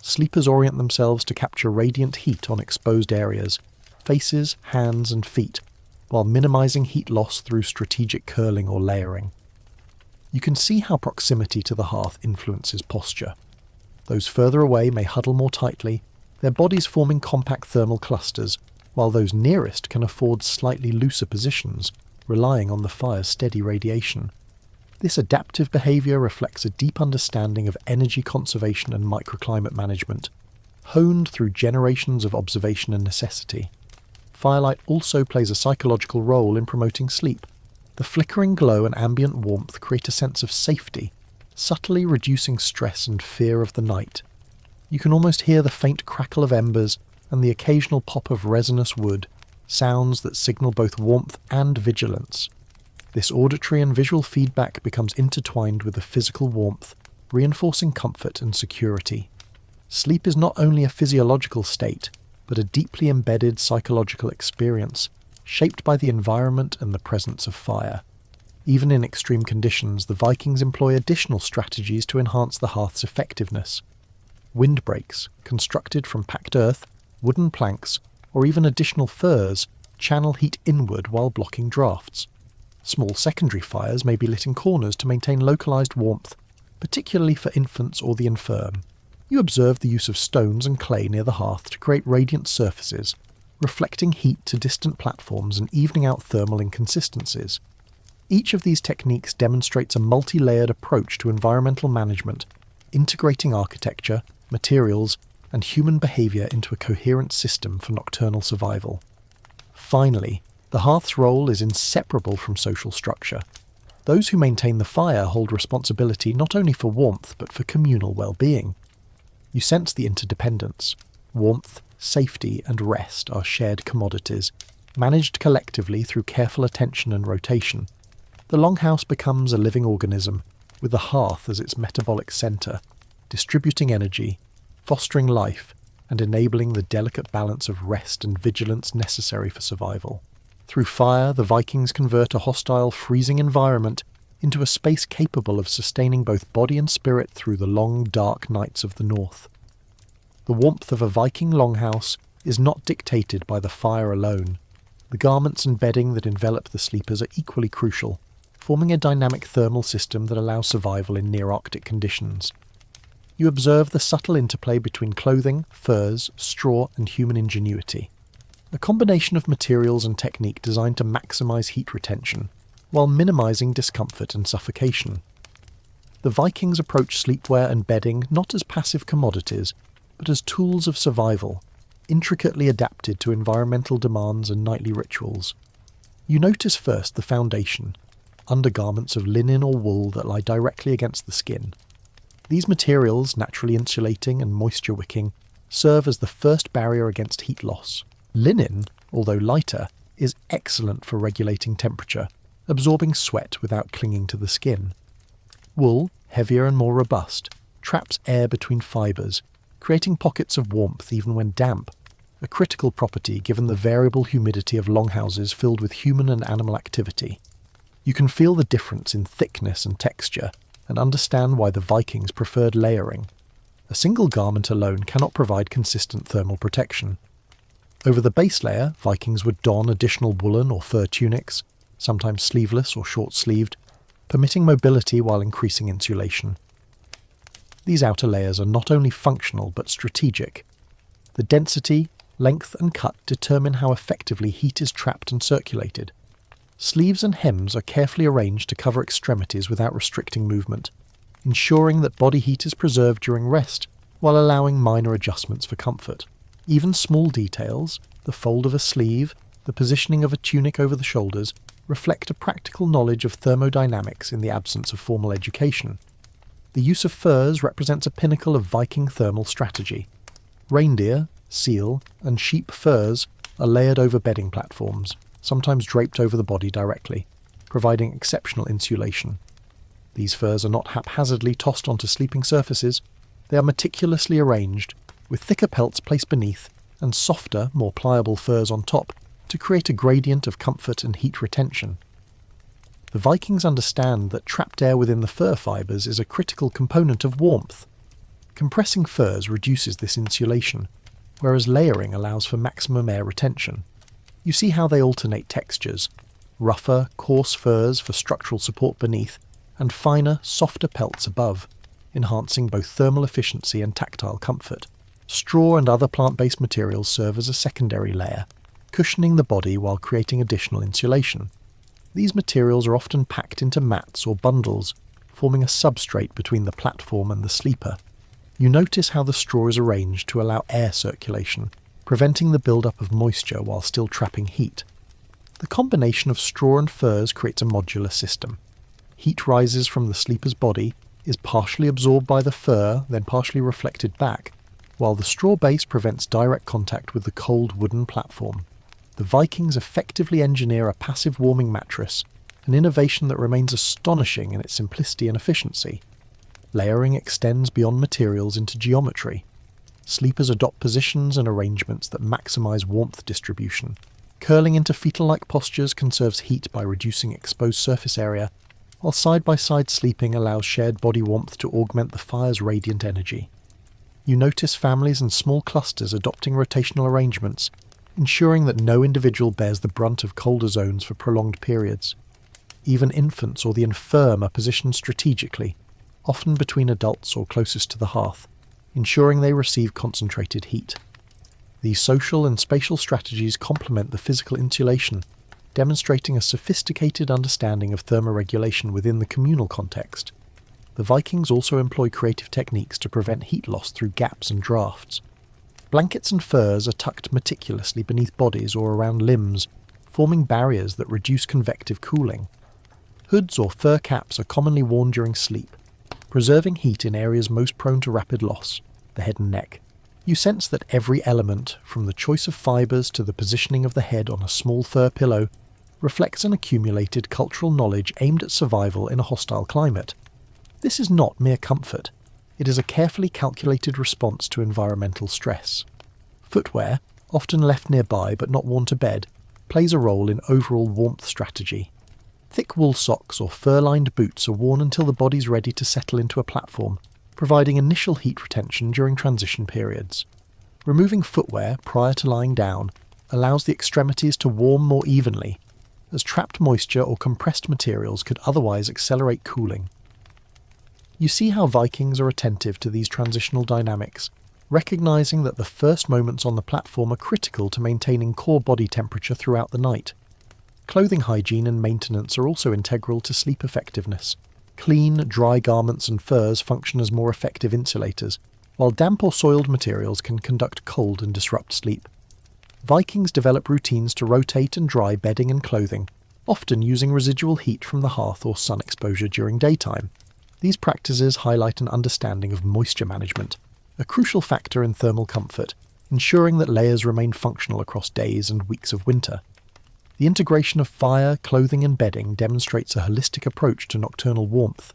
Sleepers orient themselves to capture radiant heat on exposed areas, faces, hands and feet, while minimizing heat loss through strategic curling or layering. You can see how proximity to the hearth influences posture. Those further away may huddle more tightly, their bodies forming compact thermal clusters, while those nearest can afford slightly looser positions, relying on the fire's steady radiation. This adaptive behaviour reflects a deep understanding of energy conservation and microclimate management, honed through generations of observation and necessity. Firelight also plays a psychological role in promoting sleep. The flickering glow and ambient warmth create a sense of safety, subtly reducing stress and fear of the night. You can almost hear the faint crackle of embers and the occasional pop of resinous wood, sounds that signal both warmth and vigilance. This auditory and visual feedback becomes intertwined with the physical warmth, reinforcing comfort and security. Sleep is not only a physiological state, but a deeply embedded psychological experience, shaped by the environment and the presence of fire. Even in extreme conditions, the Vikings employ additional strategies to enhance the hearth's effectiveness. Windbreaks, constructed from packed earth, wooden planks, or even additional furs, channel heat inward while blocking drafts. Small secondary fires may be lit in corners to maintain localized warmth, particularly for infants or the infirm. You observe the use of stones and clay near the hearth to create radiant surfaces, reflecting heat to distant platforms and evening out thermal inconsistencies. Each of these techniques demonstrates a multi-layered approach to environmental management, integrating architecture, materials, and human behaviour into a coherent system for nocturnal survival. Finally, The hearth's role is inseparable from social structure. Those who maintain the fire hold responsibility not only for warmth but for communal well-being. You sense the interdependence. Warmth, safety, and rest are shared commodities, managed collectively through careful attention and rotation. The longhouse becomes a living organism, with the hearth as its metabolic centre, distributing energy, fostering life, and enabling the delicate balance of rest and vigilance necessary for survival. Through fire, the Vikings convert a hostile, freezing environment into a space capable of sustaining both body and spirit through the long, dark nights of the north. The warmth of a Viking longhouse is not dictated by the fire alone. The garments and bedding that envelop the sleepers are equally crucial, forming a dynamic thermal system that allows survival in near-Arctic conditions. You observe the subtle interplay between clothing, furs, straw, and human ingenuity. A combination of materials and technique designed to maximize heat retention, while minimizing discomfort and suffocation. The Vikings approach sleepwear and bedding not as passive commodities, but as tools of survival, intricately adapted to environmental demands and nightly rituals. You notice first the foundation, undergarments of linen or wool that lie directly against the skin. These materials, naturally insulating and moisture-wicking, serve as the first barrier against heat loss. Linen, although lighter, is excellent for regulating temperature, absorbing sweat without clinging to the skin. Wool, heavier and more robust, traps air between fibres, creating pockets of warmth even when damp, a critical property given the variable humidity of longhouses filled with human and animal activity. You can feel the difference in thickness and texture, and understand why the Vikings preferred layering. A single garment alone cannot provide consistent thermal protection. Over the base layer, Vikings would don additional woolen or fur tunics, sometimes sleeveless or short-sleeved, permitting mobility while increasing insulation. These outer layers are not only functional but strategic. The density, length, and cut determine how effectively heat is trapped and circulated. Sleeves and hems are carefully arranged to cover extremities without restricting movement, ensuring that body heat is preserved during rest, while allowing minor adjustments for comfort. Even small details, the fold of a sleeve, the positioning of a tunic over the shoulders, reflect a practical knowledge of thermodynamics in the absence of formal education. The use of furs represents a pinnacle of Viking thermal strategy. Reindeer, seal, and sheep furs are layered over bedding platforms, sometimes draped over the body directly, providing exceptional insulation. These furs are not haphazardly tossed onto sleeping surfaces. They are meticulously arranged, with thicker pelts placed beneath and softer, more pliable furs on top, to create a gradient of comfort and heat retention. The Vikings understand that trapped air within the fur fibres is a critical component of warmth. Compressing furs reduces this insulation, whereas layering allows for maximum air retention. You see how they alternate textures: rougher, coarse furs for structural support beneath, and finer, softer pelts above, enhancing both thermal efficiency and tactile comfort. Straw and other plant-based materials serve as a secondary layer, cushioning the body while creating additional insulation. These materials are often packed into mats or bundles, forming a substrate between the platform and the sleeper. You notice how the straw is arranged to allow air circulation, preventing the build-up of moisture while still trapping heat. The combination of straw and furs creates a modular system. Heat rises from the sleeper's body, is partially absorbed by the fur, then partially reflected back, while the straw base prevents direct contact with the cold wooden platform. The Vikings effectively engineer a passive warming mattress, an innovation that remains astonishing in its simplicity and efficiency. Layering extends beyond materials into geometry. Sleepers adopt positions and arrangements that maximize warmth distribution. Curling into fetal-like postures conserves heat by reducing exposed surface area, while side-by-side sleeping allows shared body warmth to augment the fire's radiant energy. You notice families and small clusters adopting rotational arrangements, ensuring that no individual bears the brunt of colder zones for prolonged periods. Even infants or the infirm are positioned strategically, often between adults or closest to the hearth, ensuring they receive concentrated heat. These social and spatial strategies complement the physical insulation, demonstrating a sophisticated understanding of thermoregulation within the communal context. The Vikings also employ creative techniques to prevent heat loss through gaps and drafts. Blankets and furs are tucked meticulously beneath bodies or around limbs, forming barriers that reduce convective cooling. Hoods or fur caps are commonly worn during sleep, preserving heat in areas most prone to rapid loss, the head and neck. You sense that every element, from the choice of fibres to the positioning of the head on a small fur pillow, reflects an accumulated cultural knowledge aimed at survival in a hostile climate. This is not mere comfort. It is a carefully calculated response to environmental stress. Footwear, often left nearby but not worn to bed, plays a role in overall warmth strategy. Thick wool socks or fur-lined boots are worn until the body's ready to settle into a platform, providing initial heat retention during transition periods. Removing footwear prior to lying down allows the extremities to warm more evenly, as trapped moisture or compressed materials could otherwise accelerate cooling. You see how Vikings are attentive to these transitional dynamics, recognizing that the first moments on the platform are critical to maintaining core body temperature throughout the night. Clothing hygiene and maintenance are also integral to sleep effectiveness. Clean, dry garments and furs function as more effective insulators, while damp or soiled materials can conduct cold and disrupt sleep. Vikings develop routines to rotate and dry bedding and clothing, often using residual heat from the hearth or sun exposure during daytime. These practices highlight an understanding of moisture management, a crucial factor in thermal comfort, ensuring that layers remain functional across days and weeks of winter. The integration of fire, clothing and bedding demonstrates a holistic approach to nocturnal warmth.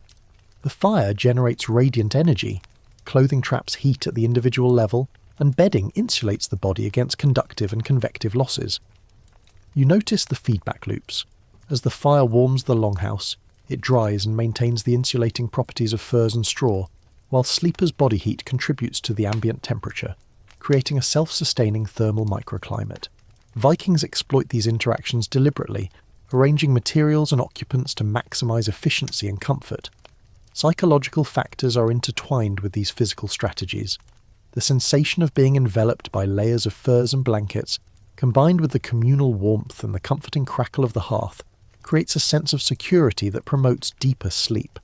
The fire generates radiant energy, clothing traps heat at the individual level, and bedding insulates the body against conductive and convective losses. You notice the feedback loops. As the fire warms the longhouse, it dries and maintains the insulating properties of furs and straw, while sleepers' body heat contributes to the ambient temperature, creating a self-sustaining thermal microclimate. Vikings exploit these interactions deliberately, arranging materials and occupants to maximize efficiency and comfort. Psychological factors are intertwined with these physical strategies. The sensation of being enveloped by layers of furs and blankets, combined with the communal warmth and the comforting crackle of the hearth, creates a sense of security that promotes deeper sleep.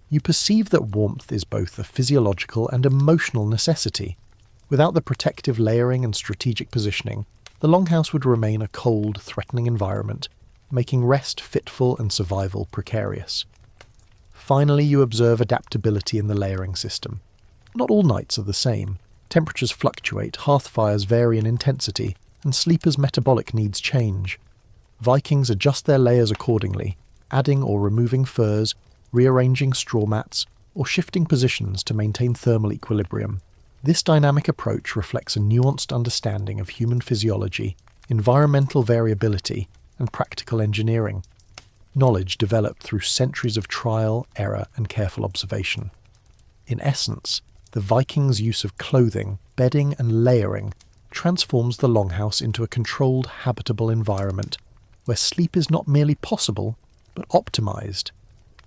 You perceive that warmth is both a physiological and emotional necessity. Without the protective layering and strategic positioning, the longhouse would remain a cold, threatening environment, making rest fitful and survival precarious. Finally, you observe adaptability in the layering system. Not all nights are the same. Temperatures fluctuate, hearth fires vary in intensity, and sleepers' metabolic needs change. Vikings adjust their layers accordingly, adding or removing furs, rearranging straw mats, or shifting positions to maintain thermal equilibrium. This dynamic approach reflects a nuanced understanding of human physiology, environmental variability, and practical engineering. Knowledge developed through centuries of trial, error, and careful observation. In essence, the Vikings' use of clothing, bedding, and layering transforms the longhouse into a controlled, habitable environment where sleep is not merely possible, but optimized.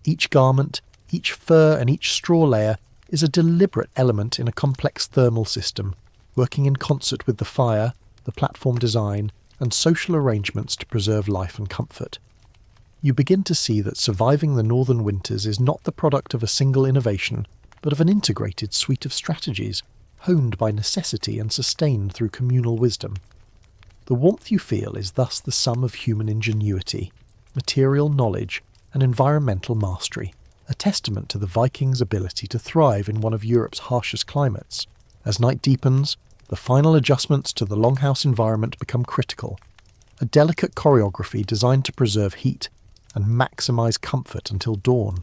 Each garment, each fur, and each straw layer is a deliberate element in a complex thermal system, working in concert with the fire, the platform design, and social arrangements to preserve life and comfort. You begin to see that surviving the northern winters is not the product of a single innovation, but of an integrated suite of strategies, honed by necessity and sustained through communal wisdom. The warmth you feel is thus the sum of human ingenuity, material knowledge, and environmental mastery, a testament to the Vikings' ability to thrive in one of Europe's harshest climates. As night deepens, the final adjustments to the longhouse environment become critical, a delicate choreography designed to preserve heat and maximize comfort until dawn.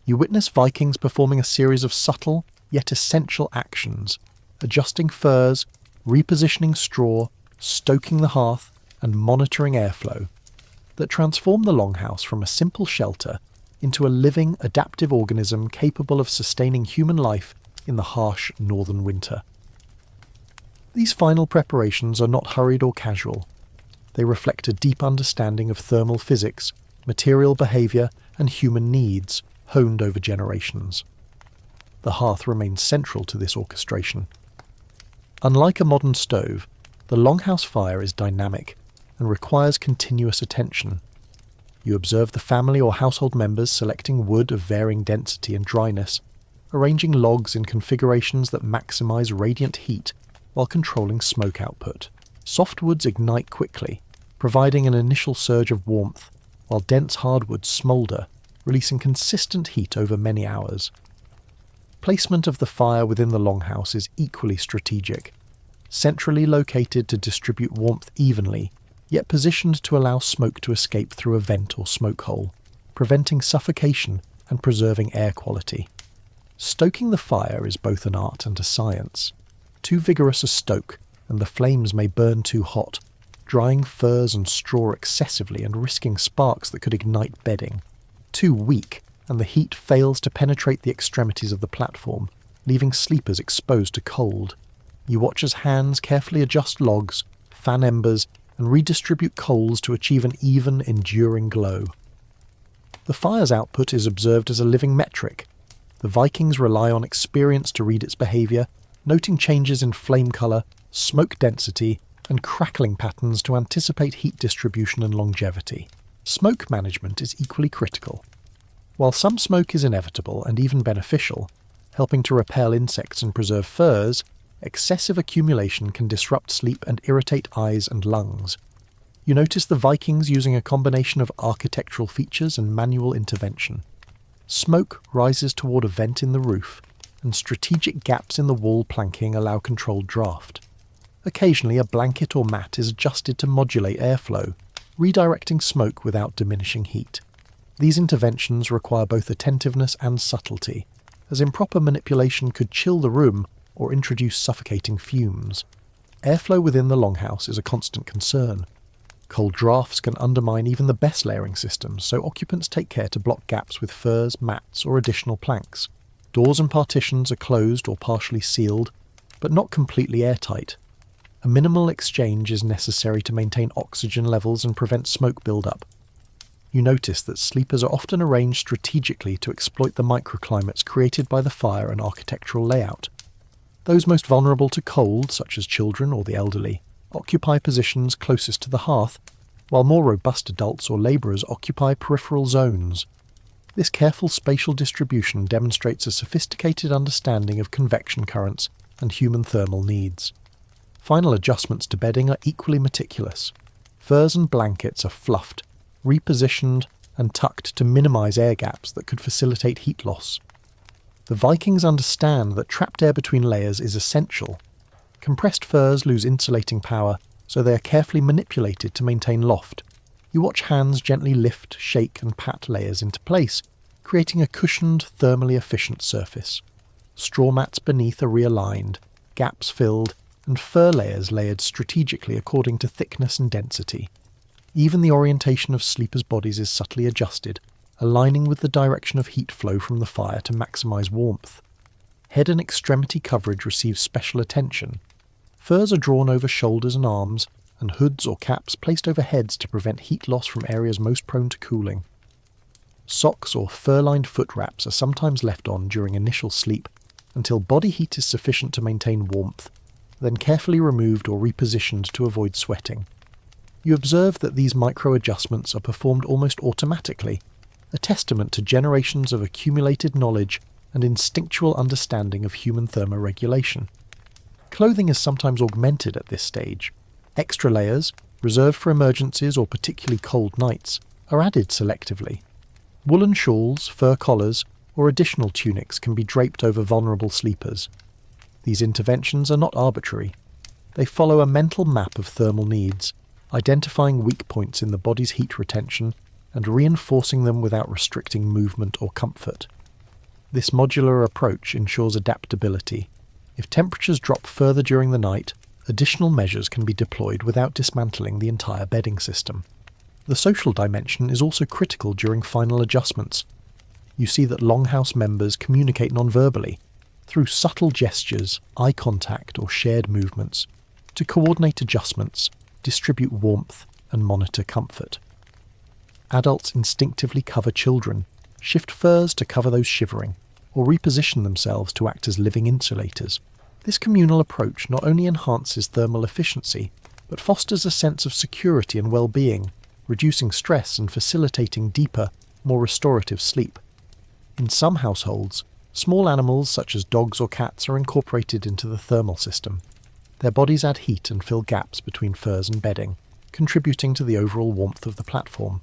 You witness Vikings performing a series of subtle, yet essential actions, adjusting furs, repositioning straw, stoking the hearth, and monitoring airflow, that transform the longhouse from a simple shelter into a living, adaptive organism capable of sustaining human life in the harsh northern winter. These final preparations are not hurried or casual. They reflect a deep understanding of thermal physics, material behavior, and human needs, honed over generations. The hearth remains central to this orchestration. Unlike a modern stove, the longhouse fire is dynamic and requires continuous attention. You observe the family or household members selecting wood of varying density and dryness, arranging logs in configurations that maximize radiant heat while controlling smoke output. Soft woods ignite quickly, providing an initial surge of warmth, while dense hardwoods smoulder, releasing consistent heat over many hours. Placement of the fire within the longhouse is equally strategic, centrally located to distribute warmth evenly, yet positioned to allow smoke to escape through a vent or smoke hole, preventing suffocation and preserving air quality. Stoking the fire is both an art and a science. Too vigorous a stoke, and the flames may burn too hot, drying furs and straw excessively and risking sparks that could ignite bedding. Too weak, and the heat fails to penetrate the extremities of the platform, leaving sleepers exposed to cold. You watch as hands carefully adjust logs, fan embers, and redistribute coals to achieve an even, enduring glow. The fire's output is observed as a living metric. The Vikings rely on experience to read its behaviour, noting changes in flame colour, smoke density, and crackling patterns to anticipate heat distribution and longevity. Smoke management is equally critical. While some smoke is inevitable and even beneficial, helping to repel insects and preserve furs, excessive accumulation can disrupt sleep and irritate eyes and lungs. You notice the Vikings using a combination of architectural features and manual intervention. Smoke rises toward a vent in the roof, and strategic gaps in the wall planking allow controlled draft. Occasionally a blanket or mat is adjusted to modulate airflow, redirecting smoke without diminishing heat. These interventions require both attentiveness and subtlety, as improper manipulation could chill the room or introduce suffocating fumes. Airflow within the longhouse is a constant concern. Cold drafts can undermine even the best layering systems, so occupants take care to block gaps with furs, mats, or additional planks. Doors and partitions are closed or partially sealed, but not completely airtight. A minimal exchange is necessary to maintain oxygen levels and prevent smoke buildup. You notice that sleepers are often arranged strategically to exploit the microclimates created by the fire and architectural layout. Those most vulnerable to cold, such as children or the elderly, occupy positions closest to the hearth, while more robust adults or labourers occupy peripheral zones. This careful spatial distribution demonstrates a sophisticated understanding of convection currents and human thermal needs. Final adjustments to bedding are equally meticulous. Furs and blankets are fluffed, repositioned, and tucked to minimise air gaps that could facilitate heat loss. The Vikings understand that trapped air between layers is essential. Compressed furs lose insulating power, so they are carefully manipulated to maintain loft. You watch hands gently lift, shake, and pat layers into place, creating a cushioned, thermally efficient surface. Straw mats beneath are realigned, gaps filled, and fur layers layered strategically according to thickness and density. Even the orientation of sleepers' bodies is subtly adjusted, aligning with the direction of heat flow from the fire to maximise warmth. Head and extremity coverage receives special attention. Furs are drawn over shoulders and arms, and hoods or caps placed over heads to prevent heat loss from areas most prone to cooling. Socks or fur-lined foot wraps are sometimes left on during initial sleep until body heat is sufficient to maintain warmth, then carefully removed or repositioned to avoid sweating. You observe that these micro-adjustments are performed almost automatically, a testament to generations of accumulated knowledge and instinctual understanding of human thermoregulation. Clothing is sometimes augmented at this stage. Extra layers, reserved for emergencies or particularly cold nights, are added selectively. Woolen shawls, fur collars, or additional tunics can be draped over vulnerable sleepers. These interventions are not arbitrary. They follow a mental map of thermal needs, identifying weak points in the body's heat retention and reinforcing them without restricting movement or comfort. This modular approach ensures adaptability. If temperatures drop further during the night, additional measures can be deployed without dismantling the entire bedding system. The social dimension is also critical during final adjustments. You see that longhouse members communicate non-verbally, through subtle gestures, eye contact, or shared movements, to coordinate adjustments, distribute warmth, and monitor comfort. Adults instinctively cover children, shift furs to cover those shivering, or reposition themselves to act as living insulators. This communal approach not only enhances thermal efficiency, but fosters a sense of security and well-being, reducing stress and facilitating deeper, more restorative sleep. In some households, small animals such as dogs or cats are incorporated into the thermal system. Their bodies add heat and fill gaps between furs and bedding, contributing to the overall warmth of the platform.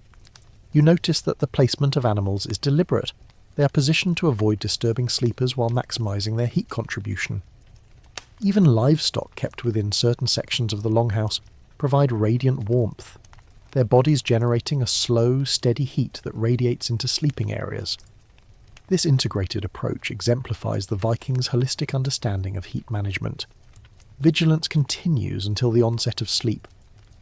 You notice that the placement of animals is deliberate. They are positioned to avoid disturbing sleepers while maximising their heat contribution. Even livestock kept within certain sections of the longhouse provide radiant warmth, their bodies generating a slow, steady heat that radiates into sleeping areas. This integrated approach exemplifies the Vikings' holistic understanding of heat management. Vigilance continues until the onset of sleep.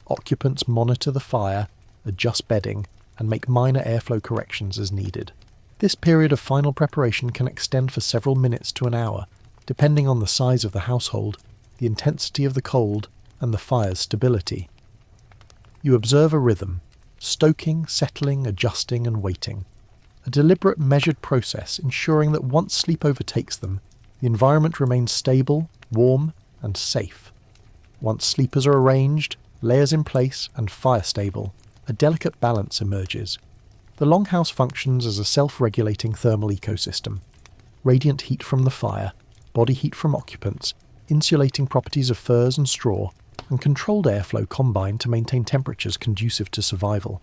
Occupants monitor the fire, adjust bedding, and make minor airflow corrections as needed. This period of final preparation can extend for several minutes to an hour, depending on the size of the household, the intensity of the cold, and the fire's stability. You observe a rhythm: stoking, settling, adjusting, and waiting. A deliberate, measured process ensuring that once sleep overtakes them, the environment remains stable, warm, and safe. Once sleepers are arranged, layers in place, and fire stable, a delicate balance emerges. The longhouse functions as a self-regulating thermal ecosystem. Radiant heat from the fire, body heat from occupants, insulating properties of furs and straw, and controlled airflow combine to maintain temperatures conducive to survival.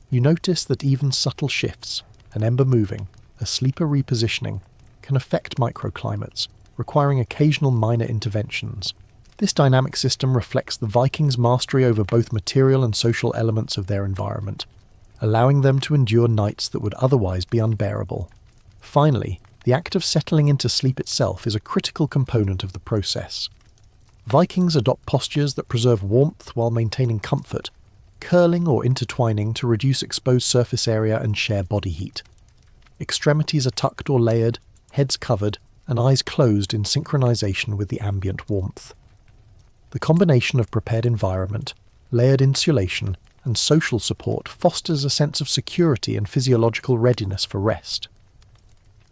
You notice that even subtle shifts, an ember moving, a sleeper repositioning, can affect microclimates, requiring occasional minor interventions. This dynamic system reflects the Vikings' mastery over both material and social elements of their environment, allowing them to endure nights that would otherwise be unbearable. Finally, the act of settling into sleep itself is a critical component of the process. Vikings adopt postures that preserve warmth while maintaining comfort, curling or intertwining to reduce exposed surface area and share body heat. Extremities are tucked or layered, heads covered, and eyes closed in synchronization with the ambient warmth. The combination of prepared environment, layered insulation, and social support fosters a sense of security and physiological readiness for rest.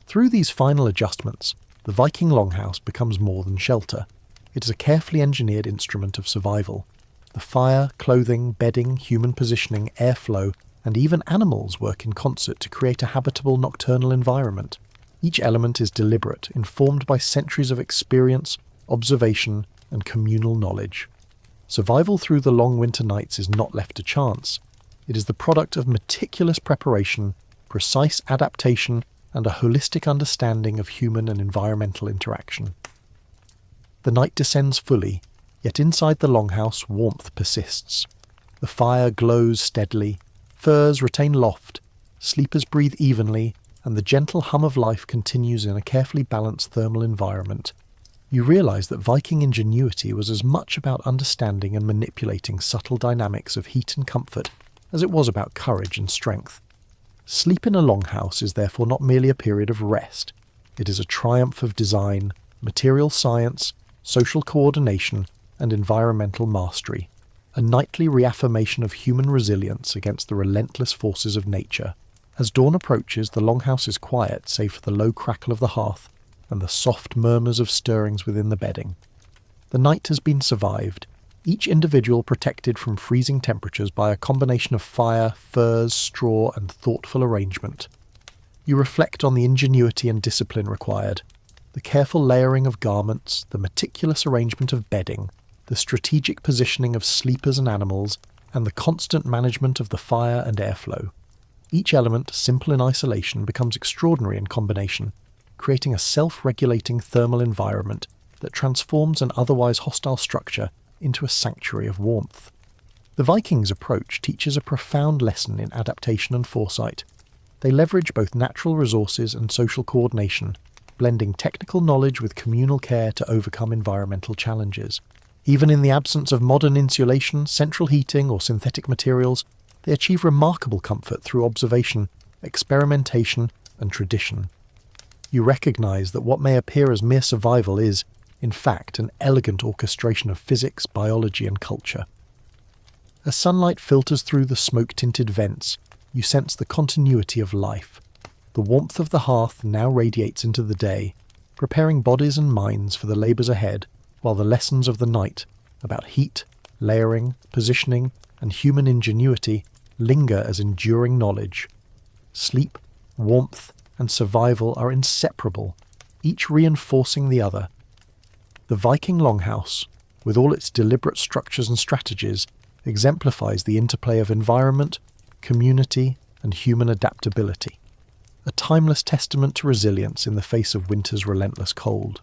Through these final adjustments, the Viking longhouse becomes more than shelter. It is a carefully engineered instrument of survival. The fire, clothing, bedding, human positioning, airflow, and even animals work in concert to create a habitable nocturnal environment. Each element is deliberate, informed by centuries of experience, observation, and communal knowledge. Survival through the long winter nights is not left to chance. It is the product of meticulous preparation, precise adaptation, and a holistic understanding of human and environmental interaction. The night descends fully, yet inside the longhouse warmth persists. The fire glows steadily, furs retain loft, sleepers breathe evenly, and the gentle hum of life continues in a carefully balanced thermal environment. You realise that Viking ingenuity was as much about understanding and manipulating subtle dynamics of heat and comfort as it was about courage and strength. Sleep in a longhouse is therefore not merely a period of rest. It is a triumph of design, material science, social coordination, and environmental mastery, a nightly reaffirmation of human resilience against the relentless forces of nature. As dawn approaches, the longhouse is quiet save for the low crackle of the hearth and the soft murmurs of stirrings within the bedding. The night has been survived, each individual protected from freezing temperatures by a combination of fire, furs, straw, and thoughtful arrangement. You reflect on the ingenuity and discipline required, the careful layering of garments, the meticulous arrangement of bedding, the strategic positioning of sleepers and animals, and the constant management of the fire and airflow. Each element, simple in isolation, becomes extraordinary in combination, creating a self-regulating thermal environment that transforms an otherwise hostile structure into a sanctuary of warmth. The Vikings' approach teaches a profound lesson in adaptation and foresight. They leverage both natural resources and social coordination, blending technical knowledge with communal care to overcome environmental challenges. Even in the absence of modern insulation, central heating, or synthetic materials, they achieve remarkable comfort through observation, experimentation, and tradition. You recognise that what may appear as mere survival is, in fact, an elegant orchestration of physics, biology, and culture. As sunlight filters through the smoke-tinted vents, you sense the continuity of life. The warmth of the hearth now radiates into the day, preparing bodies and minds for the labours ahead, while the lessons of the night about heat, layering, positioning, and human ingenuity linger as enduring knowledge. Sleep, warmth, and survival are inseparable, each reinforcing the other. The Viking longhouse, with all its deliberate structures and strategies, exemplifies the interplay of environment, community, and human adaptability. A timeless testament to resilience in the face of winter's relentless cold.